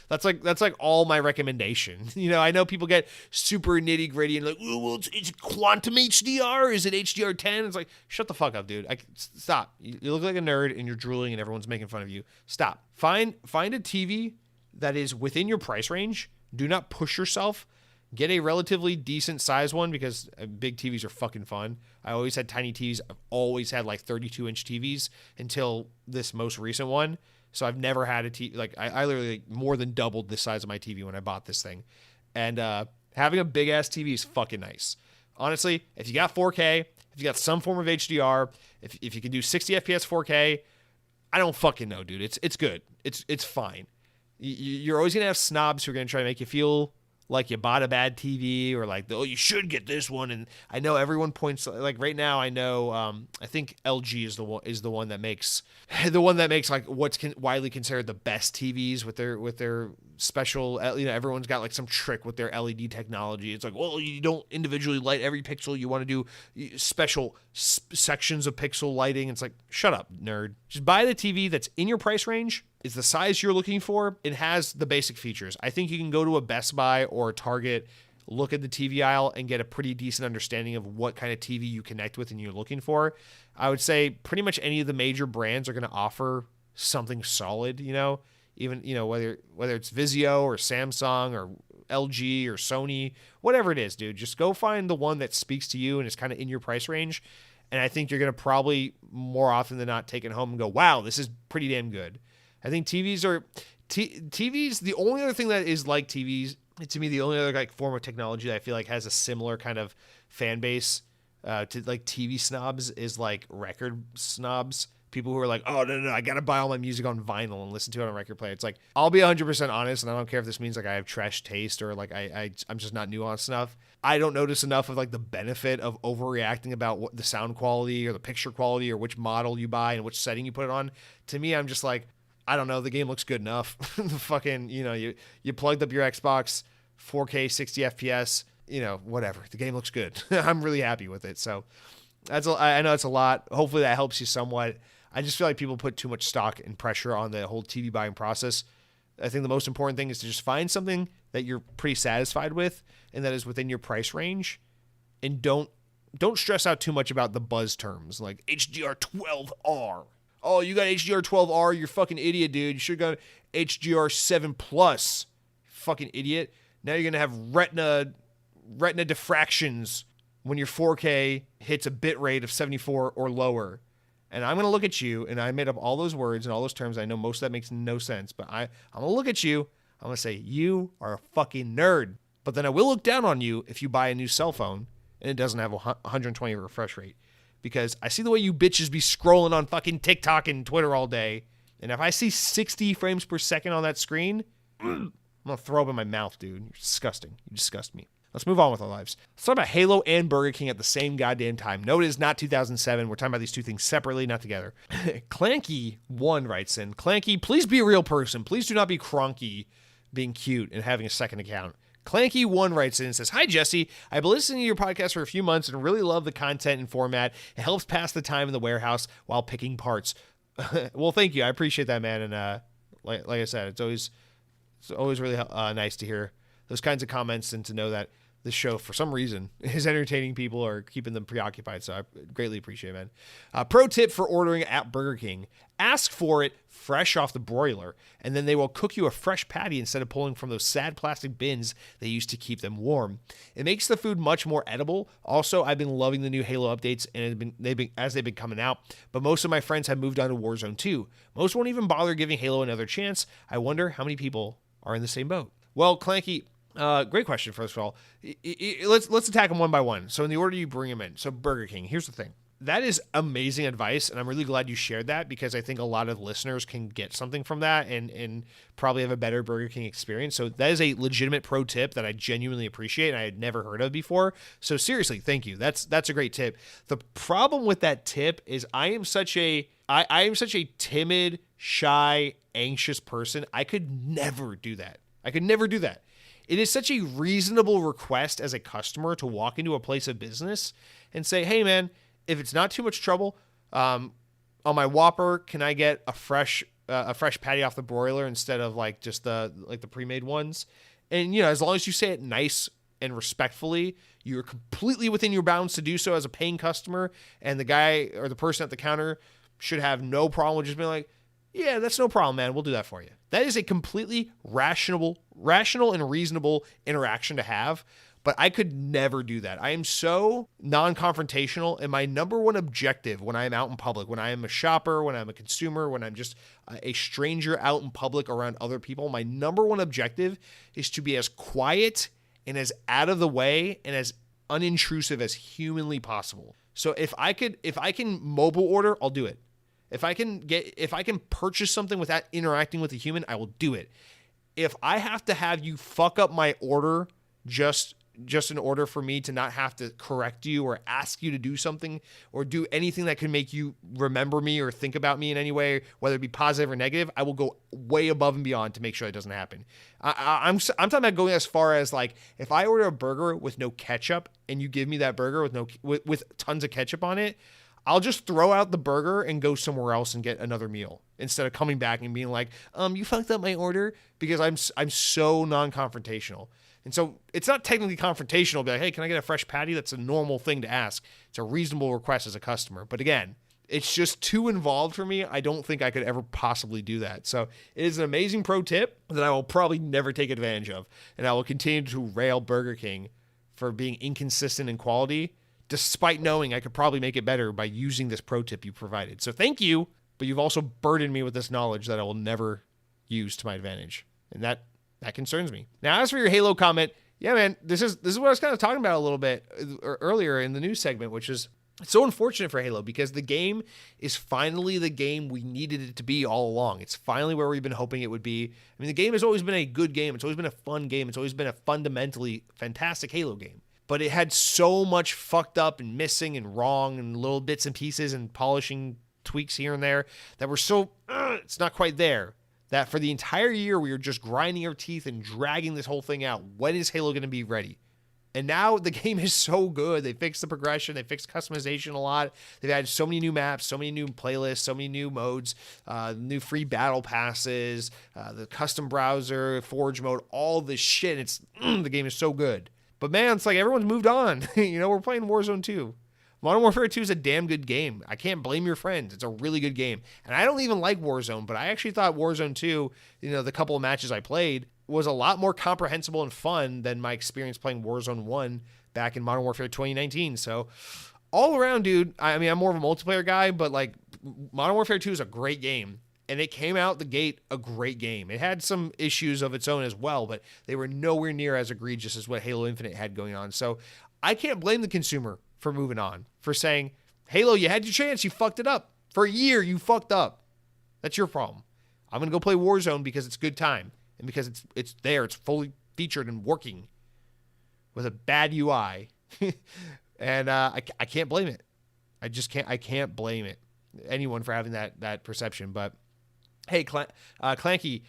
That's like all my recommendation. I know people get super nitty gritty and like, oh, well, it's quantum HDR. Is it HDR10? It's like, shut the fuck up, dude. Stop. You look like a nerd and you're drooling and everyone's making fun of you. Stop. Find a TV that is within your price range. Do not push yourself. Get a relatively decent size one, because big TVs are fucking fun. I always had tiny TVs. I've always had like 32-inch TVs until this most recent one. So I've never had a TV. Like I literally more than doubled the size of my TV when I bought this thing. And having a big ass TV is fucking nice. Honestly, if you got 4K, if you got some form of HDR, if you can do 60 FPS 4K, I don't fucking know, dude. It's good. It's fine. You're always gonna have snobs who are gonna try to make you feel like you bought a bad TV, or like, oh, you should get this one. And I know everyone points, like right now, I know, I think LG is the one that makes like what's widely considered the best TVs with their special, everyone's got like some trick with their LED technology. It's like, well, you don't individually light every pixel. You want to do special sections of pixel lighting. It's like, shut up, nerd. Just buy the TV that's in your price range. It's the size you're looking for. It has the basic features. I think you can go to a Best Buy or a Target, look at the TV aisle, and get a pretty decent understanding of what kind of TV you connect with and you're looking for. I would say pretty much any of the major brands are going to offer something solid, even, whether it's Vizio or Samsung or LG or Sony, whatever it is, dude. Just go find the one that speaks to you and is kind of in your price range. And I think you're going to probably more often than not take it home and go, wow, this is pretty damn good. I think TVs, the only other thing that is like TVs, to me, the only other like form of technology that I feel like has a similar kind of fan base to like TV snobs is like record snobs. People who are like, oh, no, I got to buy all my music on vinyl and listen to it on a record player. It's like, I'll be 100% honest, and I don't care if this means like I have trash taste or like I'm just not nuanced enough. I don't notice enough of like the benefit of overreacting about what the sound quality or the picture quality or which model you buy and which setting you put it on. To me, I'm just like, I don't know. The game looks good enough. The fucking, you plugged up your Xbox, 4K, 60 FPS, whatever. The game looks good. I'm really happy with it. So I know it's a lot. Hopefully that helps you somewhat. I just feel like people put too much stock and pressure on the whole TV buying process. I think the most important thing is to just find something that you're pretty satisfied with and that is within your price range, and don't stress out too much about the buzz terms like HDR12R. Oh, you got HDR12R, you're fucking idiot, dude. You should have got HDR7 Plus. Fucking idiot. Now you're going to have retina diffractions when your 4K hits a bit rate of 74 or lower. And I'm going to look at you, and I made up all those words and all those terms. I know most of that makes no sense, but I'm going to look at you. I'm going to say, you are a fucking nerd. But then I will look down on you if you buy a new cell phone and it doesn't have a 120 refresh rate. Because I see the way you bitches be scrolling on fucking TikTok and Twitter all day. And if I see 60 frames per second on that screen, I'm going to throw up in my mouth, dude. You're disgusting. You disgust me. Let's move on with our lives. Let's talk about Halo and Burger King at the same goddamn time. No, it is not 2007. We're talking about these two things separately, not together. Clanky1 writes in, Clanky, please be a real person. Please do not be Cronky being cute and having a second account. Clanky1 writes in and says, "Hi, Jesse. I've been listening to your podcast for a few months and really love the content and format. It helps pass the time in the warehouse while picking parts." Well, thank you. I appreciate that, man. And like I said, it's always really nice to hear those kinds of comments and to know that this show, for some reason, is entertaining people or keeping them preoccupied. So I greatly appreciate it, man. Pro tip for ordering at Burger King: ask for it fresh off the broiler, and then they will cook you a fresh patty instead of pulling from those sad plastic bins they used to keep them warm. It makes the food much more edible. Also, I've been loving the new Halo updates and they've been coming out, but most of my friends have moved on to Warzone 2. Most won't even bother giving Halo another chance. I wonder how many people are in the same boat. Well, Clanky, great question, first of all. Let's attack them one by one. So in the order you bring them in. So Burger King, here's the thing. That is amazing advice, and I'm really glad you shared that because I think a lot of listeners can get something from that and probably have a better Burger King experience. So that is a legitimate pro tip that I genuinely appreciate and I had never heard of before. So seriously, thank you. That's a great tip. The problem with that tip is I am such a timid, shy, anxious person. I could never do that. It is such a reasonable request as a customer to walk into a place of business and say, "Hey, man, if it's not too much trouble, on my Whopper, can I get a fresh patty off the broiler instead of like just the pre-made ones?" And as long as you say it nice and respectfully, you're completely within your bounds to do so as a paying customer, and the guy or the person at the counter should have no problem with just being like, "Yeah, that's no problem, man. We'll do that for you." That is a completely rational and reasonable interaction to have, but I could never do that. I am so non-confrontational, and my number one objective when I am out in public, when I am a shopper, when I'm a consumer, when I'm just a stranger out in public around other people, my number one objective is to be as quiet and as out of the way and as unintrusive as humanly possible. So if I can mobile order, I'll do it. If I can purchase something without interacting with a human, I will do it. If I have to have you fuck up my order just in order for me to not have to correct you or ask you to do something or do anything that can make you remember me or think about me in any way, whether it be positive or negative, I will go way above and beyond to make sure that doesn't happen. I'm talking about going as far as like, if I order a burger with no ketchup and you give me that burger with tons of ketchup on it, I'll just throw out the burger and go somewhere else and get another meal instead of coming back and being like, you fucked up my order, because I'm so non-confrontational. And so it's not technically confrontational. Be like, "Hey, can I get a fresh patty?" That's a normal thing to ask. It's a reasonable request as a customer. But again, it's just too involved for me. I don't think I could ever possibly do that. So it is an amazing pro tip that I will probably never take advantage of. And I will continue to rail Burger King for being inconsistent in quality, despite knowing I could probably make it better by using this pro tip you provided. So thank you, but you've also burdened me with this knowledge that I will never use to my advantage. And that concerns me. Now, as for your Halo comment, yeah, man, this is what I was kind of talking about a little bit earlier in the news segment, which is it's so unfortunate for Halo because the game is finally the game we needed it to be all along. It's finally where we've been hoping it would be. I mean, the game has always been a good game. It's always been a fun game. It's always been a fundamentally fantastic Halo game. But it had so much fucked up and missing and wrong and little bits and pieces and polishing tweaks here and there that were so, it's not quite there. That for the entire year, we were just grinding our teeth and dragging this whole thing out. When is Halo going to be ready? And now the game is so good. They fixed the progression. They fixed customization a lot. They've added so many new maps, so many new playlists, so many new modes, new free battle passes, the custom browser, Forge mode, all this shit. It's the game is so good. But man, it's like everyone's moved on. We're playing Warzone 2. Modern Warfare 2 is a damn good game. I can't blame your friends. It's a really good game. And I don't even like Warzone, but I actually thought Warzone 2, the couple of matches I played, was a lot more comprehensible and fun than my experience playing Warzone 1 back in Modern Warfare 2019. So all around, dude, I mean, I'm more of a multiplayer guy, but like Modern Warfare 2 is a great game. And it came out the gate a great game. It had some issues of its own as well, but they were nowhere near as egregious as what Halo Infinite had going on. So I can't blame the consumer for moving on, for saying, Halo, you had your chance, you fucked it up. For a year, you fucked up. That's your problem. I'm going to go play Warzone because it's good time and because it's there, it's fully featured and working with a bad UI. And I can't blame it. I can't blame anyone for having that perception. But hey, Clanky,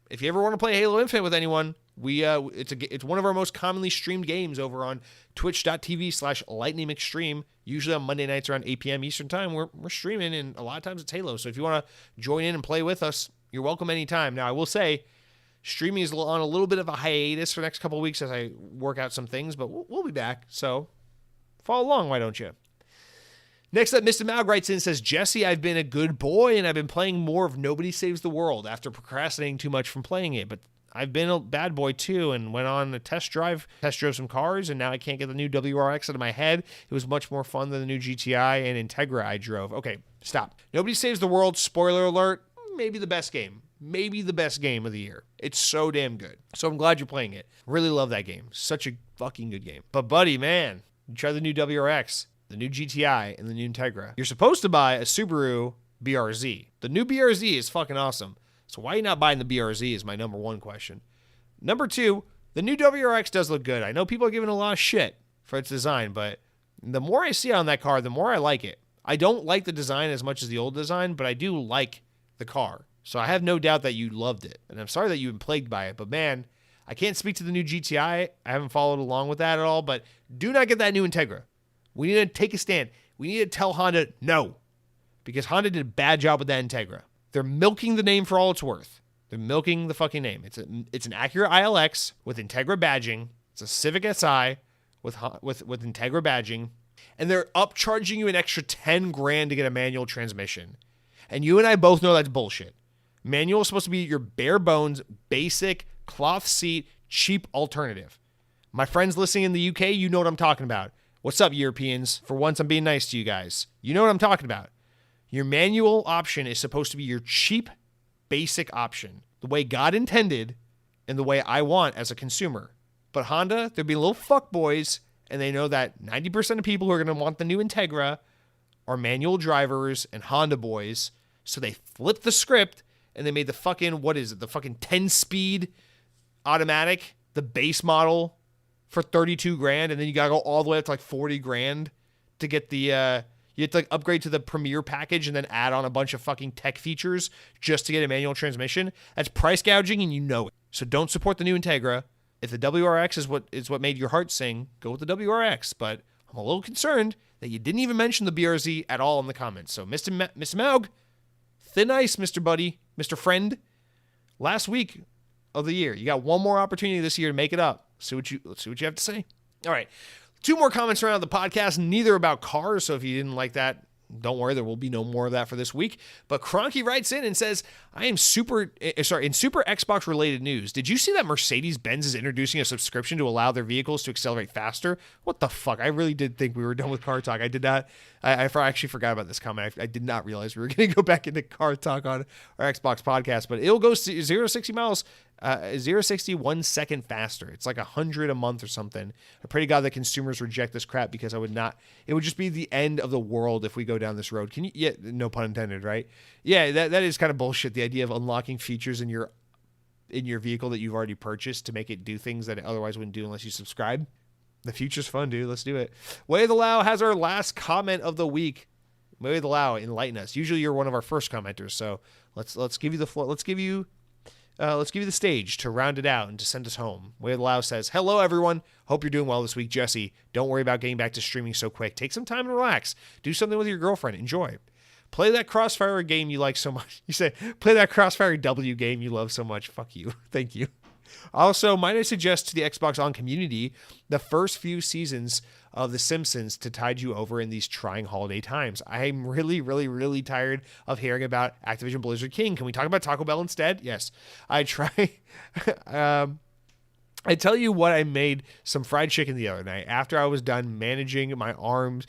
if you ever want to play Halo Infinite with anyone, It's one of our most commonly streamed games over on twitch.tv/lightningmcstream. Usually on Monday nights around 8 p.m. Eastern time, we're streaming, and a lot of times it's Halo. So if you want to join in and play with us, you're welcome anytime. Now, I will say, streaming is on a little bit of a hiatus for the next couple of weeks as I work out some things, but we'll be back. So follow along, why don't you? Next up, Mr. Maug writes in and says, Jesse, I've been a good boy, and I've been playing more of Nobody Saves the World after procrastinating too much from playing it, but I've been a bad boy too, and went on a test drove some cars, and now I can't get the new WRX out of my head. It was much more fun than the new GTI and Integra I drove. Okay, stop. Nobody Saves the World, spoiler alert, maybe the best game. Maybe the best game of the year. It's so damn good. So I'm glad you're playing it. Really love that game. Such a fucking good game. But buddy, man, you try the new WRX, the new GTI, and the new Integra. You're supposed to buy a Subaru BRZ. The new BRZ is fucking awesome. So why are you not buying the BRZ is my number one question. Number two, the new WRX does look good. I know people are giving a lot of shit for its design, but the more I see on that car, the more I like it. I don't like the design as much as the old design, but I do like the car. So I have no doubt that you loved it. And I'm sorry that you've been plagued by it, but man, I can't speak to the new GTI. I haven't followed along with that at all, but do not get that new Integra. We need to take a stand. We need to tell Honda no, because Honda did a bad job with that Integra. They're milking the name for all it's worth. They're milking the fucking name. It's an Acura ILX with Integra badging. It's a Civic Si with Integra badging, and they're upcharging you an extra 10 grand to get a manual transmission. And you and I both know that's bullshit. Manual is supposed to be your bare bones, basic, cloth seat, cheap alternative. My friends listening in the UK, you know what I'm talking about. What's up, Europeans? For once, I'm being nice to you guys. You know what I'm talking about. Your manual option is supposed to be your cheap, basic option, the way God intended and the way I want as a consumer. But Honda, they're being little fuckboys, and they know that 90% of people who are going to want the new Integra are manual drivers and Honda boys, so they flipped the script, and they made the fucking, the fucking 10-speed automatic, the base model, for 32 grand, and then you got to go all the way up to like 40 grand to get the... You have to like upgrade to the Premier package and then add on a bunch of fucking tech features just to get a manual transmission. That's price gouging, and you know it. So don't support the new Integra. If the WRX is what made your heart sing, go with the WRX. But I'm a little concerned that you didn't even mention the BRZ at all in the comments. So Mr. Maug, thin ice, Mr. Buddy, Mr. Friend. Last week of the year, you got one more opportunity this year to make it up. Let's see what you have to say. All right. 2 more comments around the podcast, neither about cars, so if you didn't like that, don't worry, there will be no more of that for this week. But Cronky writes in and says, in super Xbox related news, did you see that Mercedes-Benz is introducing a subscription to allow their vehicles to accelerate faster? What the fuck? I really did think we were done with car talk. I did not, I actually forgot about this comment. I did not realize we were going to go back into car talk on our Xbox podcast, but it'll go 0 to 60 miles 0 to 60 1 second faster. It's like 100 a month or something. I pray to God that consumers reject this crap, because it would just be the end of the world if we go down this road. No pun intended, right? Yeah, that is kind of bullshit. The idea of unlocking features in your vehicle that you've already purchased to make it do things that it otherwise wouldn't do unless you subscribe. The future's fun, dude. Let's do it. Way the Lao has our last comment of the week. Way the Lao, enlighten us. Usually you're one of our first commenters, so let's give you the floor. Let's give you the stage to round it out and to send us home. Way the Lao says, hello, everyone. Hope you're doing well this week, Jesse. Don't worry about getting back to streaming so quick. Take some time and relax. Do something with your girlfriend. Enjoy. Play that Crossfire game you like so much. You say, play that Crossfire W game you love so much. Fuck you. Thank you. Also, might I suggest to the Xbox On community the first few seasons of The Simpsons to tide you over in these trying holiday times. I'm really, really, really tired of hearing about Activision Blizzard King. Can we talk about Taco Bell instead? Yes. I try. I tell you what, I made some fried chicken the other night after I was done managing my arms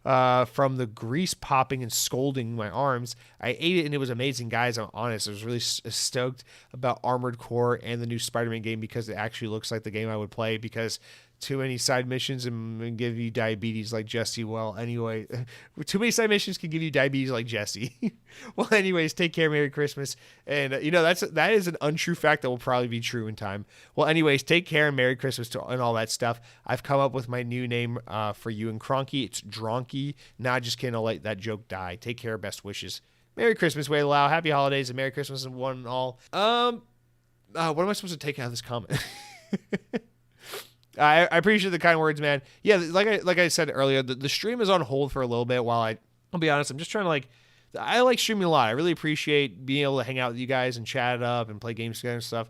from the grease popping and scalding my arms. I ate it and it was amazing, guys. I'm honest. I was really stoked about Armored Core and the new Spider-Man game, because it actually looks like the game I would play, because too many side missions and give you diabetes like Jesse. Well, anyway, too many side missions can give you diabetes like Jesse. Well, anyways, take care. Merry Christmas. And, that is an untrue fact that will probably be true in time. Well, anyways, take care and Merry Christmas and all that stuff. I've come up with my new name for you and Cronky. It's Dronky. Nah, just kidding. I'll let that joke die. Take care. Best wishes. Merry Christmas, Way Loud. Happy holidays and Merry Christmas and one and all. what am I supposed to take out of this comment? I appreciate the kind words, man. Yeah, like I said earlier, the stream is on hold for a little bit while I'll be honest, I'm just trying to I like streaming a lot. I really appreciate being able to hang out with you guys and chat it up and play games together and stuff.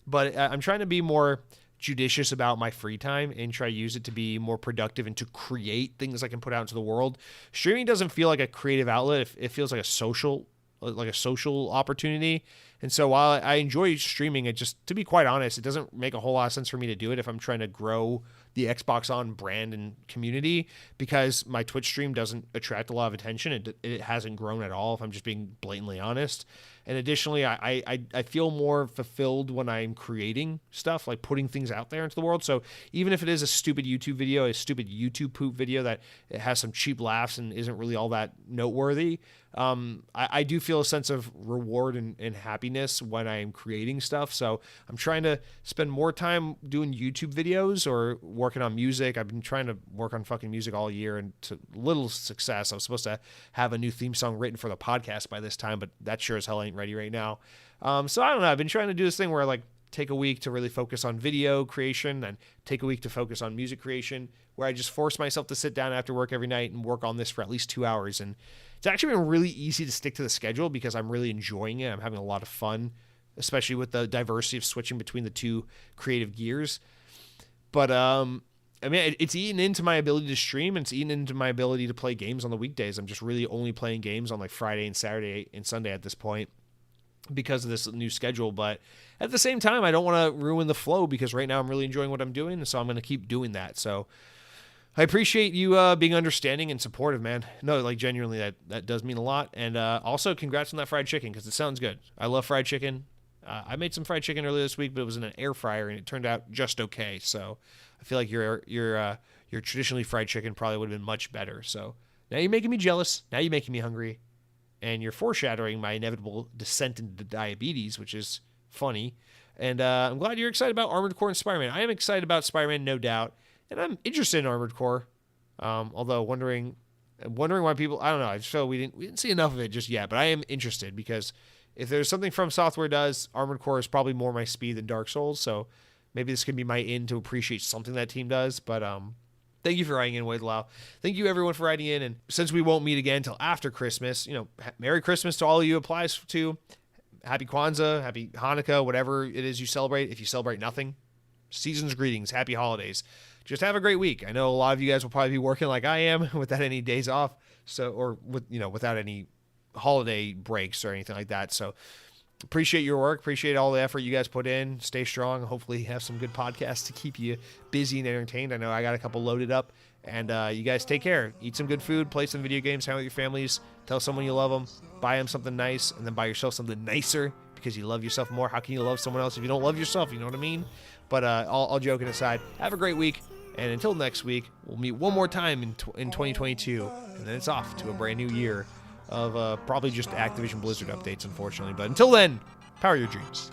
But I'm trying to be more judicious about my free time and try to use it to be more productive and to create things I can put out into the world. Streaming doesn't feel like a creative outlet. It feels like a social opportunity. And so while I enjoy streaming, it just, to be quite honest, it doesn't make a whole lot of sense for me to do it if I'm trying to grow the Xbox On brand and community, because my Twitch stream doesn't attract a lot of attention. It hasn't grown at all, if I'm just being blatantly honest. And additionally, I feel more fulfilled when I'm creating stuff, like putting things out there into the world. So even if it is a stupid YouTube video, a stupid YouTube poop video that it has some cheap laughs and isn't really all that noteworthy, I do feel a sense of reward and happiness when I'm creating stuff. So I'm trying to spend more time doing YouTube videos or working on music. I've been trying to work on fucking music all year, and to little success. I was supposed to have a new theme song written for the podcast by this time, but that sure as hell ain't ready right now. So I don't know. I've been trying to do this thing where I take a week to really focus on video creation and take a week to focus on music creation, where I just force myself to sit down after work every night and work on this for at least 2 hours. And it's actually been really easy to stick to the schedule because I'm really enjoying it. I'm having a lot of fun, especially with the diversity of switching between the two creative gears. But I mean, it's eaten into my ability to stream, and it's eaten into my ability to play games on the weekdays. I'm just really only playing games on Friday and Saturday and Sunday at this point because of this new schedule. But at the same time, I don't want to ruin the flow, because right now I'm really enjoying what I'm doing, and so I'm going to keep doing that. So I appreciate you being understanding and supportive, man. No, genuinely, that does mean a lot. And also, congrats on that fried chicken, because it sounds good. I love fried chicken. I made some fried chicken earlier this week, but it was in an air fryer, and it turned out just okay. So I feel like your traditionally fried chicken probably would have been much better. So now you're making me jealous. Now you're making me hungry. And you're foreshadowing my inevitable descent into diabetes, which is funny. And I'm glad you're excited about Armored Core and Spider-Man. I am excited about Spider-Man, no doubt. And I'm interested in Armored Core. Although wondering why people, I don't know, I just feel we didn't see enough of it just yet. But I am interested, because if there's something From Software does, Armored Core is probably more my speed than Dark Souls. So maybe this could be my in to appreciate something that team does. But thank you for writing in, Wade Lau. Thank you, everyone, for writing in. And since we won't meet again until after Christmas, Merry Christmas to all of you applies to. Happy Kwanzaa, Happy Hanukkah, whatever it is you celebrate. If you celebrate nothing, season's greetings, Happy Holidays. Just have a great week. I know a lot of you guys will probably be working like I am without any days off, or without any holiday breaks or anything like that. So appreciate your work. Appreciate all the effort you guys put in. Stay strong. Hopefully have some good podcasts to keep you busy and entertained. I know I got a couple loaded up. And you guys take care. Eat some good food. Play some video games. Hang out with your families. Tell someone you love them. Buy them something nice. And then buy yourself something nicer, because you love yourself more. How can you love someone else if you don't love yourself? You know what I mean? But all joking aside, have a great week. And until next week, we'll meet one more time in 2022. And then it's off to a brand new year of probably just Activision Blizzard updates, unfortunately. But until then, power your dreams.